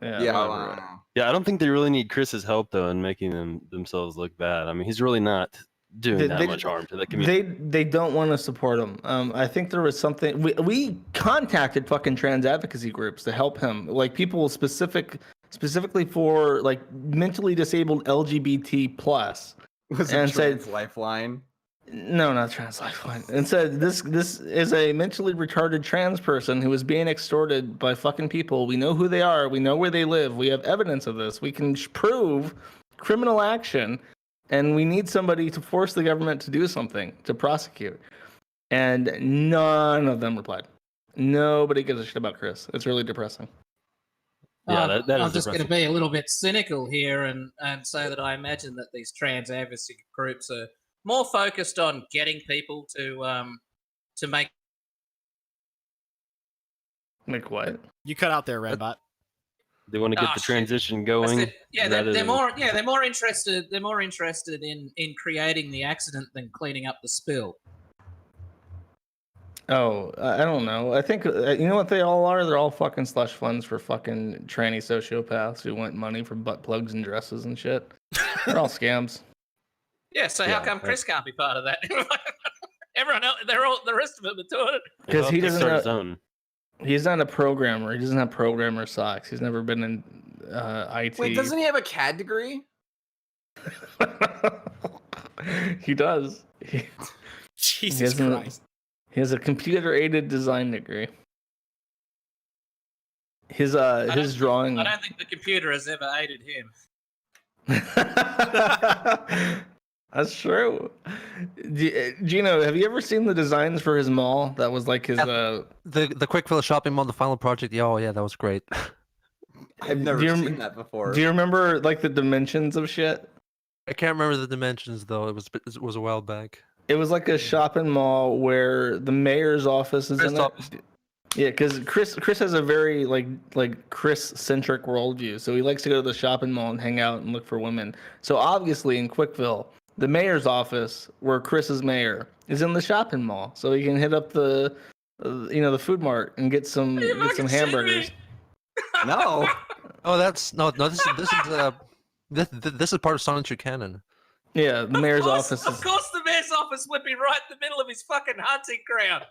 Yeah. I don't think they really need Chris's help though in making themselves look bad. I mean, he's really not doing that much harm to the community. They don't want to support him. I think there was something we contacted fucking trans advocacy groups to help him, like people specifically for like mentally disabled LGBT plus. Was it Trans Lifeline? No, not Trans Lifeline. And said this is a mentally retarded trans person who is being extorted by fucking people. We know who they are. We know where they live. We have evidence of this. We can prove criminal action, and we need somebody to force the government to do something to prosecute. And none of them replied. Nobody gives a shit about Chris. It's really depressing. Yeah, that I'm is just going to depressing. be a little bit cynical here and say that I imagine that these trans advocacy groups are more focused on getting people to make what? You cut out there, Randbot. They want to get the transition going. They're more interested in creating the accident than cleaning up the spill. Oh, I don't know. I think you know what they all are. They're all fucking slush funds for fucking tranny sociopaths who want money for butt plugs and dresses and shit. They're all scams. Yeah, so how come Chris can't be part of that? Everyone else, the rest of them are doing it. Because he doesn't know. He's not a programmer. He doesn't have programmer socks. He's never been in IT. Wait, doesn't he have a CAD degree? He does. Jesus Christ. He has a computer-aided design degree. His drawing. I don't think the computer has ever aided him. That's true. Geno, have you ever seen the designs for his mall? That was like his the Quickfill shopping mall, the final project. Yeah, that was great. I've never seen that before. Do you remember like the dimensions of shit? I can't remember the dimensions though. It was a while back. It was like a shopping mall where the mayor's office is in it. Yeah, because Chris has a very like Chris-centric worldview, so he likes to go to the shopping mall and hang out and look for women. So obviously in Quickville, the mayor's office, where Chris is mayor, is in the shopping mall, so he can hit up the food mart and get some hamburgers. No. Oh, this is part of Sonichu canon. Yeah, the mayor's office. Of course, the mayor's office would be right in the middle of his fucking hunting ground.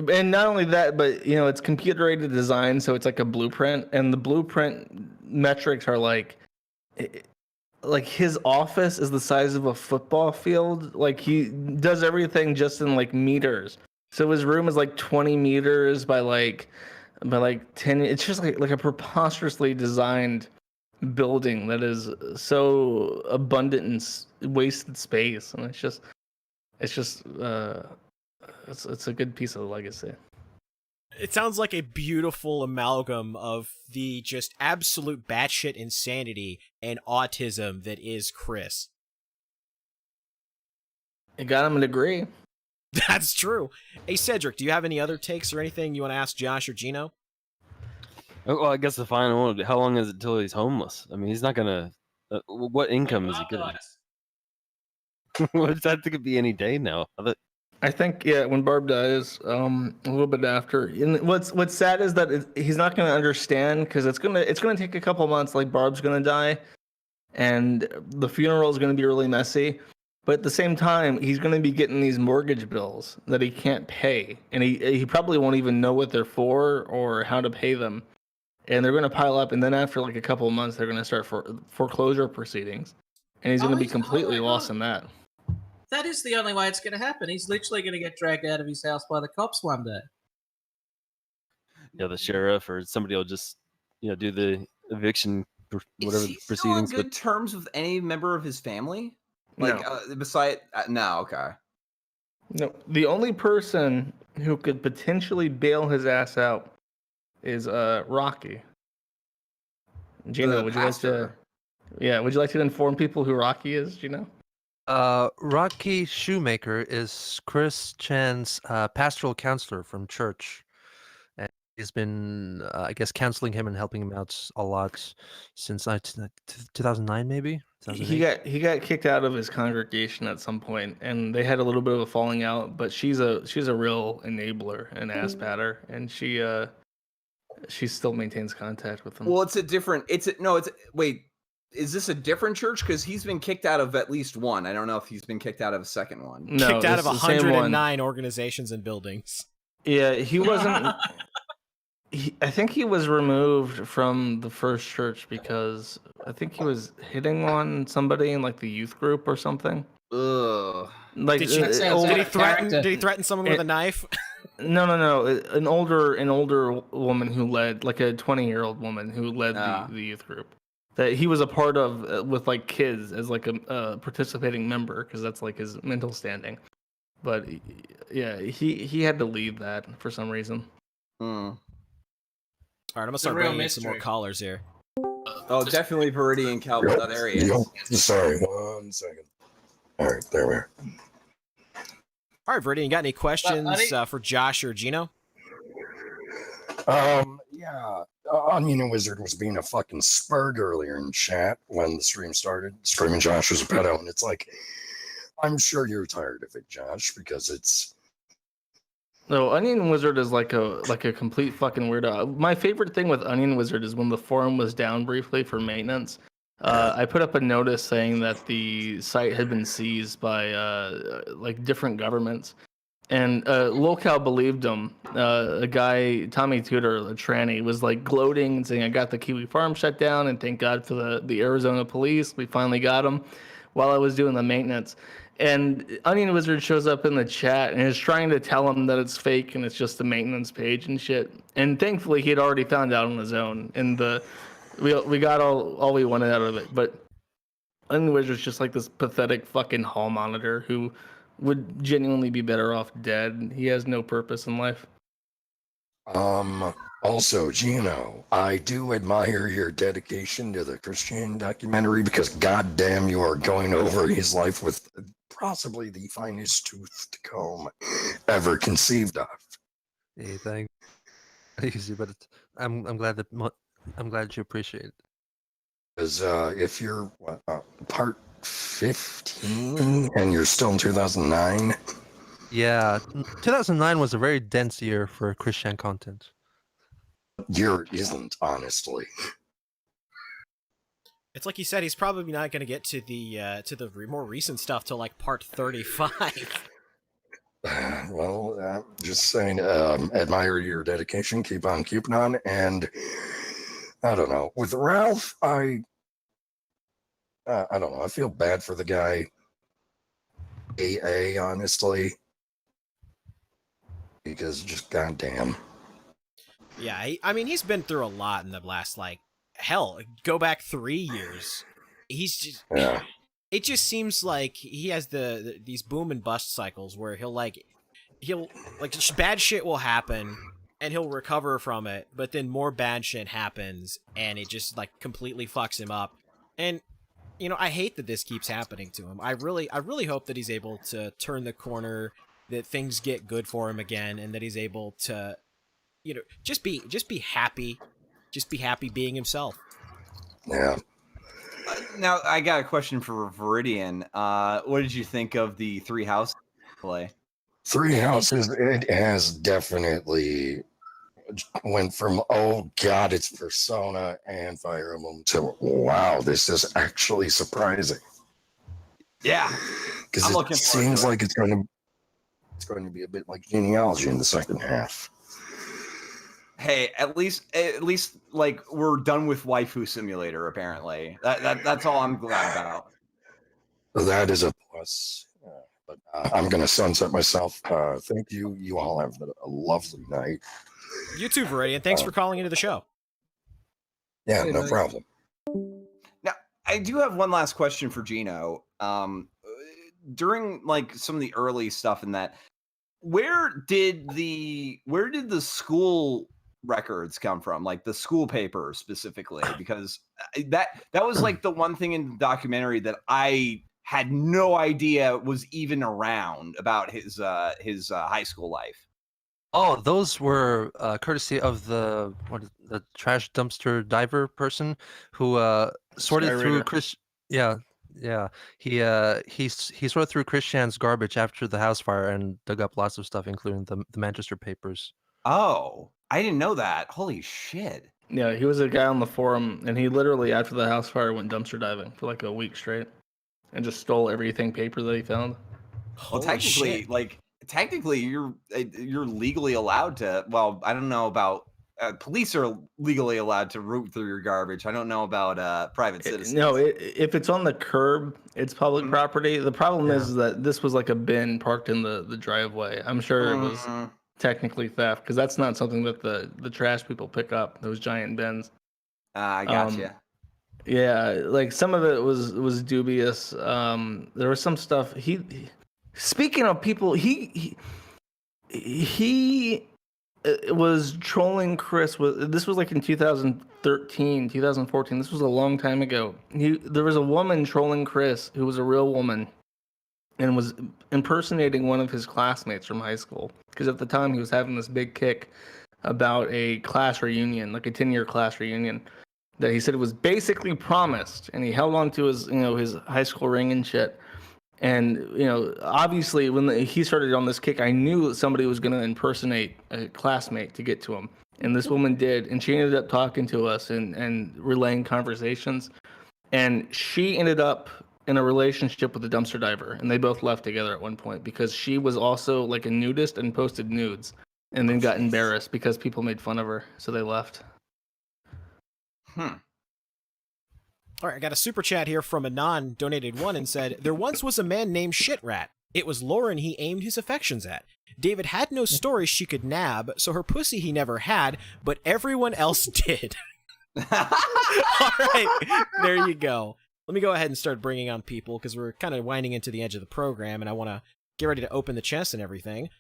And not only that, but it's computer-aided design, so it's like a blueprint, and the blueprint metrics are like his office is the size of a football field. Like he does everything just in like meters. So his room is like 20 meters by like 10. It's just like a preposterously designed building that is so abundant in wasted space, and it's a good piece of legacy. It sounds like a beautiful amalgam of the just absolute batshit insanity and autism that is Chris. It got him a degree. That's true. Hey, Cedric, do you have any other takes or anything you want to ask Josh or Geno? Well, I guess the final one, how long is it until he's homeless? I mean, he's not going to... what income is he getting? That could be any day now. I think, when Barb dies, a little bit after. And what's sad is that he's not going to understand, because it's gonna take a couple months. Like Barb's going to die, and the funeral is going to be really messy. But at the same time, he's going to be getting these mortgage bills that he can't pay, and he probably won't even know what they're for or how to pay them. And they're going to pile up, and then after like a couple of months, they're going to start foreclosure proceedings, and he's going to be completely lost in that. That is the only way it's going to happen. He's literally going to get dragged out of his house by the cops one day. Yeah, the sheriff or somebody will just, do the eviction, whatever the proceedings. Is he still on good terms with any member of his family? No. No, okay. No, the only person who could potentially bail his ass out is Rocky. Gino, would you like to inform people who Rocky is, Gino? Rocky Shoemaker is Chris Chan's pastoral counselor from church. And he's been, I guess, counseling him and helping him out a lot since 2009, maybe? He got kicked out of his congregation at some point, and they had a little bit of a falling out, but she's a real enabler and ass patter, and she still maintains contact with him. Well, wait, is this a different church? Because he's been kicked out of at least one. I don't know if he's been kicked out of a second one. No, kicked out of 109 organizations and buildings. Yeah, he wasn't. I think he was removed from the first church because I think he was hitting on somebody in like the youth group or something. Ugh. Like, did he threaten someone with a knife? No. An older woman who led, like a 20-year-old woman who led the youth group that he was a part of with like kids as like a participating member, because that's like his mental standing. But yeah, he had to leave that for some reason. All right, I'm gonna start bringing in some more callers here. Oh, definitely Viridian Calvin. Oh, there he is. Sorry, 1 second. All right, there we are. All right, Viridian, got any questions for Josh or Gino? Yeah, Onion Wizard was being a fucking spurg earlier in chat when the stream started, screaming Josh was a pedo, and it's like, I'm sure you're tired of it, Josh, because it's... No, Onion Wizard is like a complete fucking weirdo. My favorite thing with Onion Wizard is when the forum was down briefly for maintenance. I put up a notice saying that the site had been seized by like different governments, and Locale believed him. A guy, Tommy Tudor, a tranny, was like gloating and saying, "I got the Kiwi farm shut down, and thank God for the Arizona police. We finally got him." While I was doing the maintenance. And Onion Wizard shows up in the chat and is trying to tell him that it's fake and it's just the maintenance page and shit. And thankfully, he had already found out on his own. And we got all we wanted out of it. But Onion Wizard's just like this pathetic fucking hall monitor who would genuinely be better off dead. He has no purpose in life. Also, Gino, I do admire your dedication to the Christian documentary because goddamn, you are going over his life with possibly the finest tooth comb ever conceived of. Hey, thanks. Easy, but I'm glad you appreciate it. Because if you're part 15 and you're still in 2009. Yeah, 2009 was a very dense year for Christian content. Year isn't, honestly. It's like you said, he's probably not going to get to the more recent stuff till like part 35. Well, just saying, admire your dedication. Keep on keeping on. And I don't know. With Ralph, I don't know. I feel bad for the guy. AA, honestly, because just goddamn. Yeah, I mean, he's been through a lot in the last, like, hell, go back 3 years. He's just, yeah. It just seems like he has these boom and bust cycles where he'll bad shit will happen and he'll recover from it, but then more bad shit happens and it just like completely fucks him up. And you know, I hate that this keeps happening to him. I really hope that he's able to turn the corner, that things get good for him again, and that he's able to, you know, just be happy, being himself. Yeah. Now I got a question for Viridian. What did you think of the Three Houses play? Three Houses, it has definitely went from, oh god, it's Persona and Fire Emblem, to wow, this is actually surprising. Yeah, because it seems like it's going to be a bit like Genealogy in the second half. Hey, at least like we're done with Waifu Simulator. Apparently, that's all I'm glad about. That is a plus. But I'm going to sunset myself. Thank you. You all have a lovely night. You too, Viridian. Thanks for calling into the show. Yeah, no problem. Now, I do have one last question for Geno. During like some of the early stuff in that, where did the school records come from? Like the school paper specifically, because that was like the one thing in the documentary that I had no idea was even around about his high school life. Oh, those were courtesy of the trash dumpster diver person who sorted through Chris. Yeah. He sorted through Christian's garbage after the house fire and dug up lots of stuff, including the Manchester papers. Oh, I didn't know that. Holy shit. Yeah, he was a guy on the forum, and he literally, after the house fire, went dumpster diving for like a week straight, and just stole everything paper that he found. Well, technically, you're legally allowed to. Well, I don't know about police are legally allowed to root through your garbage. I don't know about private citizens. No, if it's on the curb, it's public property. The problem is that this was like a bin parked in the driveway. I'm sure it was technically theft because that's not something that the trash people pick up. Those giant bins. I gotcha. Yeah, like some of it was dubious. There was some stuff. Speaking of people, he was trolling Chris. This was like in 2013, 2014. This was a long time ago. There was a woman trolling Chris who was a real woman and was impersonating one of his classmates from high school. Because at the time he was having this big kick about a class reunion, like a 10-year class reunion, that he said was basically promised, and he held on to his high school ring and shit. And, obviously when he started on this kick, I knew somebody was going to impersonate a classmate to get to him. And this woman did. And she ended up talking to us and relaying conversations. And she ended up in a relationship with a dumpster diver. And they both left together at one point because she was also like a nudist and posted nudes and then got embarrassed because people made fun of her. So they left. All right, I got a super chat here from Anon, donated one, and said, there once was a man named Shitrat. It was Lauren he aimed his affections at. David had no stories she could nab, so her pussy he never had, but everyone else did. All right, there you go. Let me go ahead and start bringing on people, because we're kind of winding into the edge of the program, and I want to get ready to open the chest and everything.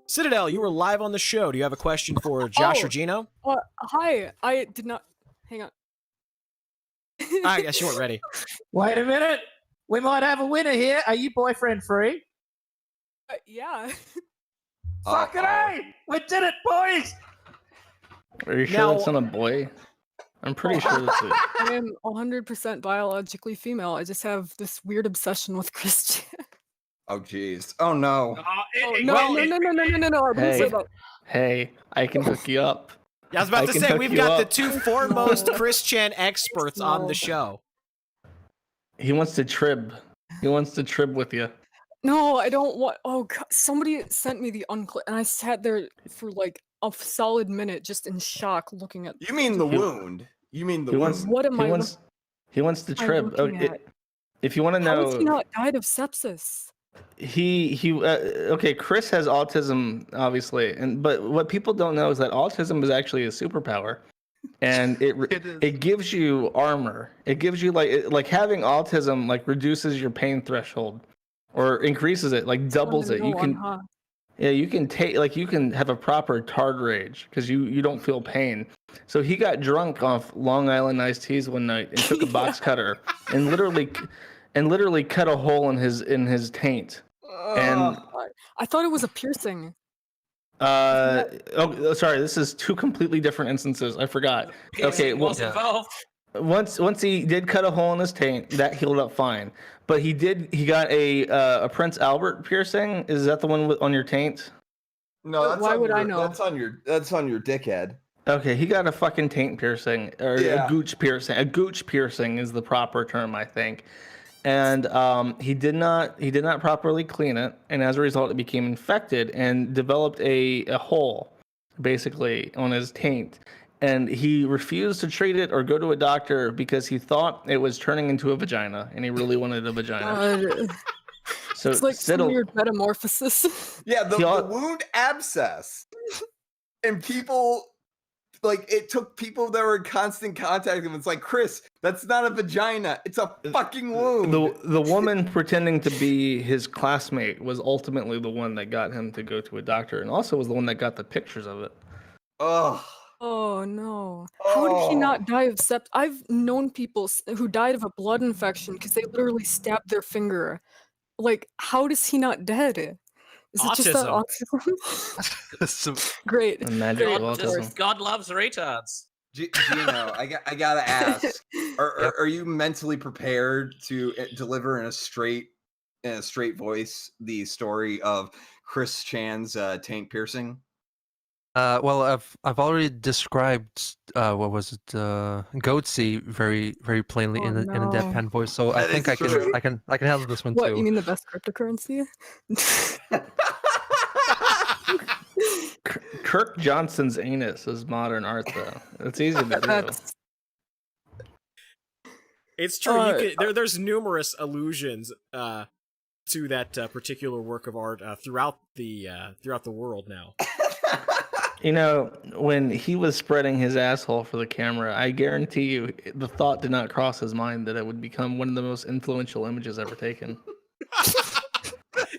Citadel, you were live on the show. Do you have a question for Josh or Geno? Hi, I did not... Hang on. I guess you weren't ready. Wait a minute. We might have a winner here. Are you boyfriend free? Yeah. Fucking A! We did it, boys! Are you sure that's not a boy? I'm pretty sure that's it. I am 100% biologically female. I just have this weird obsession with Christian. Oh, jeez. Oh, no. No. Hey, I can hook you up. Yeah, I was about to say, we've got the two foremost Christian experts on the show. He wants to trib. He wants to trib with you. No, I don't want. Oh, God. Somebody sent me the unclip, and I sat there for like a solid minute, just in shock, looking at. You mean the wound? You mean the He wound? wants. What am he I? wants. He wants to trib. If you want to How has he know, not died of sepsis? okay. Chris has autism, obviously, but what people don't know is that autism is actually a superpower, and it gives you armor. It gives you like having autism like reduces your pain threshold, or increases it, like doubles it. You can. Yeah, you can take you can have a proper tard rage because you don't feel pain. So he got drunk off Long Island iced teas one night and took a box cutter and literally cut a hole in his taint. And I thought it was a piercing. sorry, this is two completely different instances. I forgot. Okay, well, involved. Once he did cut a hole in his taint, that healed up fine. But he got a Prince Albert piercing. Is that the one on your taint? No, that's Why on would your, I know? That's on your dickhead. Okay, he got a fucking taint piercing, or Yeah. a gooch piercing. A gooch piercing is the proper term, I think. And he did not properly clean it, and as a result, it became infected and developed a hole, basically, on his taint. And he refused to treat it or go to a doctor because he thought it was turning into a vagina, and he really wanted a vagina. So It's like some Siddle- weird metamorphosis. Yeah, the wound abscess, and people it took people that were in constant contact with him. It's like, Chris, that's not a vagina; it's a fucking wound. The woman pretending to be his classmate was ultimately the one that got him to go to a doctor, and also was the one that got the pictures of it. Ugh. Oh no! How did he not die of sepsis? I've known people who died of a blood infection because they literally stabbed their finger. Like, how is he not dead? Is it just that autism? Great. God loves retards. Geno, I gotta ask: Are you mentally prepared to deliver in a straight voice the story of Chris Chan's taint piercing? Well, I've already described what was it, Goatsy very very plainly in a deadpan voice. So I think I can handle this one What, too. you mean the best cryptocurrency? Kirk Johnson's anus is modern art, though. It's easy to do. It's true. There's numerous allusions to that particular work of art throughout the world now. You know, when he was spreading his asshole for the camera, I guarantee you the thought did not cross his mind that it would become one of the most influential images ever taken.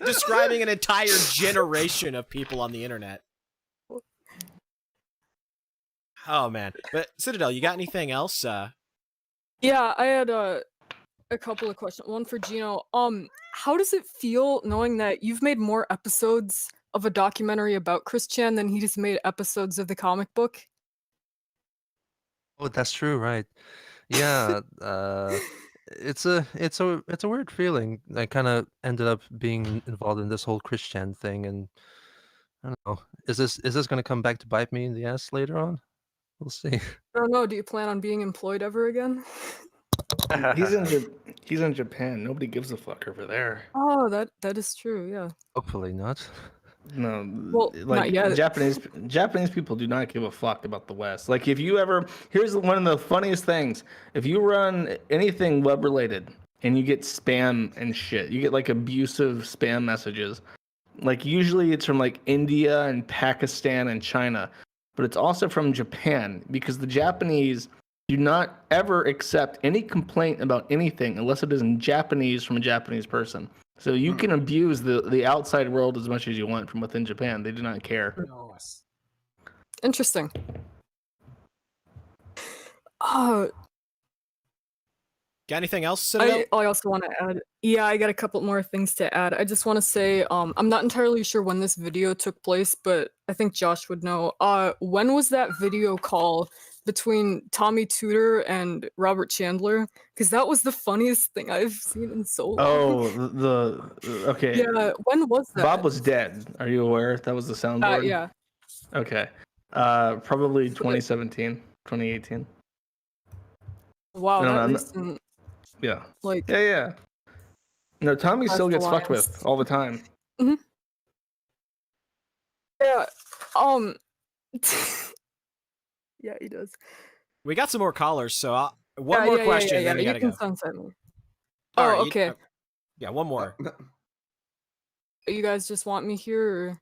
Describing an entire generation of people on the internet. Oh man. But Citadel, you got anything else? Yeah, I had a couple of questions. One for Geno. How does it feel knowing that you've made more episodes of a documentary about Chris Chan than he just made episodes of the comic book? Oh, that's true, right? Yeah, it's a weird feeling. I kind of ended up being involved in this whole Christian thing, and I don't know. Is this going to come back to bite me in the ass later on? We'll see. I don't know. Do you plan on being employed ever again? He's in Japan. Nobody gives a fuck over there. Oh, that is true. Yeah. Hopefully not. No, Well, not yet. Japanese people do not give a fuck about the West. Like, if you ever, here's one of the funniest things: if you run anything web related and you get spam and shit, you get like abusive spam messages. Like, usually it's from like India and Pakistan and China, but it's also from Japan, because the Japanese do not ever accept any complaint about anything unless it is in Japanese from a Japanese person. So you can abuse the outside world as much as you want from within Japan. They do not care. Interesting. Oh. Got anything else, Citadel? I also want to add. Yeah, I got a couple more things to add. I just want to say, I'm not entirely sure when this video took place, but I think Josh would know. When was that video call between Tommy Tudor and Robert Chandler? Because that was the funniest thing I've seen in so long. Oh, okay. Yeah, when was that? Bob was dead. Are you aware? That was the soundboard? Yeah. Okay. Probably 2017, 2018. Wow, No, that I'm recent. Yeah. Like, yeah. No, Tommy still That's gets the fucked last. with all the time. Yeah. Yeah, he does. We got some more callers, so one more question, then we You gotta can go. sunset me. All Oh, right, okay. yeah, one more. You guys just want me here? Or...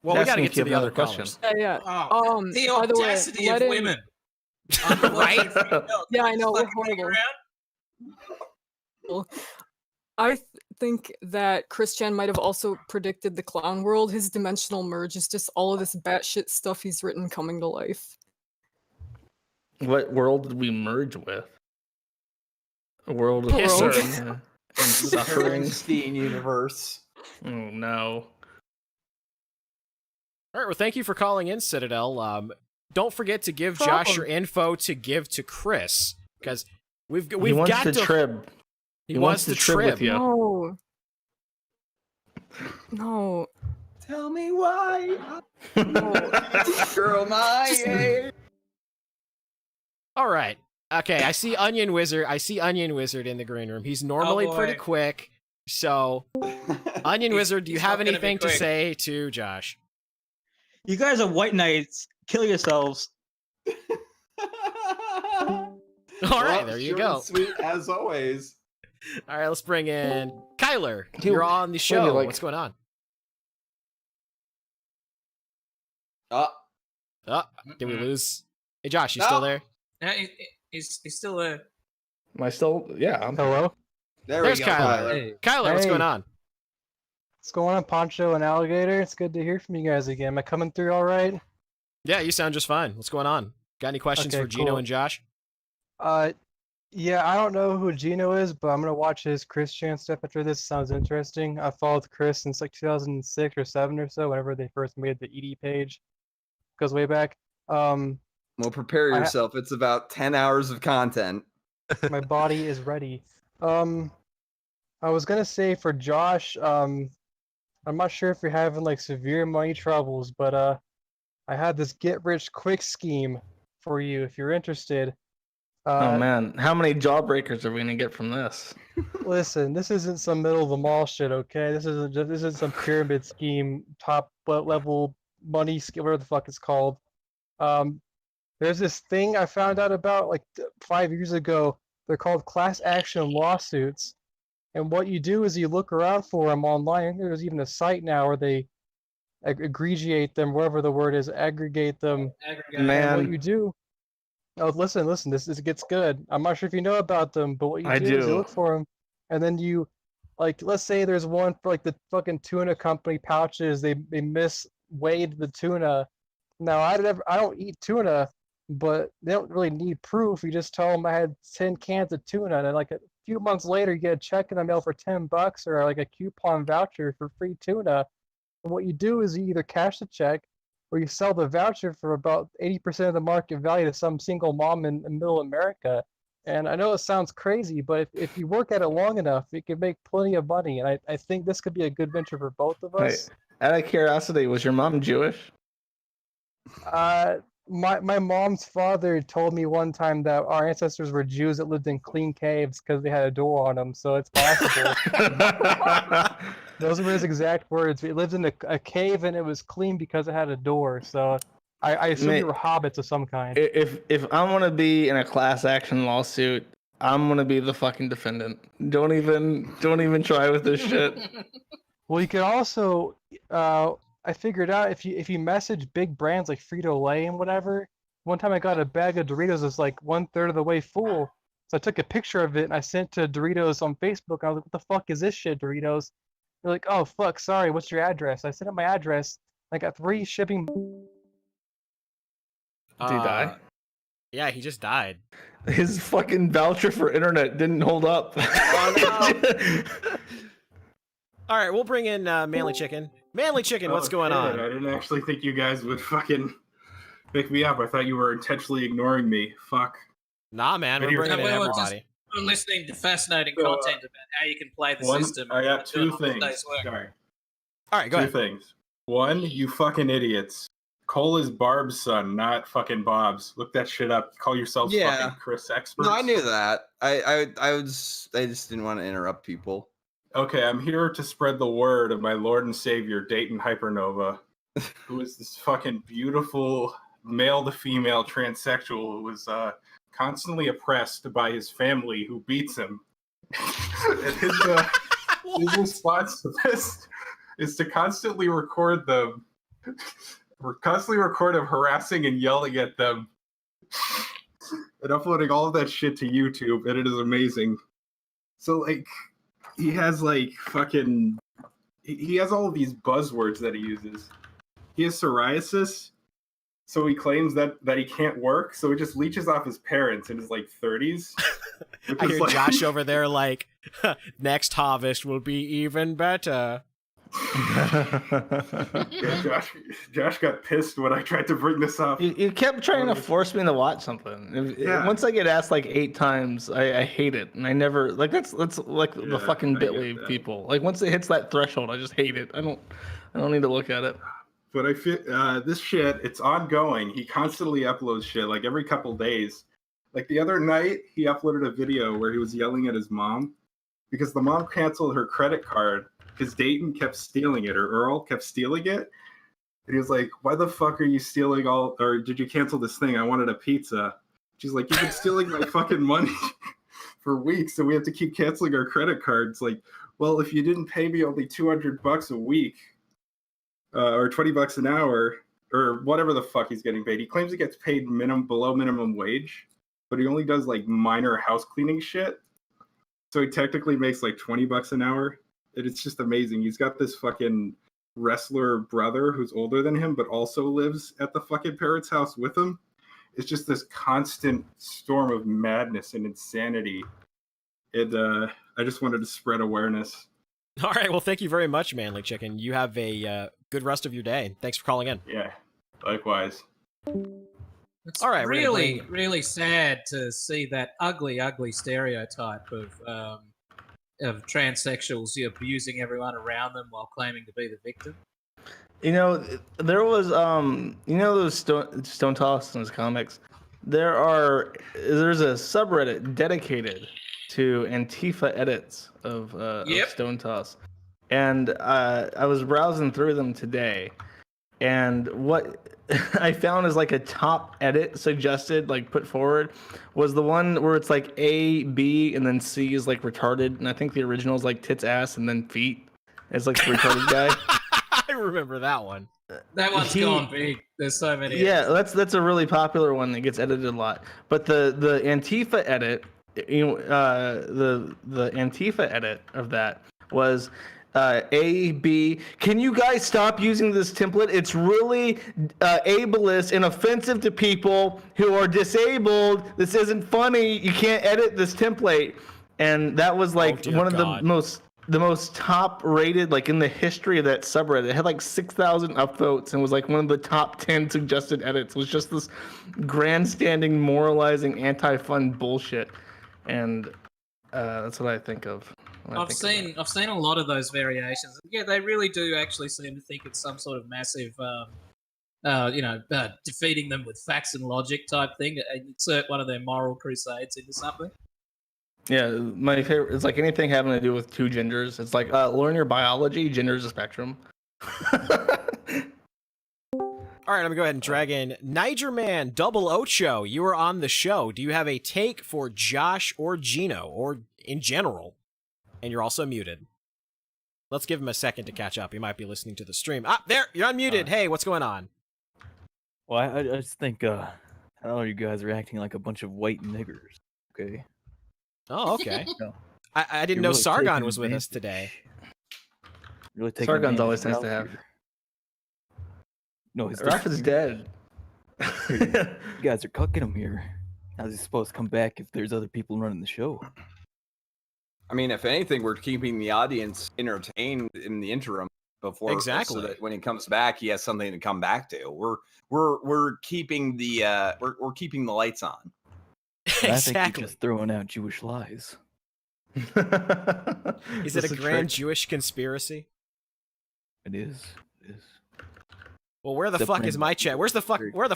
Well, we gotta get to the other questions. callers. Yeah. The by the way, audacity let of in- women. Right? Yeah, I know, we're horrible. I think that Christian might have also predicted the clown world. His dimensional merge is just all of this batshit stuff he's written coming to life. What world did we merge with? A world of Pisser. pain and suffering. Stein universe. Oh no. All right, well, thank you for calling in, Citadel. Don't forget to give Josh your info to give to Chris, because we've He wants got to trib. He wants to trib with you. No. No. Tell me why. Girl, my age. All right. Okay, I see Onion Wizard in the green room. He's normally pretty quick. So, Onion Wizard, do you have anything to say to Josh? You guys are white knights. Kill yourselves. All right, there you go. Sweet as always. All right, let's bring in Kyler. You're on the show. What's going on? Did we lose? Hey, Josh, you still there? Yeah, he's still there. Am I still? Yeah. Hello. There's Kyler. Hey. Kyler, what's going on? What's going on, Poncho and Alligator? It's good to hear from you guys again. Am I coming through all right? Yeah, you sound just fine. What's going on? Got any questions for Geno cool. and Josh? Yeah, I don't know who Geno is, but I'm gonna watch his Chris Chan stuff after this. Sounds interesting. I followed Chris since like 2006 or 7 or so, whenever they first made the ED page. Goes way back. Well, prepare yourself. It's about 10 hours of content. My body is ready. I was gonna say for Josh, I'm not sure if you're having like severe money troubles, but I had this get rich quick scheme for you if you're interested. Oh man, how many jawbreakers are we gonna get from this? Listen, this isn't some middle of the mall shit, okay? This isn't some pyramid scheme, top level money scheme, whatever the fuck it's called. There's this thing I found out about like 5 years ago. They're called class action lawsuits, and what you do is you look around for them online. There's even a site now where they aggregate them, whatever the word is, aggregate them. Man. And what you do. Oh, listen, this gets good. I'm not sure if you know about them, but what you do is you look for them, and then you, like, let's say there's one for like the fucking tuna company pouches. They misweighed the tuna. Now I don't eat tuna, but they don't really need proof. You just tell them I had 10 cans of tuna, and then like a few months later, you get a check in the mail for $10 or like a coupon voucher for free tuna. And what you do is you either cash the check, or you sell the voucher for about 80% of the market value to some single mom in middle America. And I know it sounds crazy, but if you work at it long enough, you can make plenty of money. And I think this could be a good venture for both of us. Hey, out of curiosity, was your mom Jewish? My mom's father told me one time that our ancestors were Jews that lived in clean caves because they had a door on them, so it's possible. Those were his exact words. We lived in a cave and it was clean because it had a door. So I assume you were hobbits of some kind. If I'm gonna be in a class action lawsuit, I'm gonna be the fucking defendant. Don't even try with this shit. Well, you could also I figured out if you message big brands like Frito-Lay and whatever. One time I got a bag of Doritos that's like 1/3 of the way full. So I took a picture of it and I sent to Doritos on Facebook. I was like, "What the fuck is this shit, Doritos?" They're like, "Oh fuck, sorry. What's your address?" I sent them my address. I got 3 shipping. Did he die? Yeah, he just died. His fucking voucher for internet didn't hold up. Oh, no. All right, we'll bring in Manly Chicken. Manly Chicken, what's going on? I didn't actually think you guys would fucking pick me up. I thought you were intentionally ignoring me. Fuck. Nah, man, we're bringing in everybody. We're listening to fascinating content about how you can play the system. I got 2 things. Sorry. All right, go ahead. 2 things. 1, you fucking idiots. Cole is Barb's son, not fucking Bob's. Look that shit up. Call yourselves fucking Chris experts. No, I knew that. I just didn't want to interrupt people. Okay, I'm here to spread the word of my Lord and Savior, Dayton Hypernova, who is this fucking beautiful male to female transsexual who was constantly oppressed by his family who beats him. And his response to this is to constantly record them. We're constantly recording him harassing and yelling at them and uploading all of that shit to YouTube, and it is amazing. So, like, he has, like, fucking... He has all of these buzzwords that he uses. He has psoriasis, so he claims that he can't work, so he just leeches off his parents in his, like, 30s. I hear Josh over there like, next harvest will be even better. Yeah, Josh got pissed when I tried to bring this up. You kept trying to force me to watch something. Once I get asked like 8 times, I hate it, and I never like that's like the fucking Bitwave people. Like once it hits that threshold, I just hate it. I don't need to look at it. But I feel this shit, it's ongoing. He constantly uploads shit like every couple days. Like the other night, he uploaded a video where he was yelling at his mom because the mom canceled her credit card because Dayton kept stealing it, or Earl kept stealing it. And he was like, why the fuck are you stealing or did you cancel this thing? I wanted a pizza. She's like, you've been stealing my fucking money for weeks, so we have to keep canceling our credit cards. Like, well, if you didn't pay me only $200 a week, or $20 an hour, or whatever the fuck he's getting paid. He claims he gets paid below minimum wage, but he only does like minor house cleaning shit. So he technically makes like $20 an hour. And it's just amazing. He's got this fucking wrestler brother who's older than him, but also lives at the fucking parents' house with him. It's just this constant storm of madness and insanity. I just wanted to spread awareness. All right, well, thank you very much, Manly Chicken. You have a good rest of your day. Thanks for calling in. Yeah, likewise. It's all right, really, really sad to see that ugly, ugly stereotype of transsexuals abusing everyone around them while claiming to be the victim. You know, there was those Stone Toss in his comics. There's a subreddit dedicated to Antifa edits of Stone Toss, and I was browsing through them today, and what I found is like a top edit suggested, like put forward, was the one where it's like A, B, and then C is like retarded, and I think the original is like tits, ass, and then feet. It's like the retarded guy. I remember that one. That one's gone big. There's so many. Yeah, that's a really popular one that gets edited a lot. But the Antifa edit, the Antifa edit of that was A, B. Can you guys stop using this template? It's really ableist and offensive to people who are disabled. This isn't funny. You can't edit this template. And that was like one of the most top rated, like in the history of that subreddit. It had like 6,000 upvotes and was like one of the top 10 suggested edits. It was just this grandstanding, moralizing, anti-fun bullshit. And that's what I think of. I've seen a lot of those variations. Yeah, they really do actually seem to think it's some sort of massive, defeating them with facts and logic type thing. Insert one of their moral crusades into something. Yeah, my favorite. It's like anything having to do with two genders. It's like learn your biology. Gender is a spectrum. All right, I'm gonna go ahead and drag in Niger Man Double Ocho. You are on the show. Do you have a take for Josh or Geno, or in general? And you're also muted. Let's give him a second to catch up. He might be listening to the stream. Ah, there, you're unmuted. Hey, what's going on? Well, I just think I don't know, you guys are acting like a bunch of white niggers. Okay. Oh, okay. No. I didn't know really Sargon taking was with us advantage. today. Really taking Sargon's always advantage nice to of have. No, he's Raph is dead. You guys are cooking him here. How's he supposed to come back if there's other people running the show? I mean, if anything, we're keeping the audience entertained in the interim before, Exactly. so that when he comes back, he has something to come back to. We're keeping the we're keeping the lights on. And I think you're just throwing out Jewish lies. Is it a grand Jewish conspiracy? It is. It is. Well, where the fuck is my check? Where the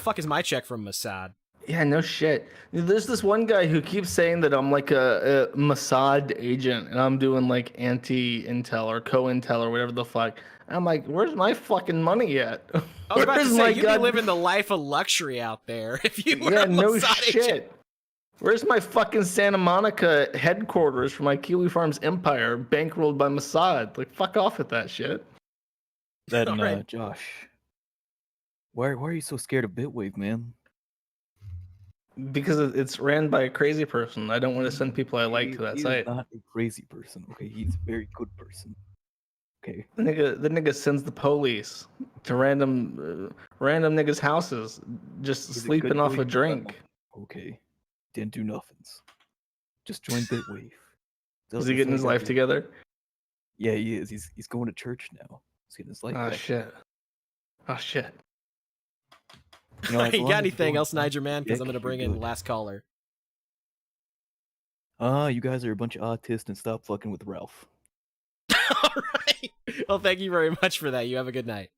fuck is my check from Mossad? Yeah, no shit. There's this one guy who keeps saying that I'm like a Mossad agent and I'm doing like anti-intel or co-intel or whatever the fuck. I'm like, where's my fucking money at? I was about to say, you'd be living the life of luxury out there if you were a no Mossad shit. agent. Where's my fucking Santa Monica headquarters for my Kiwi Farms empire bankrolled by Mossad? Like, fuck off with that shit. That Josh, why are you so scared of Bitwave, man? Because it's ran by a crazy person. I don't want to send people I like to that He site. is not a crazy person. Okay, he's a very good person. Okay. The nigga sends the police to random niggas' houses, just He's a sleeping good off boy. a drink. Okay. Didn't do nothings. Just joined Bitwave. Is he getting his life together? Yeah, he is. He's going to church now. He's getting his life Oh back. shit. Oh shit. You know, as You long got as anything you're else, going Niger Man? Because I'm dick, gonna bring you're in good. last caller. You guys are a bunch of autists and stop fucking with Ralph. Well, thank you very much for that. You have a good night.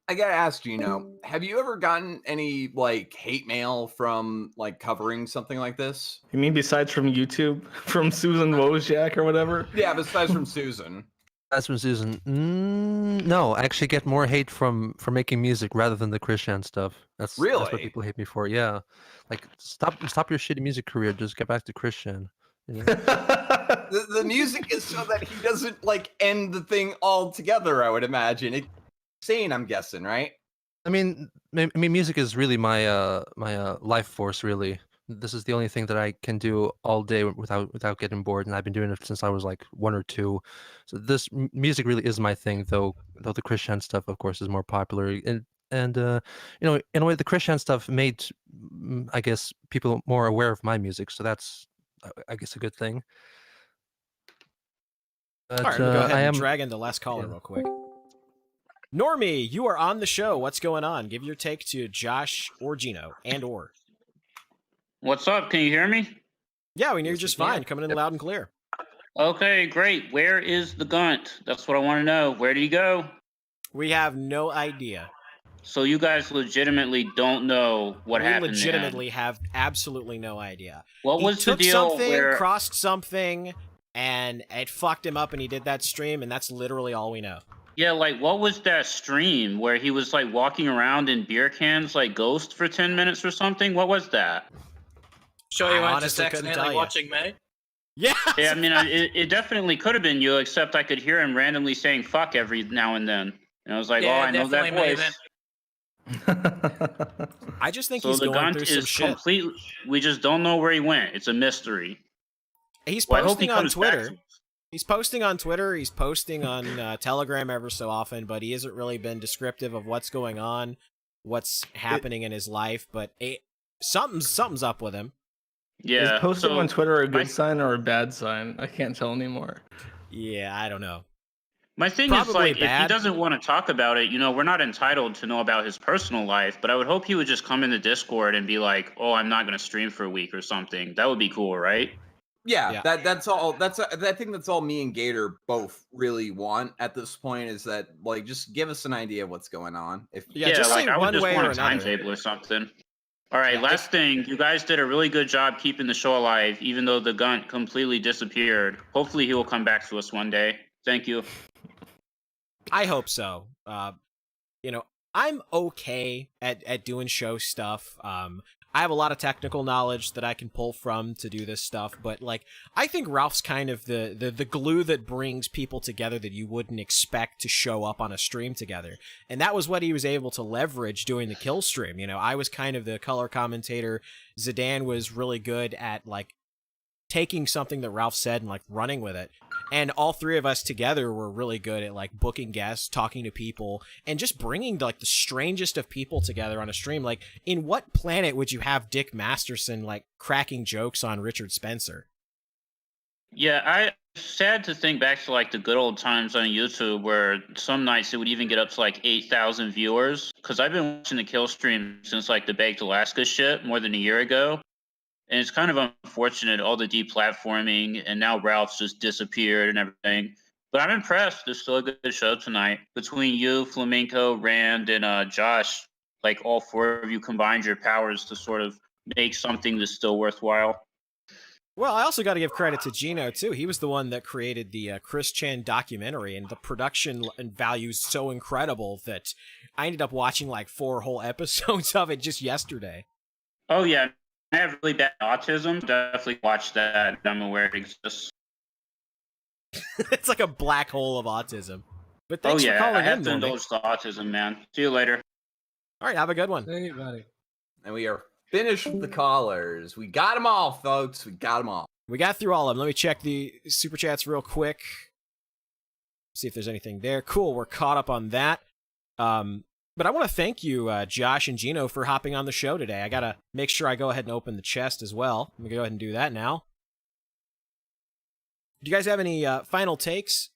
I gotta ask, Geno, have you ever gotten any like hate mail from like covering something like this? You mean besides from YouTube, from Susan Wojciak or whatever? Yeah, besides from Susan. That's from Susan. No, I actually get more hate for making music rather than the Christian stuff. That's what Really? people hate me for. Yeah, like stop your shitty music career. Just get back to Christian. You know? The music is so that he doesn't like end the thing altogether. I would imagine it's insane. I'm guessing, right? I mean, music is really my life force. Really, this is the only thing that I can do all day without getting bored, and I've been doing it since I was like 1 or 2. So this music really is my thing, though the Christian stuff, of course, is more popular. And you know, in a way, the Christian stuff made, I guess, people more aware of my music. So that's, I guess, a good thing. But, All right, I'm gonna go ahead I and am drag in the last caller real quick. Normie, you are on the show. What's going on? Give your take to Josh or Geno, and/or. What's up? Can you hear me? Yeah, we hear you just fine. Coming in loud and clear. Okay, great. Where is the Gunt? That's what I want to know. Where did he go? We have no idea. So you guys legitimately don't know what we happened. legitimately have absolutely no idea. What he was the took deal something, where crossed something, and it fucked him up, and he did that stream, and that's literally all we know. Yeah, like what was that stream where he was like walking around in beer cans like Ghost for 10 minutes or something? What was that? Sure you I weren't honestly just couldn't accidentally tell you. watching me? Yeah. Yeah, I mean, it definitely could have been you, except I could hear him randomly saying "fuck" every now and then, and I was like, Yeah, "Oh, I know that definitely me voice." I just think So he's the going Gunt through some is shit. completely. We just don't know where he went. It's a mystery. He's Well, I hope he posting on comes back Twitter. to- He's posting on Twitter. He's posting on Telegram ever so often, but he hasn't really been descriptive of what's going on, what's happening in his life. But something's up with him. Yeah. Is posting so on Twitter a good sign or a bad sign? I can't tell anymore. Yeah, I don't know. My thing Probably is, like, if bad. he doesn't want to talk about it, you know, we're not entitled to know about his personal life, but I would hope he would just come in the Discord and be like, "Oh, I'm not going to stream for a week" or something. That would be cool, right? Yeah, that's all. I think that's all me and Gator both really want at this point, is that like just give us an idea of what's going on. If like I would just want a timetable or something. All right, last thing. You guys did a really good job keeping the show alive, even though the Gunt completely disappeared. Hopefully he will come back to us one day. Thank you. I hope so. You know, I'm okay at doing show stuff. I have a lot of technical knowledge that I can pull from to do this stuff, but like I think Ralph's kind of the glue that brings people together that you wouldn't expect to show up on a stream together. And that was what he was able to leverage doing the kill stream. You know, I was kind of the color commentator. Zidane was really good at like taking something that Ralph said and like running with it. And all three of us together were really good at like booking guests, talking to people, and just bringing like the strangest of people together on a stream. Like, in what planet would you have Dick Masterson like cracking jokes on Richard Spencer? Yeah, I sad to think back to like the good old times on YouTube where some nights it would even get up to like 8,000 viewers. Because I've been watching the kill stream since like the Baked Alaska shit more than a year ago. And it's kind of unfortunate, all the deplatforming, and now Ralph's just disappeared and everything. But I'm impressed. It's still a good show tonight. Between you, Flamenco, Rand, and Josh, like all four of you combined your powers to sort of make something that's still worthwhile. Well, I also got to give credit to Geno, too. He was the one that created the Chris Chan documentary, and the production and value's so incredible that I ended up watching like 4 whole episodes of it just yesterday. Oh, yeah. I have really bad autism. Definitely watch that. I'm aware it exists. It's like a black hole of autism. But thanks for I calling have in, to Norman. indulge the autism, man. See you later. All right, have a good one. See you, buddy. And we are finished with the callers. We got them all, folks. We got them all. We got through all of them. Let me check the super chats real quick. See if there's anything there. Cool, we're caught up on that. But I want to thank you, Josh and Geno, for hopping on the show today. I got to make sure I go ahead and open the chest as well. Let me go ahead and do that now. Do you guys have any final takes?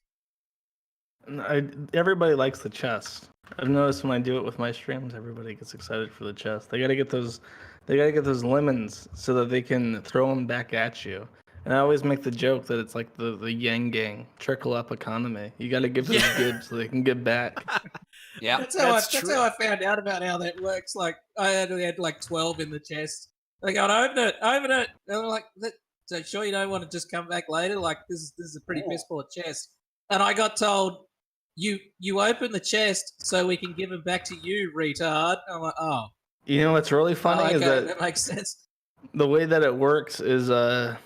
Everybody likes the chest. I've noticed when I do it with my streams, everybody gets excited for the chest. They gotta get those lemons so that they can throw them back at you. And I always make the joke that it's like the Yang Gang trickle up economy. You gotta give them good so they can get back. Yeah, that's how I found out about how that works. Like I had like 12 in the chest. They go, open it. And I'm like, so sure you don't want to just come back later? Like this is a pretty piss poor chest. And I got told, you open the chest so we can give them back to you, retard. I'm like, oh. You know what's really funny is that makes sense. The way that it works is I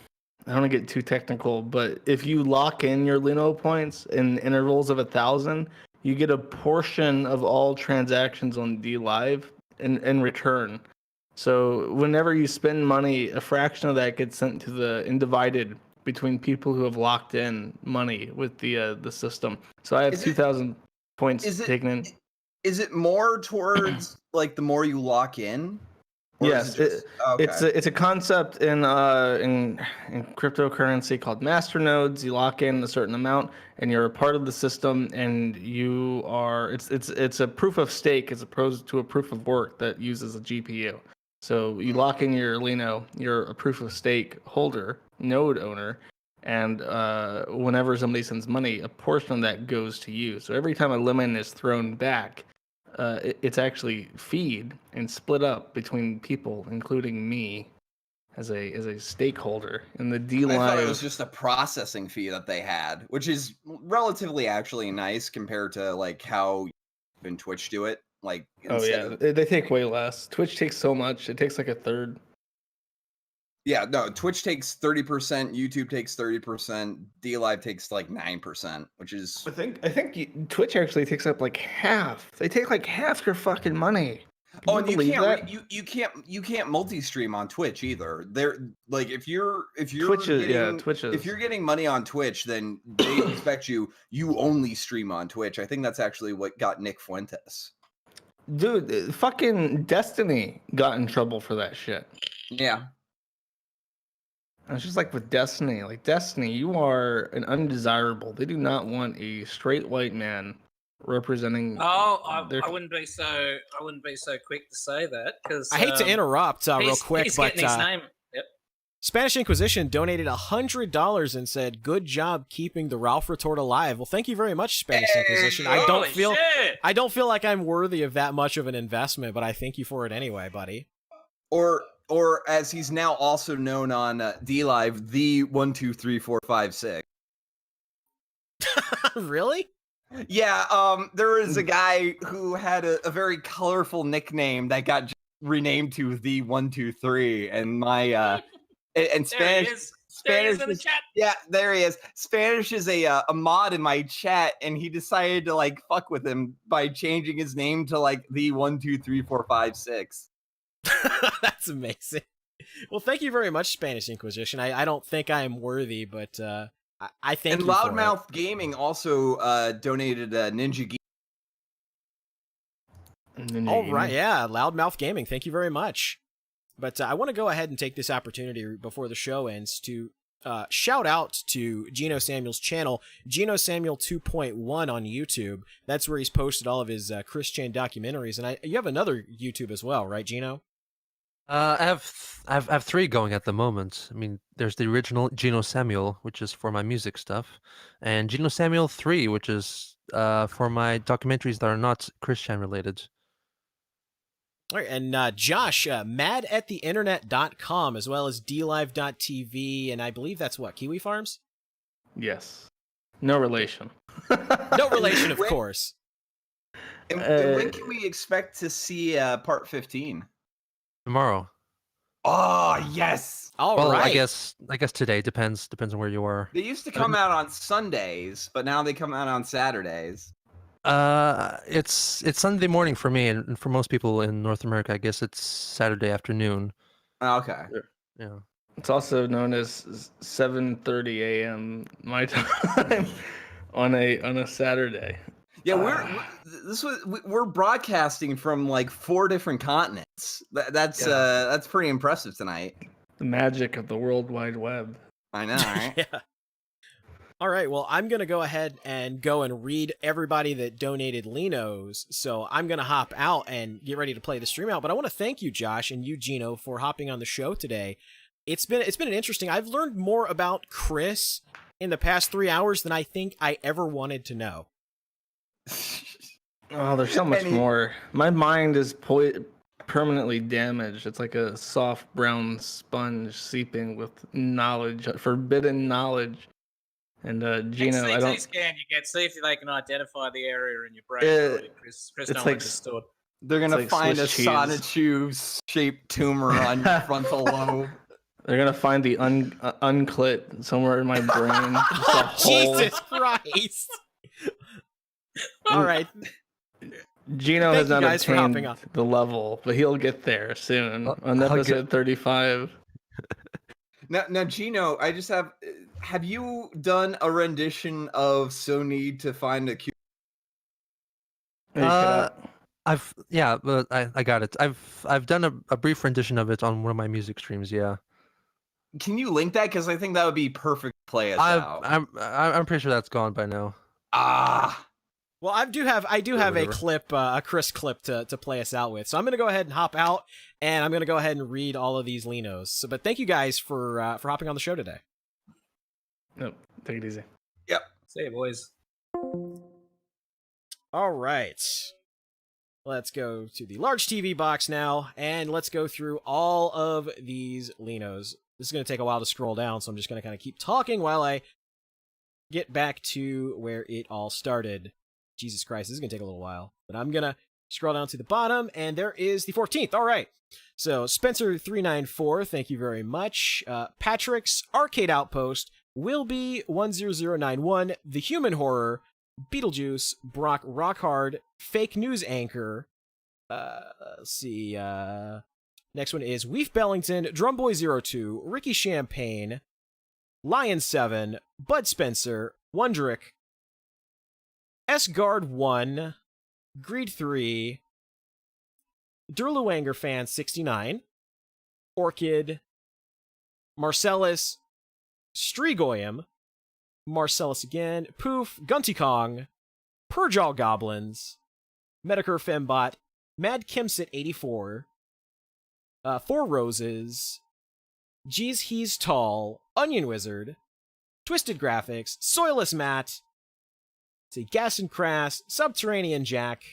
don't want to get too technical, but if you lock in your Lino points in intervals of 1,000, you get a portion of all transactions on DLive in return. So whenever you spend money, a fraction of that gets sent to and divided between people who have locked in money with the system. So I have 2,000 points taken in. Is it more towards like the more you lock in? Yes, it's a concept in cryptocurrency called master nodes. You lock in a certain amount, and you're a part of the system, and you are. It's a proof of stake as opposed to a proof of work that uses a GPU. So you lock in your Lino, you're a proof of stake holder, node owner, and whenever somebody sends money, a portion of that goes to you. So every time a lemon is thrown back, it's actually feed and split up between people, including me, as a stakeholder in the DLive. I thought it was just a processing fee that they had, which is relatively actually nice compared to like how even Twitch do it. Like, they take way less. Twitch takes so much; it takes like a third. Yeah, no, Twitch takes 30%, YouTube takes 30%, DLive takes like 9%, which is I think Twitch actually takes up like half. They take like half your fucking money. And you can't multi-stream on Twitch either. They're like if you're Twitch is. If you're getting money on Twitch, then they expect you only stream on Twitch. I think that's actually what got Nick Fuentes. Dude, fucking Destiny got in trouble for that shit. Yeah. It's just like with Destiny. Like, Destiny, you are an undesirable. They do not want a straight white man representing. I wouldn't be so quick to say that because I hate to interrupt real quick, he's but getting his name. Yep. Spanish Inquisition donated $100 and said, "Good job keeping the Ralph retort alive." Well, thank you very much, Spanish Inquisition. I don't feel like I'm worthy of that much of an investment, but I thank you for it anyway, buddy. Or as he's now also known on DLive, the 1234556. Really? Yeah. There is a guy who had a very colorful nickname that got renamed to the 123, and my and Spanish. Spanish in the chat. Yeah, there he is. Spanish is a mod in my chat, and he decided to like fuck with him by changing his name to like the 1234556. That's amazing. Well, thank you very much, Spanish Inquisition. I don't think I am worthy, but I thank you. And Loudmouth Gaming also donated Ninja Geek. All right, yeah, Loudmouth Gaming. Thank you very much. But I want to go ahead and take this opportunity before the show ends to shout out to Geno Samuel's channel, Geno Samuel 2.1 on YouTube. That's where he's posted all of his Chris Chan documentaries. And you have another YouTube as well, right, Geno? I have 3 going at the moment. I mean, there's the original Geno Samuel, which is for my music stuff, and Geno Samuel 3, which is for my documentaries that are not Christian related. All right, and Josh, madattheinternet.com, as well as dlive.tv, and I believe that's what, Kiwi Farms? Yes. No relation. No relation, of course. And when can we expect to see part 15? Tomorrow. Oh, yes. All well, right. I guess today depends on where you are. They used to come out on Sundays, but now they come out on Saturdays. It's Sunday morning for me, and for most people in North America, I guess it's Saturday afternoon. Okay. Yeah. It's also known as 7:30 a.m. my time on a Saturday. Yeah, we're broadcasting from like 4 different continents. That's pretty impressive tonight. The magic of the World Wide Web. I know, right? Yeah. All right, well, I'm going to go ahead and go and read everybody that donated Linos. So I'm going to hop out and get ready to play the stream out. But I want to thank you, Josh, and you, Geno, for hopping on the show today. It's been an interesting. I've learned more about Chris in the past 3 hours than I think I ever wanted to know. Oh, there's so much more. My mind is permanently damaged. It's like a soft brown sponge seeping with knowledge, forbidden knowledge. And Geno, I don't. Scan you get, see if they can identify the area in your brain. Chris it's no like understood. They're gonna like find a Swiss cheese. Sonichu shaped tumor on your frontal lobe. They're gonna find the unclit somewhere in my brain. Just a hole. Jesus Christ! All right. Geno Thank has you not guys for hopping obtained on. the level, but he'll get there soon on I'll episode 35. Now, Geno, I just have you done a rendition of "So Need to Find a Cure"? But I got it. I've done a brief rendition of it on one of my music streams. Yeah. Can you link that? Because I think that would be perfect to play us out. I'm pretty sure that's gone by now. Well, I do have a whatever. clip, a Chris clip to play us out with. So I'm going to go ahead and hop out, and I'm going to go ahead and read all of these Linos. So, but thank you guys for hopping on the show today. Nope, take it easy. Yep. See you, boys. All right. Let's go to the large TV box now, and let's go through all of these Linos. This is going to take a while to scroll down, so I'm just going to kind of keep talking while I get back to where it all started. Jesus Christ, this is going to take a little while. But I'm going to scroll down to the bottom, and there is the 14th. All right. So Spencer394, thank you very much. Patrick's Arcade Outpost, Willbe10091, The Human Horror, Beetlejuice, Brock Rockhard, Fake News Anchor. Let's see. Next one is Weef Bellington, Drumboy02, Ricky Champagne, Lion7, Bud Spencer, Wondrick, Sguard1, Greed3, Durluanger Fan 69, Orchid, Marcellus, Strigoyim, Marcellus again, Poof, Gunty Kong, Purge All Goblins, Medicare Fembot, Mad Kimsit 84, Four Roses, Jeez He's Tall, Onion Wizard, Twisted Graphics, Soilless Matt, see, Gas and Crass, Subterranean Jack,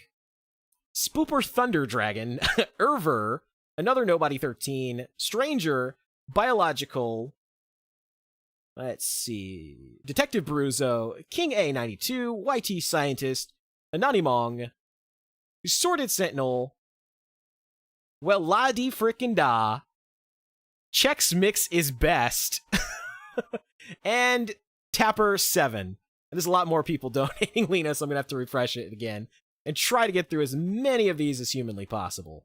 Spooper Thunder Dragon, Erver, Another Nobody 13, Stranger, Biological, let's see, Detective Bruzo, King A92, YT Scientist, Anonymong, Sordid Sentinel, Well La Di Frickin' Da, Chex Mix is Best, and Tapper7. There's a lot more people donating Lena, so I'm going to have to refresh it again and try to get through as many of these as humanly possible.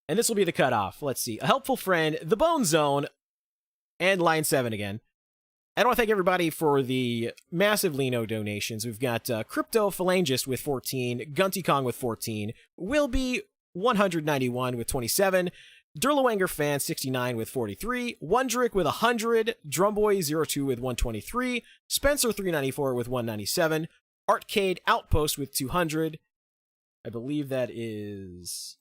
And this will be the cutoff. Let's see. A Helpful Friend, The Bone Zone, and Line 7 again. I want to thank everybody for the massive Leno donations. We've got Crypto Phalangist with 14, Gunty Kong with 14, Willbe 191 with 27, Durluanger Fan 69 with 43, Wondrick with 100, Drumboy02 with 123, Spencer 394 with 197, Arcade Outpost with 200. I believe that is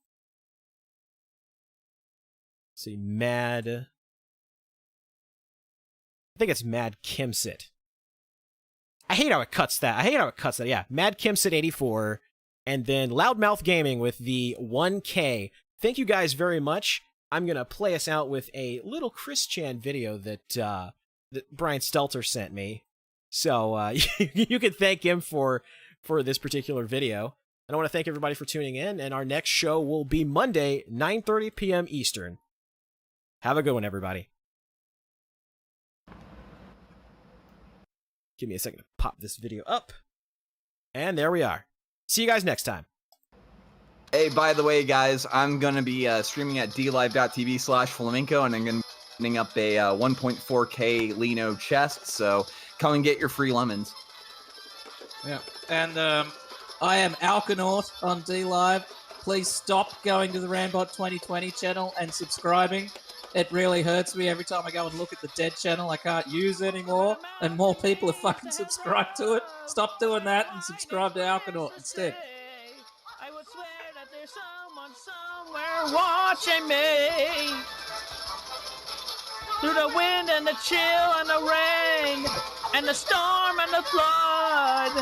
see, Mad. I think it's Mad Kimsit. I hate how it cuts that. Yeah, Mad Kimsit 84, and then Loudmouth Gaming with the 1K. Thank you guys very much. I'm gonna play us out with a little Chris Chan video that Brian Stelter sent me. So you can thank him for this particular video. And I want to thank everybody for tuning in. And our next show will be Monday, 9:30 p.m. Eastern. Have a good one, everybody. Give me a second to pop this video up. And there we are. See you guys next time. Hey, by the way, guys, I'm going to be streaming at dlive.tv/flamenco, and I'm going to be opening up a 1.4K Lino chest, so come and get your free lemons. Yeah, and I am Alkanaut on DLive. Please stop going to the Randbot 2020 channel and subscribing. It really hurts me every time I go and look at the dead channel. I can't use it anymore, and more people have fucking subscribed to it. Stop doing that and subscribe to Alkanaut instead. I would swear that there's someone somewhere watching me. Through the wind and the chill and the rain and the storm and the flood,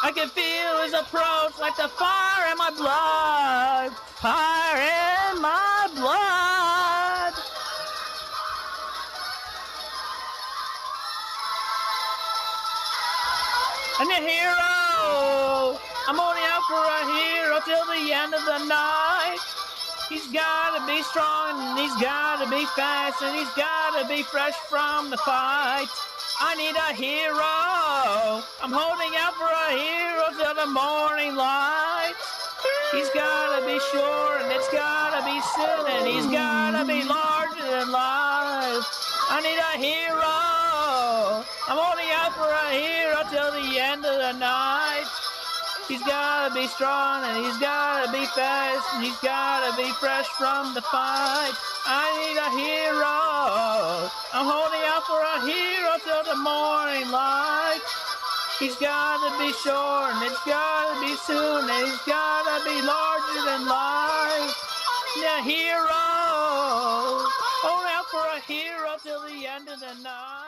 I can feel his approach like the fire in my blood. Fire in my blood. And the hero, I'm only out for a hero till the end of the night. He's gotta be strong, and he's gotta be fast, and he's gotta be fresh from the fight. I need a hero. I'm holding out for a hero till the morning light. He's gotta be sure, and it's gotta be soon, and he's gotta be larger than life. I need a hero. I'm holding out for a hero till the end of the night. He's gotta be strong, and he's gotta be fast, and he's gotta be fresh from the fight. I need a hero. I'm holding out for a hero till the morning light. He's gotta be sure, and it's gotta be soon, and he's gotta be larger than life. Yeah, hero. Holding out for a hero till the end of the night.